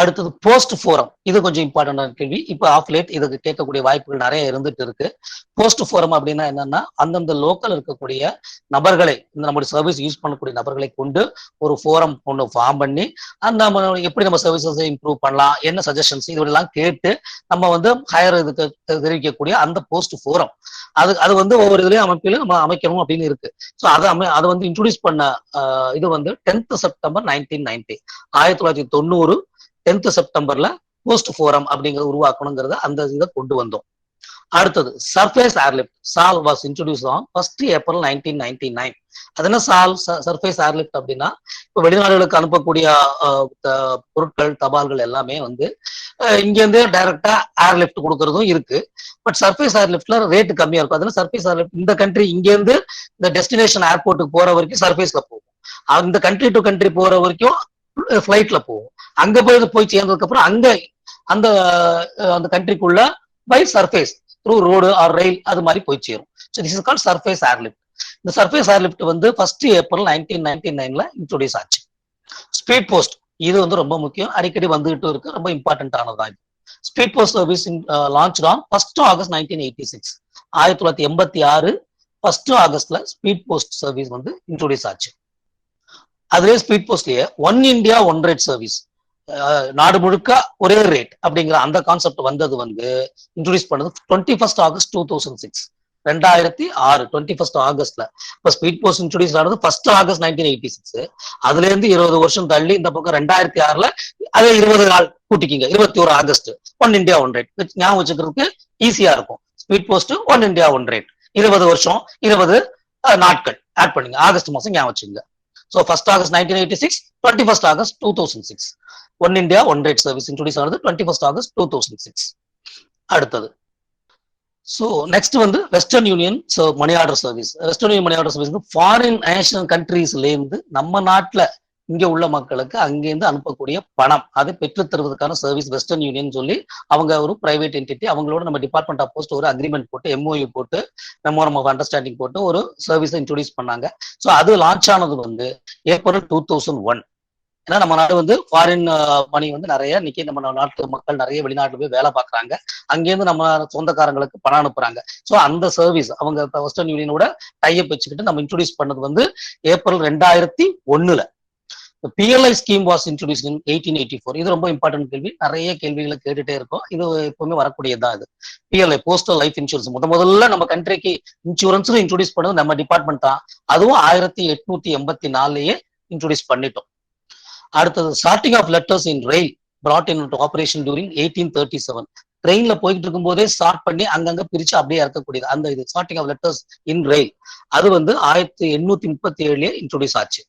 அடுத்தது போஸ்ட் ஃபோரம். இது கொஞ்சம் இம்பார்ட்டன்டான கேள்வி. இப்போ ஆஃப் லேட் இதுக்கு கேட்கக்கூடிய வாய்ப்புகள் நிறைய இருந்துட்டு இருக்கு. போஸ்ட் ஃபோரம் அப்படின்னா என்னன்னா, அந்தந்த லோக்கல் இருக்கக்கூடிய நபர்களை, இந்த நம்மளுடைய சர்வீஸ் யூஸ் பண்ணக்கூடிய நபர்களை கொண்டு ஒரு ஃபோரம் ஒன்று ஃபார்ம் பண்ணி நம்ம எப்படி நம்ம சர்வீசஸ் இம்ப்ரூவ் பண்ணலாம், என்ன சஜஷன்ஸ், இதெல்லாம் கேட்டு நம்ம வந்து ஹையர் இதுக்கு தெரிவிக்கக்கூடிய அந்த போஸ்ட் ஃபோரம். அது வந்து ஒவ்வொரு இதுலயும் அமைப்பிலும் நம்ம அமைக்கணும் அப்படின்னு இருக்கு. ஸோ அதை வந்து இன்ட்ரோடியூஸ் பண்ண இது வந்து 10th September 1990. 1990 10th Septemberல post forum அப்படிங்கிறது உருவாக்கணுங்கிறத அந்த இதை கொண்டு வந்தோம். அடுத்தது சர்ஃபேஸ் ஏர்லிஃப்ட். சால் was introduce on 1st April 1999. அது என்ன சால் சர்ஃபேஸ் ஏர்லிஃப்ட் அப்படின்னா, இப்போ வெளிநாடுகளுக்கு அனுப்பக்கூடிய பொருட்கள், தபால்கள் எல்லாமே வந்து இங்கேருந்தே டைரக்டா ஏர்லிஃப்ட் கொடுக்கறதும் இருக்கு. பட் சர்ஃபேஸ் ஏர்லிஃப்ட்ல ரேட் கம்மியா இருக்கும். அதனால சர்ஃபேஸ் ஏர்லிஃப்ட் இந்த கண்ட்ரி இங்கேருந்து இந்த டெஸ்டினேஷன் ஏர்போர்ட்டுக்கு போற வரைக்கும் சர்ஃபேஸ்ல போகும். அந்த கண்ட்ரி டு கண்ட்ரி போற வரைக்கும் ஃபிளைட்ல போகும். அங்க போய் சேர்ந்ததுக்கு அப்புறம் அங்க அந்த கண்ட்ரிக்குள்ள by surface through road or rail அது மாதிரி போய் சேரும். So this is called surface airlift. இந்த சர்ஃபேஸ் ஏர்லிஃப்ட் வந்து 1 ஏப்ரல் 1999 இன்ட்ரோடியூஸ் ஆச்சு. ஸ்பீட் போஸ்ட் இது வந்து ரொம்ப முக்கியம், அடிக்கடி வந்துகிட்டு இருக்கு, ரொம்ப இம்பார்ட்டன்ட் ஆனதான் இது. Speed post service launch on 1 August 1986. 1986 1 ஆகஸ்ட்ல ஸ்பீட் போஸ்ட் சர்வீஸ் வந்து இன்ட்ரோடியூஸ் ஆச்சு. அதுலேயே ஸ்பீட் போஸ்ட்லயே 1 இந்தியா 1 ரேட் சர்வீஸ், நாடு முழுக்க ஒரே ரேட் அப்படிங்கிற அந்த கான்செப்ட் வந்தது வந்து இன்ட்ரோடியூஸ் பண்ணது 21 ஆகஸ்ட் 2006. 2006 21 ஆகஸ்ட்ல. இப்ப ஸ்பீட் போஸ்ட் இன்ட்ரோடியூஸ் ஆனது 1 ஆகஸ்ட் 1986. அதுல இருந்து 20 வருஷம் தள்ளி இந்த பக்கம் 2006ல அதே 20 நாள் கூட்டிக்கிங்க, 21 ஆகஸ்ட் 1 இந்தியா 1 ரேட் ஞாபகம் வச்சுக்கிறதுக்கு ஈஸியா இருக்கும். ஸ்பீட் போஸ்ட் 1 இந்தியா 1 ரேட் 20 வருஷம் 20 நாட்கள் ஆட் பண்ணுங்க, ஆகஸ்ட் மாசம் ஞாபகம் வச்சுங்க. So 1 August 1986, 21 August 2006 1 India 1 rate service introduce ஆனது 21 ஆகஸ்ட் 2006. அடுத்தது ஸோ நெக்ஸ்ட் வந்து Western Union money order service. Western Union money order service foreign national கண்ட்ரீஸ்ல இருந்து நம்ம நாட்டுல இங்க உள்ள மக்களுக்கு அங்கேருந்து அனுப்பக்கூடிய பணம் அதை பெற்று தருவதற்கான சர்வீஸ் வெஸ்டர்ன் யூனியன் சொல்லி அவங்க ஒரு பிரைவேட் என்டிட்டி, அவங்களோட நம்ம டிபார்ட்மெண்ட் ஆஃப் போஸ்ட் ஒரு அக்ரிமெண்ட் போட்டு MOU போட்டு மெமோரம் ஆஃப் அண்டர்ஸ்டாண்டிங் போட்டு ஒரு சர்வீஸை இன்ட்ரோடியூஸ் பண்ணாங்க. ஸோ அது லான்ச் ஆனது வந்து ஏப்ரல் 2001. ஏன்னா நம்ம நாடு வந்து ஃபாரின் மணி வந்து நிறைய இன்னைக்கு நம்ம நாட்டு மக்கள் நிறைய வெளிநாட்டுல போய் வேலை பார்க்குறாங்க, அங்கேருந்து நம்ம சொந்தக்காரங்களுக்கு பணம் அனுப்புறாங்க. ஸோ அந்த சர்வீஸ் அவங்க வெஸ்டர்ன் யூனியனோட டைப் வச்சுக்கிட்டு நம்ம இன்ட்ரோடியூஸ் பண்ணது வந்து April 2001. PLI scheme was introduce in 1884. இது ரொம்ப இம்பார்ட்டன்ட் கேள்வி, நிறைய கேள்விகளை கேட்டுட்டே இருக்கோம், இது எப்பவுமே வரக்கூடியதான். இது PLI போஸ்டல் லைஃப் இன்சூரன்ஸ் முதல்ல நம்ம கண்ட்ரிக்கு இன்சூரன்ஸ் இன்ட்ரோடியூஸ் பண்ணது நம்ம டிபார்ட்மெண்ட் தான். அதுவும் 1884லயே இன்ட்ரோடியூஸ் பண்ணிட்டோம். அடுத்தது starting of letters in rail brought into operation during 1837. ட்ரெயின்ல போயிட்டு இருக்கும் போதே ஸ்டார்ட் பண்ணி அங்கங்க பிரிச்சு அப்படியே இறக்கக்கூடியது அந்த இது ஸ்டார்டிங் ஆஃப் லெட்டர்ஸ் இன் ரயில். அது வந்து 1837லயே இன்ட்ரோடியூஸ் ஆச்சு.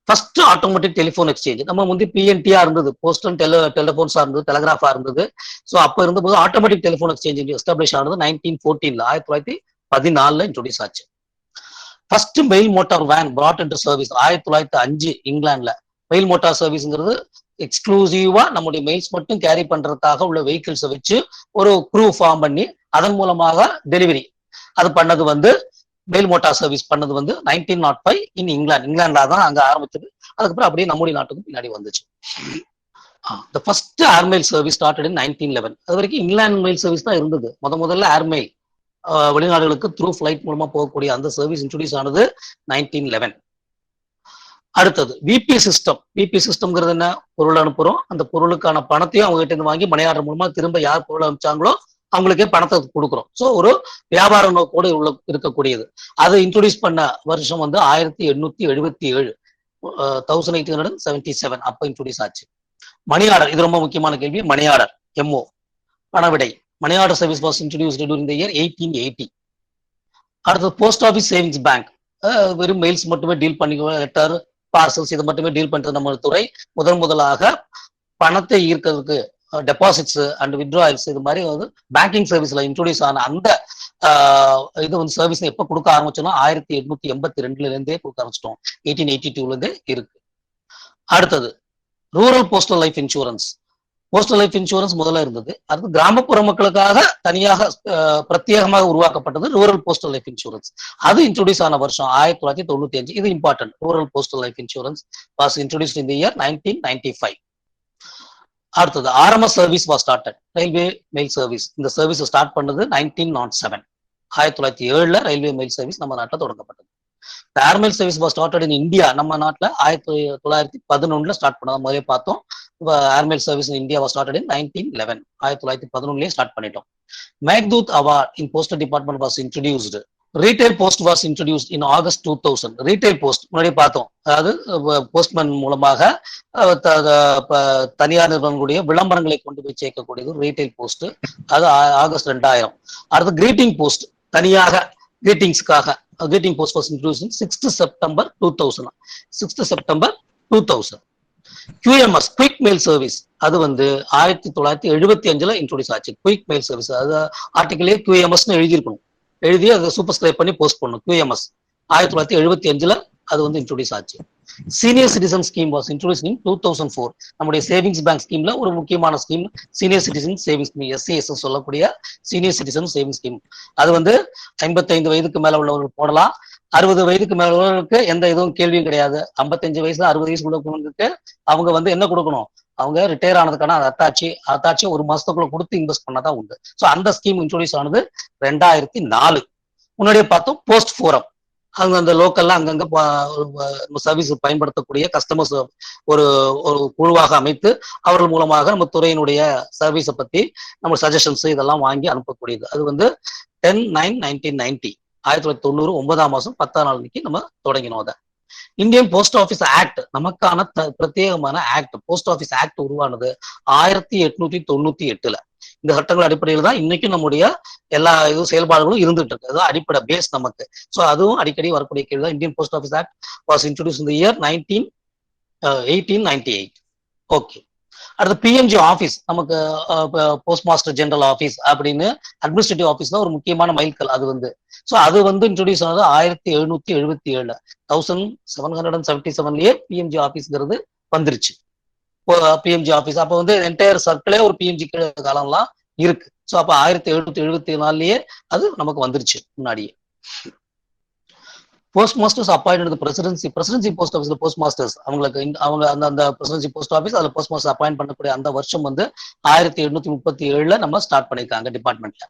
ஃபர்ஸ்ட் ஆட்டோமேட்டிக் டெலிஃபோன் எக்ஸ்சேஞ்ச் நம்ம வந்து PNT-ஆ இருந்தது, போஸ்ட் அண்ட் டெலிஃபோன்ஸா இருந்தது, டெலிகிராஃபா இருந்தது. ஸோ அப்போ இருந்தபோது ஆட்டோமேட்டிக் டெலிஃபோன் எக்ஸ்சேஞ்ச் எஸ்டாப்ளிஷ் ஆனது 1914 1914 இன்ட்ரோடியூஸ் ஆச்சு. First mail motor van brought into service 1905 இங்கிலாந்துல. மெயில் மோட்டார் சர்வீஸ்ங்கிறது எக்ஸ்க்ளூசிவா நம்முடைய மெயில்ஸ் மட்டும் கேரி பண்றதுக்காக உள்ள வெஹிக்கிள்ஸை வச்சு ஒரு குரூ ஃபார்ம் பண்ணி அதன் மூலமாக டெலிவரி அது பண்ணது வந்து மெயில் மோட்டார் சர்வீஸ் பண்ணது வந்து 1905 இன் இங்கிலாந்துல தான் அங்க ஆரம்பிச்சது. அதுக்கப்புறம் அப்படியே நம்முடைய நாட்டுக்கும் பின்னாடி வந்துச்சு. The first airmail service started in 1911. அது வரைக்கும் இங்கிலாந்து மெயில் சர்வீஸ் தான் இருந்தது. முதல்ல ஏர்மெயில் வெளிநாடுகளுக்கு த்ரூ ஃபிளைட் மூலமா போகக்கூடிய அந்த சர்வீஸ் இன்ட்ரோடியூஸ் ஆனது 1911. அடுத்தது விபி சிஸ்டம். விபி சிஸ்டம்ங்கிறது என்ன? பொருள் அனுப்புறோம், அந்த பொருளுக்கான பணத்தையும் அவங்க கிட்ட இருந்து வாங்கி மணி ஆர்டர் மூலமா திரும்ப யார் பொருள் அனுப்பிச்சாங்களோ அவங்களுக்கே பணத்தை கொடுக்குறோம். ஸோ ஒரு வியாபார நோக்கோடு இருக்கக்கூடியது. அதை இன்ட்ரோடியூஸ் பண்ண வருஷம் வந்து 1877 1877 அப்ப இன்ட்ரோடியூஸ் ஆச்சு. மணி ஆர்டர் இது ரொம்ப முக்கியமான கேள்வி. மணி ஆர்டர் MO பணவிடை money order service was introduced during the year 1880. அடுத்தது போஸ்ட் ஆஃபீஸ் சேவிங்ஸ் பேங்க். வெறும் மெயில்ஸ் மட்டுமே டீல் பண்ணி லெட்டர் பார்சல்ஸ் இது மட்டுமே டீல் பண்றது நம்ம துறை. முதலாக பணத்தை ஈர்க்கிறதுக்கு டெபாசிட்ஸ் அண்ட் வித்ட்ராயல்ஸ் இது மாதிரி வந்து பேங்கிங் சர்வீஸ்ல இன்ட்ரோடியூஸ் ஆன அந்த இது வந்து சர்வீஸ் எப்ப கொடுக்க ஆரம்பிச்சோம்னா 1882 இருந்தே கொடுக்க ஆரம்பிச்சிட்டோம். 1882 இருந்தே இருக்கு. அடுத்தது rural postal life insurance. Postal life insurance முதல்ல இருந்தது. அடுத்து கிராமப்புற மக்களுக்காக தனியாக பிரத்யேகமாக உருவாக்கப்பட்டது ரூரல் போஸ்டல் லைஃப் இன்சூரன்ஸ். அது இன்ட்ரோடியூஸ் ஆன வருஷம் 1995. இது important. Rural postal life insurance was introduced in the year 1995. அடுத்தது RMS service was started. Railway mail service. இந்த சர்வீஸ் ஸ்டார்ட் பண்ணது 1907. 1907 ரயில்வே மெயில் சர்வீஸ் நம்ம நாட்டில் தொடங்கப்பட்டது. Airmail service was started in India. நம்ம நாட்டில் 1911 ஸ்டார்ட் பண்ணது முதலே பார்த்தோம். Airmail service in India was started in 1911. 1911 start பண்ணிட்டோம். Meghdoot award in postal department was introduced. Retail post was introduced in August 2000. Retail post முன்னாடி பார்த்தோம், அதாவது போஸ்ட்மேன் மூலமாக தனியார் நிறுவனங்களுடைய விளம்பரங்களை கொண்டு போய் சேர்க்கக்கூடியது ரீட்டைல் போஸ்ட். அது ஆகஸ்ட் 2000. அடுத்து கிரீட்டிங் போஸ்ட் தனியாக கிரீட்டிங்ஸ்க்காக greeting post was introduced in 6th September 2000. 6th September 2000. QMS quick mail service அது வந்து 1975 இன்ட்ரோடியூஸ் ஆச்சு. குயிக் மெயில் சர்வீஸ் அது ஆர்டிகிளே QMSன்னு எழுதியிருக்கணும். எழுதி அதை சூப்பர் ஸ்கிரைப் பண்ணி போஸ்ட் பண்ணணும். QMS 1975 அது வந்து இன்ட்ரோடியூஸ் ஆச்சு. Senior citizen scheme was introduce in 2004. நம்முடைய சேவிங்ஸ் பேங்க் ஸ்கீம்ல ஒரு முக்கியமான scheme senior citizen savings scheme, SCS சொல்லக்கூடிய சீனியர் சிட்டிசன் சேவிங்ஸ் ஸ்கீம். அது வந்து 55 வயதுக்கு மேல உள்ளவர்கள் போடலாம். 60 வயதுக்கு மேல உள்ளவர்களுக்கு எந்த இதுவும் கேள்வியும் கிடையாது. 55 வயசுல 60 வயசு உள்ளவங்களுக்கு அவங்க வந்து என்ன கொடுக்கணும், அவங்க ரிட்டையர் ஆனதுக்கான அத்தாட்சி 1 மாசத்துக்குள்ள கொடுத்து இன்வெஸ்ட் பண்ணாதான் உண்டு. ஸோ அந்த ஸ்கீம் இன்ட்ரோடியூஸ் ஆனது 2004. முன்னாடியே பார்த்தோம் போஸ்ட் ஃபோரம், அங்க அந்த லோக்கல்ல அங்கங்க சர்வீஸ் பயன்படுத்தக்கூடிய கஸ்டமர்ஸ் ஒரு ஒரு குழுவாக அமைத்து அவர்கள் மூலமாக நம்ம துறையினுடைய சர்வீஸை பத்தி நம்ம சஜஷன்ஸ் இதெல்லாம் வாங்கி அனுப்பக்கூடியது. அது வந்து 10/9/1990 1990 9ஆம் மாசம் 10ஆம் நாள் அன்னைக்கு நம்ம தொடங்கினோம். அதை இந்தியன் போஸ்ட் ஆஃபீஸ் ஆக்ட், நமக்கான பிரத்யேகமான ஆக்ட், போஸ்ட் ஆஃபீஸ் ஆக்ட் உருவானது 1898. இந்த சட்டங்கள் அடிப்படையில் தான் இன்னைக்கும் நம்முடைய எல்லா இதுவும் செயல்பாடுகளும் இருந்துட்டு இருக்கு. அதுதான் அடிப்படை பேஸ் நமக்கு. ஸோ அதுவும் அடிக்கடி வரக்கூடிய கேள்வி தான். Indian post office act was introduce in the year 1898. Okay. அடுத்து பிஎம்ஜி ஆஃபீஸ், நமக்கு போஸ்ட் மாஸ்டர் ஜெனரல் ஆஃபீஸ் அப்படின்னு அட்மினிஸ்ட்ரேட்டிவ் ஆஃபீஸ் தான் ஒரு முக்கியமான மைல்கல். அது வந்து ஸோ அது வந்து இன்ட்ரோடியூஸ் ஆனது 1777 1777லயே பிஎம்ஜி ஆஃபீஸ்ங்கிறது வந்துருச்சு. பிஎம்ஜி ஆஃபீஸ் அப்போ வந்து என்டையர் சர்க்கிளே ஒரு பிஎம்ஜி காலம்லாம் இருக்கு. ஸோ அப்போ 1774லயே அது நமக்கு வந்துருச்சு முன்னாடியே. Post masters appoint presidency post ஆஃபீஸ்ல போஸ்ட் மாஸ்டர்ஸ் அவங்களுக்கு அவங்க அந்த பிரசிடென்சி போஸ்ட் ஆஃபீஸ் அதுல போஸ்ட் மாஸ்டர் அப்பாயிண்ட் பண்ணக்கூடிய அந்த வருஷம் வந்து 1837 நம்ம ஸ்டார்ட் பண்ணிருக்காங்க டிபார்ட்மெண்ட்ல.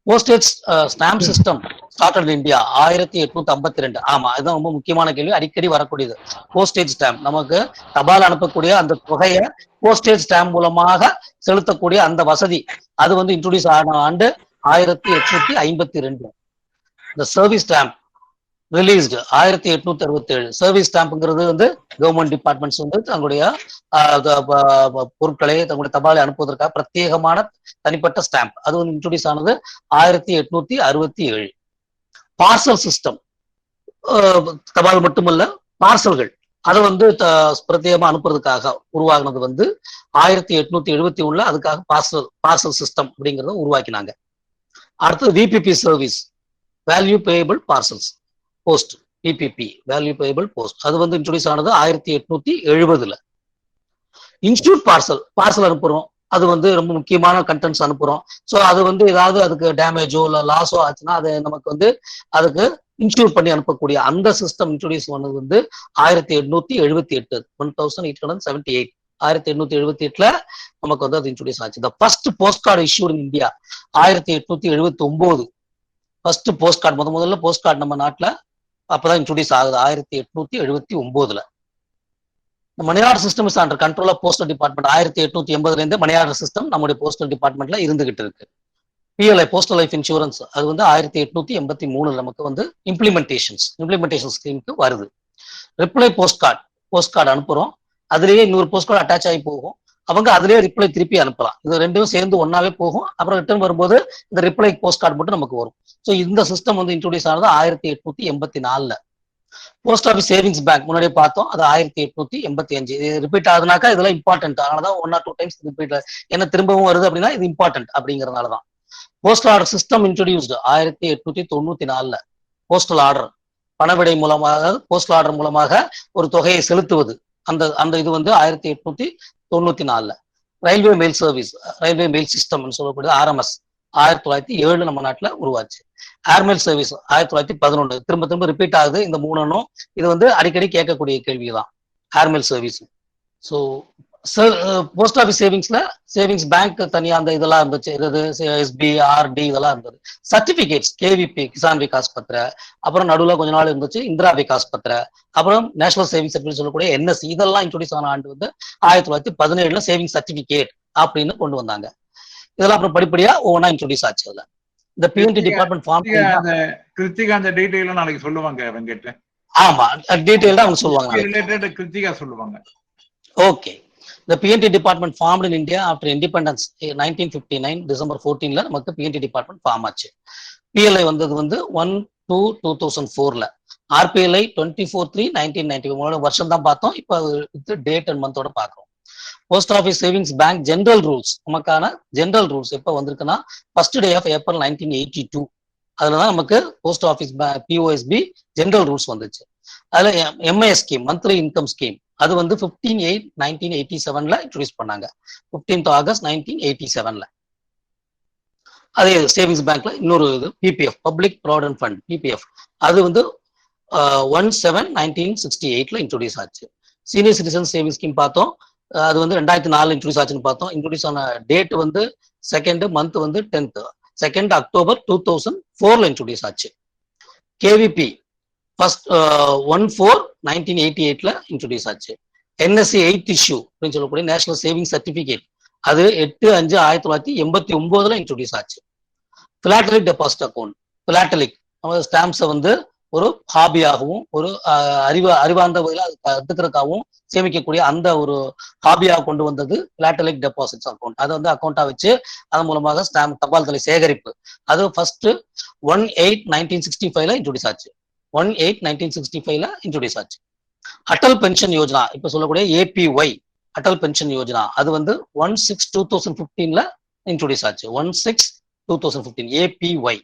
Postage stamp system started in India 1852. ஆமா, அதுதான் ரொம்ப முக்கியமான கேள்வி, அடிக்கடி வரக்கூடியது. போஸ்டேஜ் ஸ்டாம்ப், நமக்கு தபால் அனுப்பக்கூடிய அந்த தொகையை போஸ்டேஜ் ஸ்டாம்ப் மூலமாக செலுத்தக்கூடிய அந்த வசதி அது வந்து இன்ட்ரோடியூஸ் ஆன ஆண்டு 1852. இந்த சர்வீஸ் ஸ்டாம்ப் ரிலீஸ்டு 1867. சர்வீஸ் ஸ்டாம்ப்ங்கிறது வந்து கவர்மெண்ட் டிபார்ட்மெண்ட்ஸ் வந்து தங்களுடைய பொருட்களை தங்களுடைய தபாலை அனுப்புவதற்காக பிரத்யேகமான தனிப்பட்ட ஸ்டாம்ப், அது வந்து இன்ட்ரோடியூஸ் ஆனது 1867. பார்சல் சிஸ்டம், தபால் மட்டுமல்ல பார்சல்கள் அதை வந்து பிரத்யேகமா அனுப்புறதுக்காக உருவாகினது வந்து 1871. அதுக்காக பார்சல் சிஸ்டம் அப்படிங்கிறத உருவாக்கினாங்க. அடுத்தது VPP service, value payable parcels post, VPP value payable post, அது வந்து இன்ட்ரோடியூஸ் ஆனது 1870. இன்ஸ்டியூட் பார்சல் அனுப்புறோம், அது வந்து ரொம்ப முக்கியமான கண்டென்ட்ஸ் அனுப்புறோம். ஸோ அது வந்து ஏதாவது அதுக்கு டேமேஜோ இல்லை லாஸோ ஆச்சுன்னா அது நமக்கு வந்து அதுக்கு இன்ஸ்டியூட் பண்ணி அனுப்பக்கூடிய அந்த சிஸ்டம் இன்ட்ரோடியூஸ் பண்ணது வந்து 1878. 1878 1878 நமக்கு வந்து அது இன்ட்ரோடியூஸ் ஆச்சு. இந்த first post card issued in India 1879. First post card முதல்ல போஸ்ட் கார்டு நம்ம நாட்டில் அப்பதான் இன்ட்ரோடியூஸ் ஆகுது 1879. Money order system is under control of postal department. 1880 money order system நம்முடைய போஸ்டல் டிபார்ட்மெண்ட்ல இருந்துகிட்டு இருக்கு. PLI போஸ்டல் லைஃப் இன்சூரன்ஸ் அது வந்து 1883 நமக்கு வந்து இம்ப்ளிமெண்டேஷன் ஸ்கீமுக்கு வருது. ரிப்ளை போஸ்ட் கார்டு அனுப்புறோம், அதுலயே இன்னொரு போஸ்ட் கார்டு அட்டாச் ஆகி போகும், அவங்க அதுலயே ரிப்ளை திருப்பி அனுப்பலாம். இது ரெண்டும் சேர்ந்து ஒன்னாவே போகும். அப்புறம் ரிட்டர்ன் வரும்போது இந்த ரிப்ளை போஸ்ட் கார்டு மட்டும் நமக்கு வரும். ஸோ இந்த சிஸ்டம் வந்து இன்ட்ரோடியூஸ் ஆனது 1884. போஸ்ட் ஆஃபீஸ் சேவிங்ஸ் பேங்க் முன்னாடியே பார்த்தோம், அது 1885. இது ரிப்பீட் ஆகுதுனாக்கா இதெல்லாம் இம்பார்ட்டன்ட், அதனாலதான் 1 or 2 times ரிப்பீட் என்ன திரும்பவும் வருது அப்படின்னா இது இம்பார்ட்டன்ட் அப்படிங்கறதுனாலதான். Postal order system introduced 1894. Postal order பணவிடை மூலமாக போஸ்டல் ஆர்டர் மூலமாக ஒரு தொகையை செலுத்துவது அந்த இது வந்து 1894. Railway mail service, railway mail system சொல்லக்கூடிய RMS 1907 நம்ம நாட்டுல உருவாச்சு. Airmail service 1911. திரும்ப ரிப்பீட் ஆகுது இந்த மூணும். இது வந்து அடிக்கடி கேட்கக்கூடிய கேள்விதான் airmail service. So post office savings bank தனியா அந்த இதெல்லாம் இருந்துச்சு, SB RD இதெல்லாம் இருந்தது. சர்டிபிகேட்ஸ் KVP கிசான் விகாஸ் பத்திர, அப்புறம் நடுவில் கொஞ்ச நாள் இருந்துச்சு இந்திரா விகாஸ் பத்திர, அப்புறம் நேஷனல் சேவிங்ஸ் சர்டிஃபிகேட் சொல்லக்கூடிய NSC, இதெல்லாம் இன்ட்ரோடியூஸ் ஆன ஆண்டு வந்து 1917 சேவிங்ஸ் சர்டிபிகேட் அப்படின்னு கொண்டு வந்தாங்க. இதெல்லாம் அப்புறம் படிப்படியா ஒவ்வொன்றா இன்ட்ரோடியூஸ் ஆச்சு. அதுல இந்த PNT டிபார்ட்மெண்ட் ஃபார்ம் கிருத்திகா அந்த டீடைல் நாளைக்கு சொல்லுவாங்க வெங்கட். ஆமா, டீடைல்டா அவங்க சொல்லுவாங்க, கிருத்திகா சொல்லுவாங்க. Okay. The PNT department formed in India after independence 1959 December 14 நமக்கு PNT department ஃபார்ம் ஆச்சு. PLI வந்தது வந்து 1/2/2004. RPLI 24/3/1990 வருஷம் தான் பார்த்தோம். இப்போ டேட் அண்ட் மந்தோட பார்க்கிறோம். Post office savings bank general rules, நமக்கான ஜெனரல் ரூல்ஸ் எப்போ வந்திருக்குன்னா ஃபர்ஸ்ட் டே ஆஃப் ஏப்ரல் 1982. அதுலதான் நமக்கு post office POSB general rules வந்துச்சு. அதுல Mi scheme, monthly income scheme, அது வந்து 15/8/1987 இன்ட்ரோடியூஸ் பண்ணாங்க. 15th August 1987. அதே சேவிங்ஸ் பேங்க்ல இன்னொரு இது PPF, public provident fund, PPF, அது வந்து 1/7/1968 இன்ட்ரோடியூஸ் ஆச்சு. சீனியர் சிட்டிசன் சேவிங்ஸ் ஸ்கீம் பார்த்தோம், அது வந்து 2004 இன்ட்ரோடியூஸ் ஆச்சுன்னு பார்த்தோம். இன்ட்ரோடியூஸ் ஆன டேட் வந்து 2nd month வந்து 10th, 2nd October 2004 இன்ட்ரோடியூஸ் ஆச்சு. கேவிபி ஃபர்ஸ்ட் 1/4/1988 இன்ட்ரோடியூஸ் ஆச்சு. என்எஸ்சி 8th issue அப்படின்னு சொல்லக்கூடிய நேஷனல் சேவிங் சர்டிபிகேட், அது 8/5/1989 இன்ட்ரோடியூஸ் ஆச்சு. பிலாட்டலிக் டெபாசிட் அக்கௌண்ட், பிலாட்டலிக் ஸ்டாம்ப்ஸை வந்து ஒரு ஹாபியாகவும் ஒரு அறிவார்ந்த வகையில் கத்துக்கிறதுக்காகவும் சேமிக்கக்கூடிய அந்த ஒரு ஹாபியாக கொண்டு வந்தது பிலாட்டலிக் டெபாசிட்ஸ் அக்கௌண்ட். அதை வந்து அக்கௌண்டா வச்சு அதன் மூலமாக ஸ்டாம்ப் தபால் தலை சேகரிப்பு, அது ஃபர்ஸ்ட் 1/8/1965 இன்ட்ரோடியூஸ் ஆச்சு. 1/8/1965 இன்ட்ரோடியூஸ் ஆச்சு. அட்டல் பென்ஷன் யோஜனா, இப்ப சொல்லக்கூடிய ஏபிஒய் அட்டல் பென்ஷன் யோஜனா, அது வந்து 1/6/2015 இன்ட்ரோடியூஸ் ஆச்சு. 1/6/2015 ஏபிஒய்.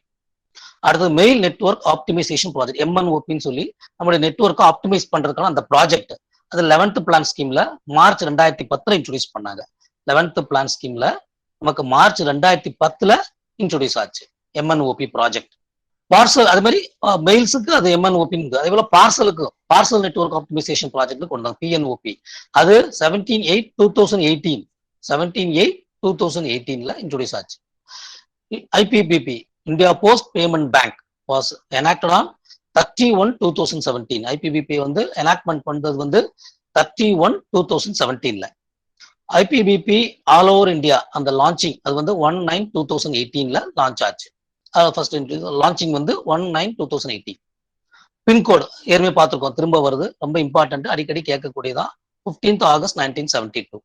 அடுத்தது மெயில் நெட்வொர்க் ஆப்டிமைசேஷன் ப்ராஜெக்ட், எம்என்ஓபின்னு சொல்லி நம்மளுடைய நெட்வொர்க்கை ஆப்டிமைஸ் பண்றதுக்கான அந்த ப்ராஜெக்ட், அது 11th பிளான் ஸ்கீம்ல மார்ச் 2010 இன்ட்ரோடியூஸ் பண்ணாங்க. 11th பிளான் ஸ்கீம்ல நமக்கு மார்ச் 2010 இன்ட்ரோடியூஸ் ஆச்சு எம்என்ஓபி ப்ராஜெக்ட். பார்சல் அது மாதிரி மெயில்ஸுக்கு அது எம்என்ஓபி, அதே போல பார்சலுக்கு பார்சல் நெட்வொர்க் ஆப்டிமைசேஷன் ப்ராஜெக்ட் கொண்டு வந்தாங்க, பிஎன்ஓபி. அது 17/8/2018 17/8/2018 இன்ட்ரோடியூஸ் ஆச்சு. IPPB, India post payment bank, was enacted on 31/2017. IPPB வந்து எனாக்ட்மெண்ட் பண்ணது வந்து 31/2017. ஐபிபிபி ஆல் ஓவர் இந்தியா அந்த லான்ச்சிங், அது வந்து 1/9/2018 லான்ச் ஆச்சு. ஃபர்ஸ்ட் லான்ச்சிங் வந்து 1/9/2018. பின்கோடு ஏற்கனவே பார்த்துருக்கோம், திரும்ப வருது, ரொம்ப இம்பார்ட்டன்ட், அடிக்கடி கேட்கக்கூடியதான். 15th August 1972.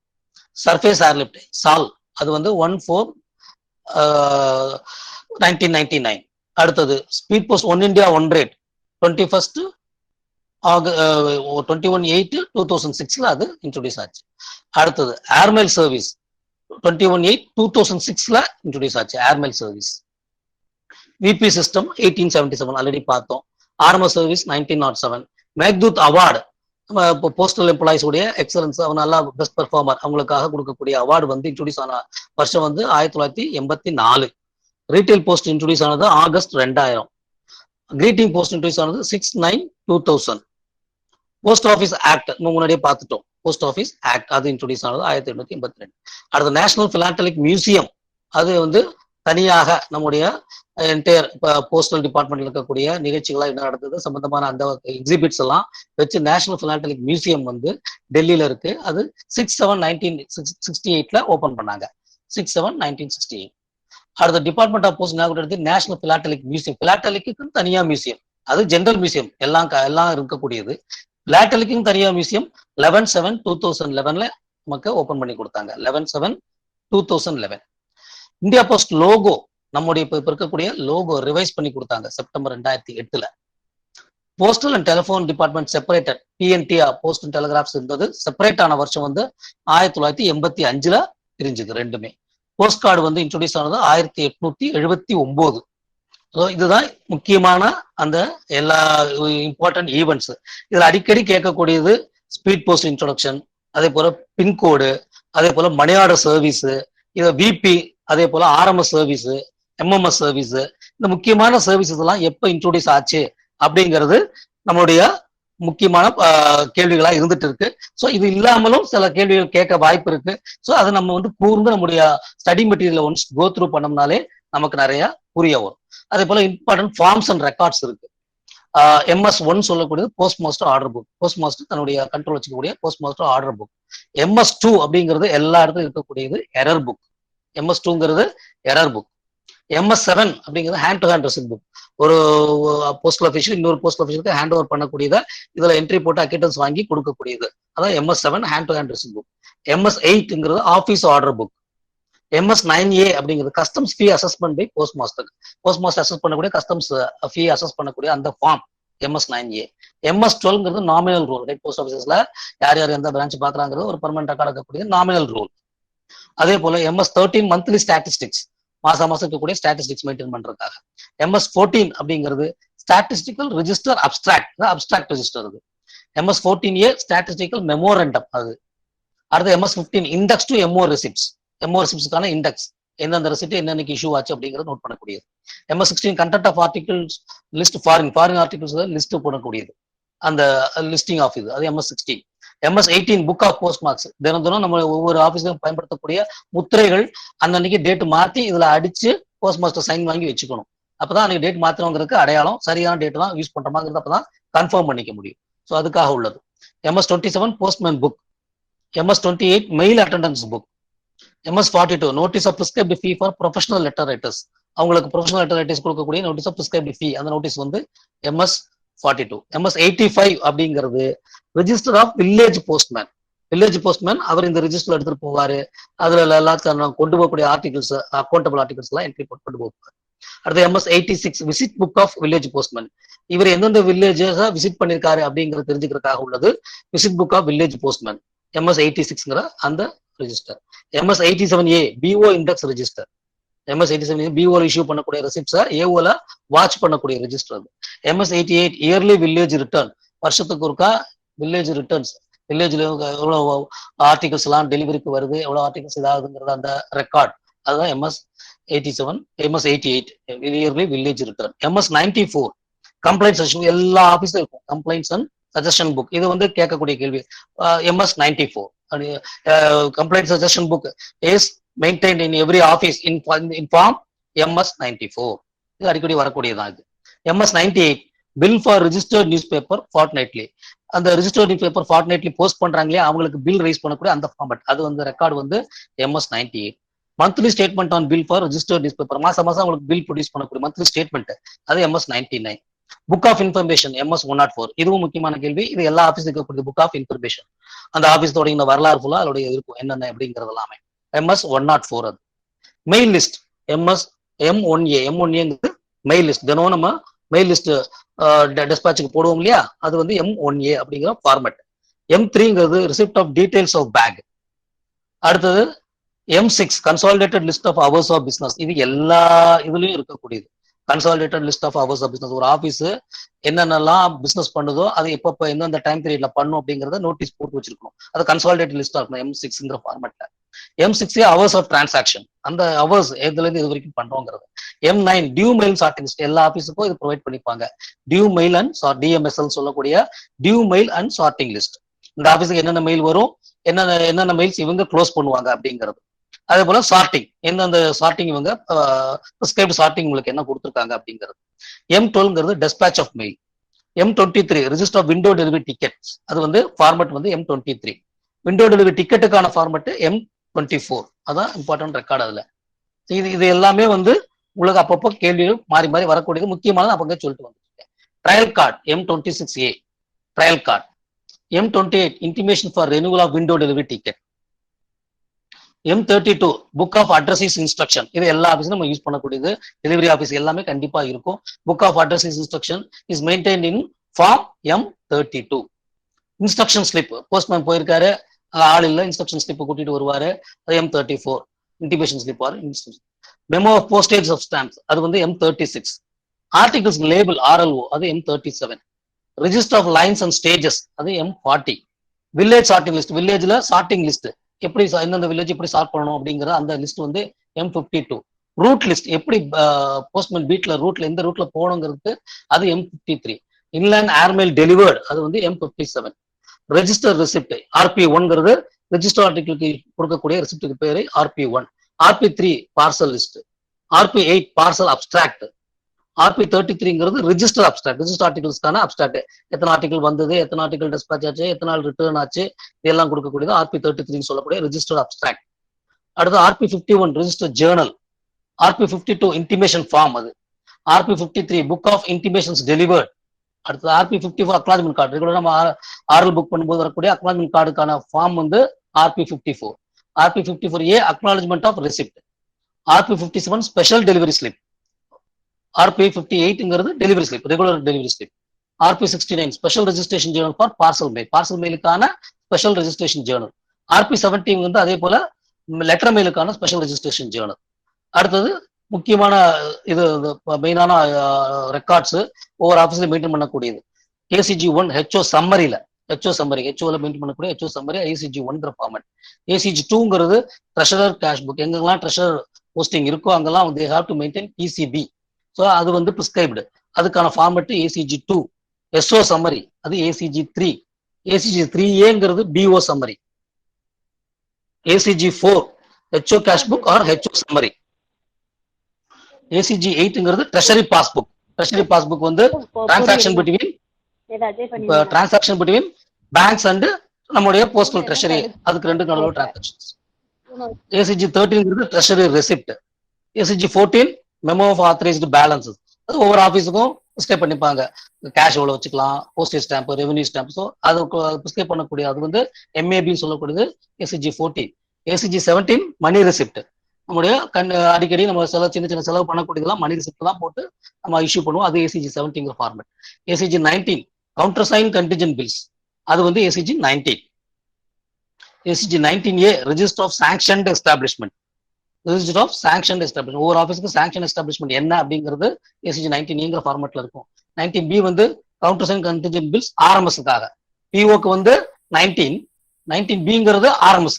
சர்ஃபேஸ் ஏர்லிஃப்ட் சால், அது வந்து 1/4/1999. அடுத்தது speed post one India one rate 21/8/2006 அது இன்ட்ரோடியூஸ் ஆச்சு. அடுத்தது ஏர்மெயில் சர்வீஸ் 21/8/2006 இன்ட்ரோடியூஸ் ஆச்சு. Airmail service. VP system 1877 already பார்த்தோம். RMS service 1907. மேக்தூத் அவார்டு, இப்போ போஸ்டல் எம்ப்ளாயிஸ் உடைய எக்ஸலன்ஸ், அவங்க நல்லா பெஸ்ட் பெர்ஃபார்மர், அவங்களுக்காக கொடுக்கக்கூடிய அவார்டு வந்து இன்ட்ரோடியூஸ் ஆன வருஷம் வந்து 1984. ரீட்டைல் போஸ்ட் இன்ட்ரோடியூஸ் ஆனது ஆகஸ்ட் 2000. கிரீட்டிங் போஸ்ட் இன்ட்ரோடியூஸ் ஆனது 6/9/2000. போஸ்ட் ஆஃபீஸ் ஆக்ட் முன்னாடியே பார்த்துட்டோம், போஸ்ட் ஆஃபீஸ் ஆக்ட் அது இன்ட்ரோடியூஸ் ஆனது 1882. அடுத்த நேஷனல் பிலாட்டலிக் மியூசியம், அது வந்து தனியாக நம்முடைய என்டையர் போஸ்டல் டிபார்ட்மெண்ட்ல இருக்கக்கூடிய நிகழ்ச்சிகளா என்ன நடந்தது சம்பந்தமான அந்த எக்ஸிபிட்ஸ் எல்லாம் வச்சு நேஷனல் பிலாட்டலிக் மியூசியம் வந்து டெல்லியில இருக்கு. அது 6/7/1968 ஓபன் பண்ணாங்க. 6/7/1968. அடுத்த டிபார்ட்மெண்ட் ஆஃப் போஸ்ட் எடுத்து நேஷனல் பிலாட்டலிக் மியூசியம், பிலாட்டலிக்கு தனியா மியூசியம், அது ஜெனரல் மியூசியம் எல்லாம் இருக்கக்கூடியது. பிலாட்டலிக்கும் தனியா மியூசியம் 11/7/2011 நமக்கு ஓபன் பண்ணி கொடுத்தாங்க. 11/7/2011. இந்தியா போஸ்ட் லோகோ, நம்முடைய இப்ப இருக்கக்கூடிய லோகோ ரிவைஸ் பண்ணி கொடுத்தாங்க September 2008. Postal and telephone department separated, பிஎன்டிஆ போஸ்ட் அண்ட் டெலிகிராஃப்ஸ் இருந்தது, செப்பரேட் ஆன வருஷம் வந்து 1985 பிரிஞ்சுது ரெண்டுமே. போஸ்ட் கார்டு வந்து இன்ட்ரோடியூஸ் ஆனது 1879. இதுதான் முக்கியமான அந்த எல்லா இம்பார்ட்டன்ட் ஈவெண்ட்ஸ். இதுல அடிக்கடி கேட்கக்கூடியது ஸ்பீட் போஸ்ட் இன்ட்ரோடக்ஷன், அதே போல பின்கோடு, அதே போல மணி ஆர்டர் சர்வீஸ், இது விபி, அதே போல ஆர்எம்எஸ் சர்வீஸ், எம்எம்எஸ் சர்வீஸ், இந்த முக்கியமான சர்வீசஸ் எல்லாம் எப்ப இன்ட்ரோடியூஸ் ஆச்சு அப்படிங்கிறது நம்மளுடைய முக்கியமான கேள்விகளா இருந்துட்டு இருக்கு. ஸோ இது இல்லாமலும் சில கேள்விகள் கேட்க வாய்ப்பு இருக்கு. ஸோ அதை நம்ம வந்து கூர்ந்து நம்முடைய study material once go through பண்ணோம்னாலே நமக்கு நிறைய புரிய வரும். அதே போல இம்பார்ட்டன்ட் ஃபார்ம்ஸ் அண்ட் ரெக்கார்ட்ஸ் இருக்கு. MS1 சொல்லக்கூடியது post master order book, post master தன்னுடைய கண்ட்ரோல் வச்சுக்கக்கூடிய post master order book. MS2 அப்படிங்கிறது எல்லா இடத்துலையும் இருக்கக்கூடியது எரர் புக். MS2ங்கிறது எரர் புக். MS7 அப்படிங்கிறது hand to hand receipt book. ஒரு போஸ்டல் ஆஃபீஸர் இன்னொரு போஸ்டல் ஆஃபீஸருக்கு ஹேண்ட் ஓவர் பண்ணக்கூடியதை இதுல என்ட்ரி போட்டு அக்கெண்டன்ஸ் வாங்கி கொடுக்கக்கூடியது, அதான் MS7 hand to hand receipt book. MS8ங்கிறது ஆஃபீஸ் ஆர்டர் புக். MS9A அப்படிங்கிறது customs fee assessment by post master, post master assess பண்ணக்கூடிய கஸ்டம்ஸ் ஃபீ அசஸ் பண்ணக்கூடிய அந்த ஃபார்ம் MS9A. MS12ங்கிறது நாமினல் ரூல், ரைட்? போஸ்ட் ஆஃபீஸஸ்ல யார் யார் எந்த பிரான்ச் பாக்குறாங்கிறது ஒரு பர்மனன்ட் ரெக்கார்ட் இருக்கக்கூடிய நாமினல் ரூல். அதே போல MS13 மந்த்லி ஸ்டாட்டிஸ்டிக்ஸ், மாசம் இருக்கக்கூடிய ஸ்டாட்டிஸ்டிக்ஸ் மெயின்டைன் பண்றதுக்காக. MS14 அப்படிங்கிறது ஸ்டாட்டிஸ்டிக்கல் ரிஜிஸ்டர் அப்டிராக்ட் ரெஜிஸ்டர். அது MS14A ஸ்டாட்டிஸ்டிக்கல் மெமோரண்டம். அது அடுத்து MS15 இண்டெக்ஸ் டு எம்ஓ ரிசிப்ட்ஸ்க்கான இண்டெக்ஸ், எந்தெந்த ரெசிப்ட் என்னென்னைக்கு இஷ்யூ ஆச்சு அப்படிங்கிறது நோட் பண்ணக்கூடியது. MS16 content of articles list, foreign articles list பண்ணக்கூடியது, அந்த லிஸ்டிங் ஆஃப் இது, அது MS16. MS18 book of post marks, தினம் நம்ம ஒவ்வொரு ஆஃபீஸ்லையும் பயன்படுத்தக்கூடிய முத்திரைகள் அன்னன்னைக்கு டேட் மாற்றி இதுல அடிச்சு போஸ்ட் மாஸ்டர் சைன் வாங்கி வச்சுக்கணும். அப்பதான் அன்னைக்கு டேட் மாத்திரங்கிறதுக்கு அடையாளம், சரியான டேட் தான் யூஸ் பண்ற மாதிரி அப்பதான் கன்ஃபார்ம் பண்ணிக்க முடியும். ஸோ அதுக்காக உள்ளது. MS27 postman book, MS28 mail attendance book, MS42 notice of prescribed fee for professional letter writers, அவங்களுக்கு ப்ரொஃபஷனல் லெட்டர் ரைட்டர்ஸ் கொடுக்கக்கூடிய நோட்டீஸ் ஆஃப் பிரிஸ்கிரைப்டு ஃபீ, அந்த நோட்டீஸ் வந்து MS42. MS85 அப்படிங்கிறது ரிஜிஸ்டர் ஆஃப் வில்லேஜ் போஸ்ட்மேன், அவர் இந்த ரிஜிஸ்டர்ல எடுத்துட்டு போவாரு. அதுல எல்லாத்தையும் கொண்டு போகக்கூடிய ஆர்டிகல்ஸ், அக்கௌண்டபிள் ஆர்டிகல்ஸ் எல்லாம் என்ட்ரி கொண்டு போவார். அடுத்து MS86 visit book of village postman, இவர் எந்தெந்த வில்லேஜஸ் விசிட் பண்ணிருக்காரு அப்படிங்கிறது தெரிஞ்சுக்கிறதுக்காக உள்ளது visit book of village postman, MS86ங்கிற அந்த ரெஜிஸ்டர். MS87A PO index register, MS87 PO issue பண்ணக்கூடிய ரெசிப்ட்ஸை ஏஓல வாட்ச் பண்ணக்கூடிய ரெஜிஸ்டர். அது MS88 இயர்லி வில்லேஜ் ரிட்டர்ன், வருஷத்துக்கு ஒருக்கா வில்லேஜ் ரிட்டர்ன்ஸ், வில்லேஜ்ல எவ்வளவு ஆர்டிகல்ஸ் எல்லாம் டெலிவரிக்கு வருது, எவ்வளவு ஆர்டிகல்ஸ் இதாகுதுங்கிறது அந்த ரெக்கார்ட், அதுதான் MS88 yearly village return. MS94 complaint suggestion, எல்லா ஆபீஸ்ல இருக்கும் கம்ப்ளைண்ட்ஸ் அண்ட் சஜஷன் புக், இது வந்து கேட்கக்கூடிய கேள்வி. MS94 complaint suggestion book is maintained in every office in form MS94, இது அடிக்கடி வரக்கூடியதான். இது MS98 bill for registered news paper fortnightly, அந்த registered news paper fortnightly post பண்றாங்களே அவங்களுக்கு பில் ரைஸ் பண்ணக்கூடிய அந்த ஃபார்மட், அது வந்து ரெக்கார்டு வந்து MS98. Monthly statement on bill for registered news paper, மாசம் அவங்களுக்கு பில் ப்ரொடியூஸ் பண்ணக்கூடிய மந்த்லி ஸ்டேட்மெண்ட், அது MS99. Book of information MS104, இதுவும் முக்கியமான கேள்வி. இது எல்லா ஆஃபீஸ் இருக்கக்கூடிய புக் ஆஃப் இன்ஃபர்மேஷன், அந்த ஆஃபீஸோட இந்த வரலாறு ஃபுல்லா அதோடைய இருக்கும் என்னென்ன அப்படிங்கிறது எல்லாமே MS104. அது mail list M1A mail list, தினம் நம்ம மெயில் லிஸ்ட் டெஸ்பாச்சுக்கு போடுவோம் இல்லையா, அது வந்து M1A அப்படிங்கிற ஃபார்மட். M3ங்கிறது receipt of details of bag. அடுத்தது M6 consolidated list of hours of business, இது எல்லா இதுலயும் இருக்கக்கூடியது. Consolidated list of hours of business, ஒரு ஆஃபீஸ் என்னென்னலாம் பிசினஸ் பண்ணுதோ அது எப்பப்ப எந்தெந்த டைம் பீரியட்ல பண்ணும் அப்படிங்கறத நோட்டீஸ் போட்டு வச்சிருக்கணும். அது கன்சாலிடேட்டட் லிஸ்டா இருக்கணும் M6ங்கிற ஃபார்மட்ல. M6 ஹவர்ஸ் ஆஃப் டிரான்சாக்ஷன், அந்த ஹவர்ஸ் எதுல இருந்து இது வரைக்கும் பண்றோங்கிறது. M9 due mail sorting list, எல்லா ஆஃபீஸுக்கும் இது ப்ரொவைட் பண்ணிப்பாங்க. டியூ மெயில் அண்ட் DMSL சொல்லக்கூடிய due mail and sorting list, இந்த ஆஃபீஸுக்கு என்னென்ன மெயில் வரும், என்னென்ன மெயில்ஸ் இவங்க க்ளோஸ் பண்ணுவாங்க அப்படிங்கிறது. அதே போல சார்ட்டிங், எந்தெந்த சார்ட்டிங் இவங்க பிரிஸ்கிரைப்ட் சார்ட்டிங் உங்களுக்கு என்ன கொடுத்துருக்காங்க அப்படிங்கிறது. M12ங்கிறது despatch of mail. M23 register of window delivery tickets, அது வந்து ஃபார்மட் வந்து M23. Window delivery டிக்கெட்டுக்கான format M24, அதான் இம்பார்ட்டன்ட் ரெக்கார்டு. அதுல இது எல்லாமே வந்து உங்களுக்கு அப்பப்போ கேள்விகள் மாறி மாறி வரக்கூடியது, முக்கியமானது அப்பங்க சொல்லிட்டு வந்துருக்கேன். Trial card M26A trial card. M28 intimation for renewal of window delivery ticket. M32 book of addresses instruction, இது எல்லா ஆஃபீஸும் நம்ம யூஸ் பண்ணக்கூடியது, டெலிவரி ஆஃபீஸ் எல்லாமே கண்டிப்பா இருக்கும். Book of addresses instruction is maintained in form M32. Instruction slip, postman போயிருக்காரு, ஆள் இல்ல, இன்ஸ்ட்ரக்ஷன் ஸ்லிப் கூட்டிட்டு வருவாரு, அது M34 intimation slip or instruction. Memo of postage of stamps, அது வந்து M36. ஆர்டிகல்ஸ் லேபிள் RLO, அது M37. Register of lines and stages, அது M40. வில்லேஜ் சார்ட்டிங் லிஸ்ட், வில்லேஜ்ல சார்ட்டிங் லிஸ்ட் எப்படி எந்தெந்த வில்லேஜ் எப்படி சார்ட் பண்ணணும் அப்படிங்கிற அந்த லிஸ்ட் வந்து M52. ரூட் லிஸ்ட், எப்படி போஸ்ட்மேன் பீட்ல ரூட்ல எந்த ரூட்ல போகணுங்கிறது அது M53. இன்லேண்ட் ஏர்மெயில் டெலிவர்டு, அது வந்து M57. ரெஜிஸ்டர் ரெசிப்ட் RP1ங்கிறது ரெஜிஸ்டர் ஆர்டிகிளுக்கு கொடுக்கக்கூடிய ரெசிப்டுக்கு பேரு RP1. RP3 parcel list. RP8 parcel abstract. RP33ங்கிறது ரிஜிஸ்டர் அப்டிராக்ட், ரிஜிஸ்டர் ஆர்டிகல்ஸ்க்கான அப்டிராக்ட், எத்தனை ஆர்டிகல் வந்தது, எத்தனை ஆர்டிகல் டிஸ்பேச் ஆச்சு, எத்தனை நாள் ரிட்டர்ன் ஆச்சு, இதெல்லாம் கொடுக்கக்கூடியது RP33 சொல்லக்கூடிய ரிஜிஸ்டர் அப்டிராக்ட். அடுத்து RP51 register Journal. RP52 intimation form, அது. RP53 book of intimations delivered. அடுத்து RP54 அக்னாலஜ்மெண்ட் கார்டு, ரெகுலரா நம்ம ஆர்எல் புக் பண்ணும்போது வரக்கூடிய அக்னாலஜ்மெண்ட் கார்டுக்கான ஃபார்ம் வந்து RP54. RP54A acknowledgement of receipt. RP57 special delivery slip. RP58ங்கிறது delivery slip, regular delivery slip. RP69 special registration journal for parcel mail, parcel மெயிலுக்கான ஸ்பெஷல் ரெஜிஸ்ட்ரேஷன் ஜேர்னல். RP17 வந்து அதே போல லெட்டர் மெயிலுக்கான ஸ்பெஷல் ரெஜிஸ்ட்ரேஷன் ஜேர்னல். அடுத்தது முக்கியமான இது மெயினான ரெக்கார்ட்ஸ் ஒவ்வொரு ஆஃபீஸ்ல மெயின்டைன் பண்ணக்கூடியது. ஏசிஜி 1 ஹெச்ஓ சம்மரியில ஹெச்ஓல மெயின்டைன் பண்ணக்கூடிய HO summary ACG 1 format. ACG 2ங்கிறது ட்ரெஷரர் கேஷ் புக். எங்கெல்லாம் ட்ரெஷரர் போஸ்டிங் இருக்கோ அங்கெல்லாம் they have to maintain PCB. So அது வந்து பிரிஸ்கிரைப்டு. அதுக்கான ஃபார்மட் ஏசிஜி 2. எஸ்ஓ சம்மரி அது ஏசிஜி 3. ஏசிஜி 3ஏங்கிறது PO summary. ACG 4 HO cash book or HO summary. ACG 8ங்கிறது ட்ரெஷரி பாஸ்புக். ட்ரெஷரி பாஸ்புக் வந்து டிரான்சாக்ஷன் பிட்வீன் பேங்க்ஸ் அண்ட் நம்முடைய போஸ்டல் ட்ரெஷரி, அதுக்கு ரெண்டு நடுவில் டிரான்சாக்ஷன்ஸ். ஏசிஜி 13ங்கிறது treasury receipt. ACG 14 memo of authorised balances. அது ஒவ்வொரு ஆஃபீஸுக்கும் ப்ரிஸ்கிரைப் பண்ணிப்பாங்க. கேஷ் எவ்வளோ வச்சுக்கலாம், postage stamp, revenue stamp. So அது ப்ரிஸ்கிரைப் பண்ணக்கூடிய அது வந்து எம்ஏபின்னு சொல்லக்கூடியது ஏசிஜி 14. ஏசிஜி 17 மணி ரெசிப்ட். நம்முடைய அடிக்கடி நம்ம சின்ன சின்ன செலவு பண்ணக்கூடியதெல்லாம் மணி ரெசிப்ட் தான் போட்டு நம்ம இஷ்யூ பண்ணுவோம். அது ஏசிஜி 17ங்கிற format. ACG 19 counter sign contingent bills. அது வந்து ACG 19. ACG 19A register of sanctioned establishment. Register of sanctioned establishment. ஒவ்வொரு ஆஃபீஸ்க்கு சாங்ஷன் எஸ்டாப்ளிஷ்மெண்ட் என்ன அப்படிங்கிறது ஏசிஜி 19A ஃபார்மேட்ல இருக்கும். 19B வந்து கவுண்டர் சைன் கண்டிஜென்ட் பில்ஸ் ஆர்எம்எஸ்க்காக. பிஓக்கு வந்து 19Bங்கிறது ஆர்எம்எஸ்.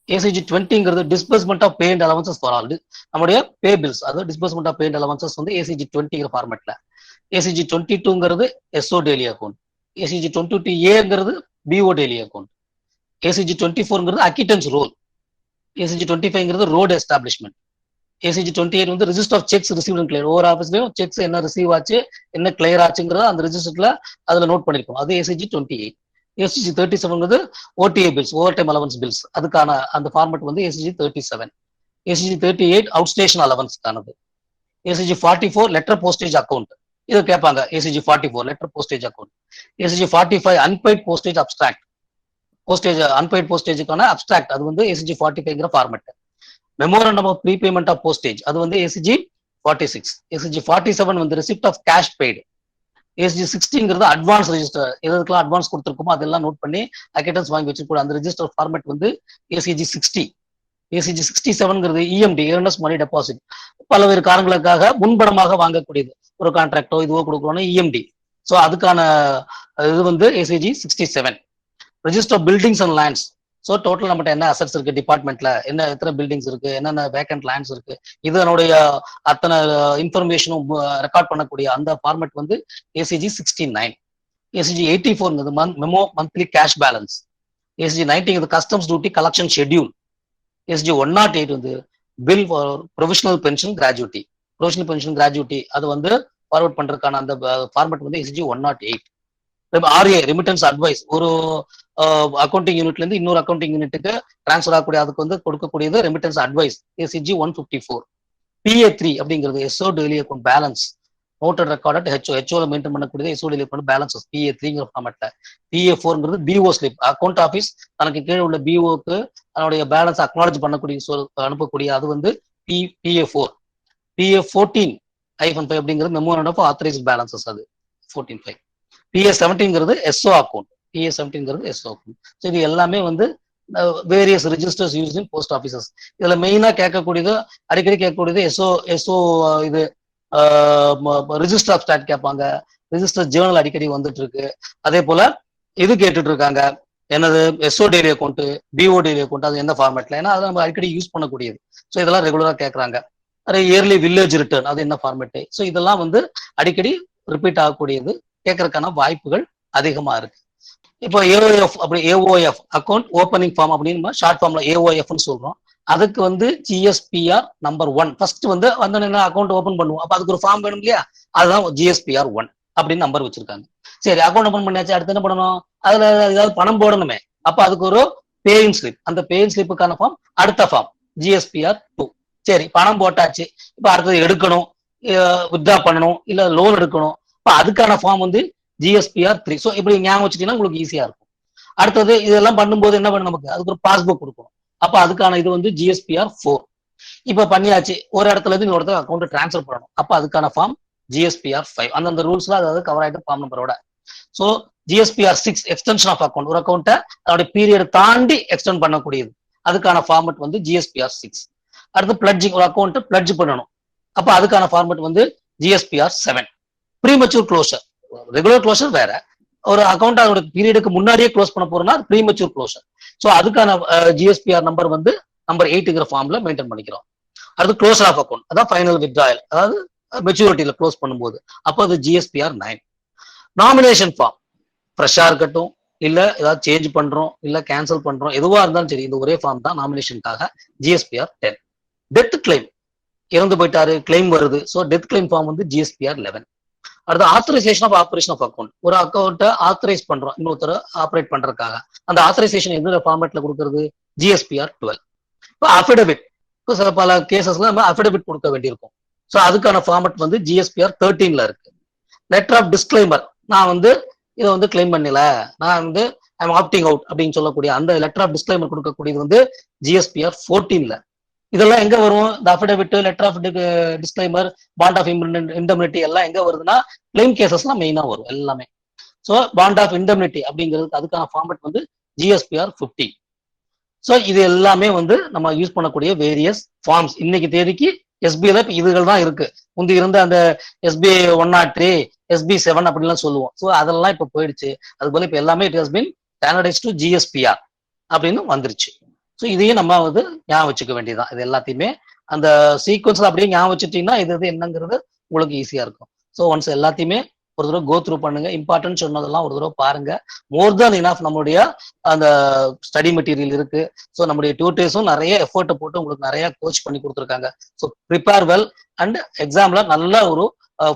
ஏசிஜி 20ங்கிறது disbursement of pay and allowances for all. நம்முடைய பே பில்ஸ், அது disbursement of pay and allowances வந்து ஏசிஜி 20ங்கிற ஃபார்மேட்ல. ஏசிஜி 22ங்கிறது எஸ்ஓ டெய்லி அக்கௌண்ட். ஏசிஜி 22ஏங்கிறது பிஓ டெய்லி அக்கௌண்ட். ஏசிஜி 24ங்கிறது அக்கிட்டன்ஸ் ரோல். ஏசிஜி 25ங்கிறது ரோடு எஸ்டாப்ளிஷ்மெண்ட். ஏசிஜி 28 வந்து register of cheques received and clear. ஒவ்வொரு ஆஃபீஸ்லயும் செக்ஸ் என்ன ரிசீவ் ஆச்சு, என்ன கிளியர் ஆச்சுங்கிறத அந்த ரிஜிஸ்டர்ல அதுல நோட் பண்ணிருக்கோம். அது ஏசிஜி 28. ஏசிஜி 37ங்கிறது OTA bills, overtime allowance bills. அதுக்கான அந்த ஃபார்மேட் வந்து ஏசிஜி 37. ஏசிஜி 38 அவுட் ஸ்டேஷன் அலவன்ஸ்க்கானது. ACG 44 letter postage account. இது கேட்பாங்க. ACG 44 letter postage account. ACG 45 unpaid postage abstract. Postage unpaid போஸ்டேஜுக்கான அப்ஸ்ட்ராக்ட் அது வந்து ஏசிஜி 45ங்கிற format. Memorandum of prepayment of postage அது வந்து ஏசிஜி 46. ஏசிஜி 47 வந்து receipt of cash paid. ACG 60ங்கிறது அட்வான்ஸ் ரெஜிஸ்டர். எதுக்கெல்லாம் அட்வான்ஸ் கொடுத்துருக்கோமோ அதெல்லாம் நோட் பண்ணி அக்கெட்டன்ஸ் வாங்கி வச்சுக்கூட அந்த ரெஜிஸ்டர் ஃபார்மேட் வந்து ஏசிஜி 60. ஏசிஜி 67ங்கிறது இஎம்டி, ஏர்னஸ் மணி டெபாசிட். பல்வேறு காரணங்களுக்காக முன்பணமாக வாங்கக்கூடியது. ஒரு கான்ட்ராக்டோ இதுவோ கொடுக்கணும்னா இஎம்டி. ஸோ அதுக்கான இது வந்து ACG 67. Register buildings and lands. So total நம்மகிட்ட என்ன அசட்ஸ் இருக்கு, டிபார்ட்மெண்ட்ல என்ன எத்தனை பில்டிங்ஸ் இருக்கு, என்னென்ன வேக்கண்ட் லேண்ட்ஸ் இருக்கு, இதனுடைய அத்தனை இன்ஃபர்மேஷனும் ரெக்கார்ட் பண்ணக்கூடிய அந்த ஃபார்மேட் வந்து ACG 69. ACG 84 memo monthly cash balance. ACG 90 customs duty collection schedule. ACG 108 வந்து bill for provisional pension gratuity. Provisional pension gratuity அது வந்து ஃபார்வர்ட் பண்றதுக்கான அந்த ஃபார்மேட் வந்து ஏசிஜி 108. RA ரிமிட்டன்ஸ் advice. ஒரு அக்கௌண்டிங் யூனிட்ல இருந்து இன்னொரு அக்கௌண்டிங் யூனிட்டுக்கு டிரான்ஸ்ஃபர் ஆகக்கூடிய அதுக்கு வந்து கொடுக்கக்கூடியது ரெமிட்டன்ஸ் அட்வைஸ் ஏசிஜி 154. PA3 அப்படிங்கிறது SO daily account balance. Noted record ஹெச்ஓல மெயின்டைன் பண்ணக்கூடியது எஸ்ஓ டெய்லி அக்கௌண்ட் பேலன்சஸ் PA3ங்கிற ஃபார்மேட்ல. PA4ங்கிறது பிஓ ஸ்லிப். அக்கௌண்ட் ஆஃபீஸ் தனக்கு கீழே உள்ள பிஓக்கு அதனுடைய பேலன்ஸ் அக்னாலஜ் பண்ணக்கூடிய அனுப்பக்கூடிய அது வந்து PA4. PA14-5 அப்படிங்கிறது மெமோரண்டம் ஆஃப் ஆத்தரைஸ்ட் பேலன்சஸ், அது 14-5. PA17ங்கிறது எஸ்ஓ அக்கௌண்ட். PA17ங்கிறது எஸ்ஓ அக்கௌண்ட். ஸோ இது எல்லாமே வந்து various registers use in post offices. இதுல மெயினா கேட்கக்கூடியது, அடிக்கடி கேட்கக்கூடியது எஸ்ஓ இது ரிஜிஸ்டர் ஆஃப் ஸ்டாட் கேட்பாங்க. ரிஜிஸ்டர் ஜேர்னல் அடிக்கடி வந்துட்டு இருக்கு. அதே போல இது கேட்டுட்டு இருக்காங்க, என்னது SO daily account, PO daily account, அது எந்த ஃபார்மேட்ல, ஏன்னா அதை நம்ம அடிக்கடி யூஸ் பண்ணக்கூடியது. ஸோ இதெல்லாம் ரெகுலரா கேட்கறாங்க. அதே இயர்லி வில்லேஜ் ரிட்டர்ன் அது என்ன ஃபார்மேட். ஸோ இதெல்லாம் வந்து அடிக்கடி ரிப்பீட் ஆகக்கூடியது, கேட்கறதுக்கான வாய்ப்புகள் அதிகமா இருக்கு. இப்போ ஏஓஎஃப் அப்படி ஏஓஎஃப் அக்கௌண்ட் ஓப்பனிங் ஃபார்ம் அப்படின்னு ஷார்ட் ஃபார்ம்ல ஏஓஎஃப்னு சொல்றோம். அதுக்கு வந்து ஜிஎஸ்பிஆர் நம்பர் 1 ஃபர்ஸ்ட் வந்து அக்கௌண்ட் ஓப்பன் பண்ணுவோம். அப்ப அதுக்கு ஒரு ஃபார்ம் வேணும் இல்லையா, அதுதான் ஜிஎஸ்பிஆர் 1 அப்படின்னு நம்பர் வச்சிருக்காங்க. சரி, அக்கௌண்ட் ஓப்பன் பண்ணியாச்சு, அடுத்து என்ன பண்ணணும், அதுல ஏதாவது பணம் போடணுமே. அப்ப அதுக்கு ஒரு பேயிங் ஸ்லிப். அந்த பேயிங் ஸ்லிப்புக்கான ஃபார்ம் அடுத்த ஃபார்ம் ஜிஎஸ்பிஆர் 2. சரி, பணம் போட்டாச்சு, இப்ப அடுத்தது எடுக்கணும், வித்ட்ரா பண்ணணும், இல்ல லோன் எடுக்கணும். இப்ப அதுக்கான ஃபார்ம் வந்து ஜிஎஸ்பிஆர் 3. ஸோ இப்படி ஞாபகம் வச்சுட்டீங்கன்னா உங்களுக்கு ஈஸியா இருக்கும். அடுத்தது இதெல்லாம் பண்ணும்போது என்ன பண்ணணும், நமக்கு அதுக்கு ஒரு பாஸ்புக் கொடுக்கணும். அப்ப அதுக்கான இது வந்து ஜிஎஸ்பிஆர் 4. இப்ப பண்ணியாச்சு, ஒரு இடத்துல இருந்து இன்னொரு இடத்துல அக்கௌண்ட் டிரான்ஸ்ஃபர் பண்ணணும். அப்ப அதுக்கான ஃபார்ம் ஜிஎஸ்பிஆர் 5. அந்தந்த ரூல்ஸ்ல அதாவது கவர் ஆயிட்டு ஃபார்ம் நம்பரோட. So GSPR 6 extension of account. ஒரு அக்கௌண்ட்டை அதோட பீரியட் தாண்டி எக்ஸ்டெண்ட் பண்ணக்கூடியது, அதுக்கான ஃபார்மட் வந்து ஜிஎஸ்பிஆர் 6. அடுத்து பிளட்ஜிங், ஒரு அக்கௌண்ட் பிளட்ஜ் பண்ணணும். அப்ப அதுக்கான ஃபார்மேட் வந்து GSPR 7. Premature closure, regular closure வேற. ஒரு அக்கௌண்ட் அதோட பீரியடுக்கு முன்னாடியே க்ளோஸ் பண்ண போறோம்னா அது ப்ரீமெச்சூர் க்ளோஷர். ஸோ அதுக்கான GSPR நம்பர் வந்து நம்பர் 8ங்கிற ஃபார்ம்ல மெயின்டைன் பண்ணிக்கிறோம். அடுத்து க்ளோசர் ஆஃப் அக்கௌண்ட், அதான் ஃபைனல் வித்ட்ராயல், அதாவது மெச்சூரிட்டியில க்ளோஸ் பண்ணும்போது, அப்போ அது GSPR 9. நாமினேஷன் ஃபார்ம் ஃப்ரெஷ்ஷா இருக்கட்டும், இல்ல ஏதாவது சேஞ்ச் பண்றோம், இல்ல கேன்சல் பண்றோம், எதுவா இருந்தாலும் சரி, இந்த ஒரே ஃபார்ம் தான் நாமினேஷனுக்காக GSPR 10. டெத் கிளைம், இறந்து போயிட்டாரு, கிளைம் வருது, ஸோ டெத் கிளைம் ஃபார்ம் வந்து GSPR 11. அடுத்து authorisation of operation of account, ஒரு அக்கௌண்ட்டை ஆத்தரைஸ் பண்றோம் இன்னொருத்தர் ஆப்ரேட் பண்றதுக்காக, அந்த ஆத்தரைசேஷன் எந்த ஃபார்மேட்ல கொடுக்கறது? GSPR 12. இப்போ அஃபிடவிட், இப்போ சில பல கேசஸ்ல நம்ம அஃபிடவிட் கொடுக்க வேண்டியிருக்கும். ஸோ அதுக்கான ஃபார்மேட் வந்து GSPR 13ல இருக்கு. லெட்டர் ஆஃப் டிஸ்க்ளைமர், நான் வந்து இதை வந்து கிளைம் பண்ணல, நான் வந்து ஐம் ஆப்டிங் அவுட் அப்படின்னு சொல்லக்கூடிய அந்த லெட்டர் ஆஃப் டிஸ்க்ளைமர் கொடுக்கக்கூடியது வந்து GSPR 14ல. இதெல்லாம் எங்க வரும்? இந்த affidavit, letter of disclaimer, bond of indemnity எல்லாம் எங்க வருதுன்னா கிளைம் கேசஸ்லாம் மெயினா வரும் எல்லாமே. ஸோ பாண்ட் ஆஃப் இண்டெம்னிட்டி அப்படிங்கிறது அதுக்கான ஃபார்மேட் வந்து GSPR 15. ஸோ இது எல்லாமே வந்து நம்ம யூஸ் பண்ணக்கூடிய வேரியஸ் ஃபார்ம்ஸ். இன்னைக்கு தேதிக்கு SBIல இதுகள் தான் இருக்கு. முந்தி இருந்த அந்த SBI 103, SB 7 அப்படின்லாம் சொல்லுவோம். ஸோ அதெல்லாம் இப்போ போயிடுச்சு. அது போல இப்போ எல்லாமே it has been standardise to GSPR அப்படின்னு வந்துருச்சு. ஸோ இதையும் நம்ம வந்து ஞாபகம் வச்சுக்க வேண்டியதுதான். இது எல்லாத்தையுமே அந்த சீக்வன்ஸ்ல அப்படியே ஞாபகம் வச்சுட்டீங்கன்னா இது என்னங்கிறது உங்களுக்கு ஈஸியா இருக்கும். ஸோ ஒன்ஸ் எல்லாத்தையுமே ஒரு தடவை கோ த்ரூ பண்ணுங்க. இம்பார்ட்டன்ட் சொன்னதெல்லாம் ஒரு தடவை பாருங்க. மோர் தென் இனஃப் நம்மளுடைய அந்த ஸ்டடி மெட்டீரியல் இருக்கு. ஸோ நம்முடைய டியூட்டர்ஸும் நிறைய எஃபர்ட்டை போட்டு உங்களுக்கு நிறைய கோச் பண்ணி கொடுத்துருக்காங்க. ஸோ ப்ரிப்பேர் வெல் அண்ட் எக்ஸாம்ல நல்ல ஒரு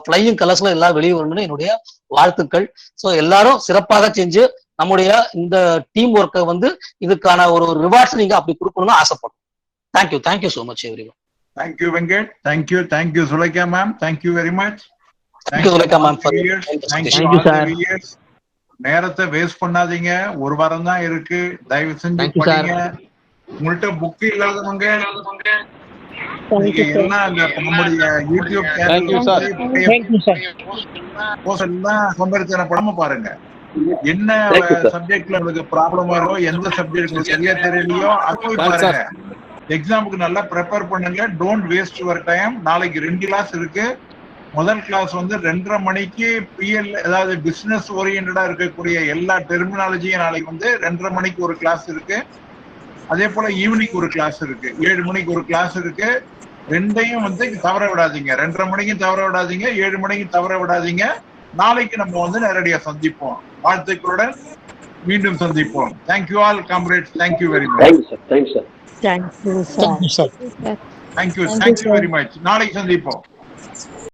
ஃபிளையிங் கலர்ஸ்ல எல்லாம் வெளியே வரணும்னு என்னுடைய வாழ்த்துக்கள். ஸோ எல்லாரும் சிறப்பாக செஞ்சு நம்முடைய இந்த டீம் ஒர்க்கை வந்து இதுக்கான ஒரு ரிவார்ட்ஸ் நீங்க அப்படி கொடுக்கணும்னு ஆசைப்படுறோம். Thank you so much everyone. Thank you Venkat, thank you Sulaikha ma'am, thank you very much. நேரத்தை வேஸ்ட் பண்ணாதீங்க, ஒரு வாரம் தான் இருக்கு, தயவு செஞ்சு படிங்க. உங்கள்கிட்ட புக் இல்லாதவங்க நீங்க எல்லாம் நம்முடைய யூடியூப் சோம்பேறித்தனப்படாம பாருங்க. என்ன சப்ஜெக்ட்ல உங்களுக்கு ப்ராப்ளம் வரும், எந்த சப்ஜெக்ட் உங்களுக்கு சரியா தெரியலையோ அது பாருங்க. எக்ஸாமுக்கு நல்லா ப்ரிப்பேர் பண்ணுங்க. Don't waste your time. நாளைக்கு 2 கிளாஸ் இருக்கு. முதல் கிளாஸ் வந்து 2:30 மணிக்கு PL, அதாவது பிசினஸ் ஓரியன்டா இருக்கக்கூடிய எல்லா டெர்மினாலஜியும் நாளைக்கு வந்து 2:30 மணிக்கு ஒரு கிளாஸ் இருக்கு. அதே போல ஈவினிங் ஒரு கிளாஸ் இருக்கு, 7 மணிக்கு ஒரு கிளாஸ் இருக்கு. ரெண்டையும் வந்து தவற விடாதீங்க. 2:30 மணிக்கும் தவற விடாதீங்க, 7 மணிக்கும் தவற விடாதீங்க. நாளைக்கு நம்ம வந்து நேரடியா சந்திப்போம். வாழ்த்துக்களுடன் மீண்டும் சந்திப்போம். Thank you all comrades. Thank you very much. Thank you very much. நாளைக்கு சந்திப்போம்.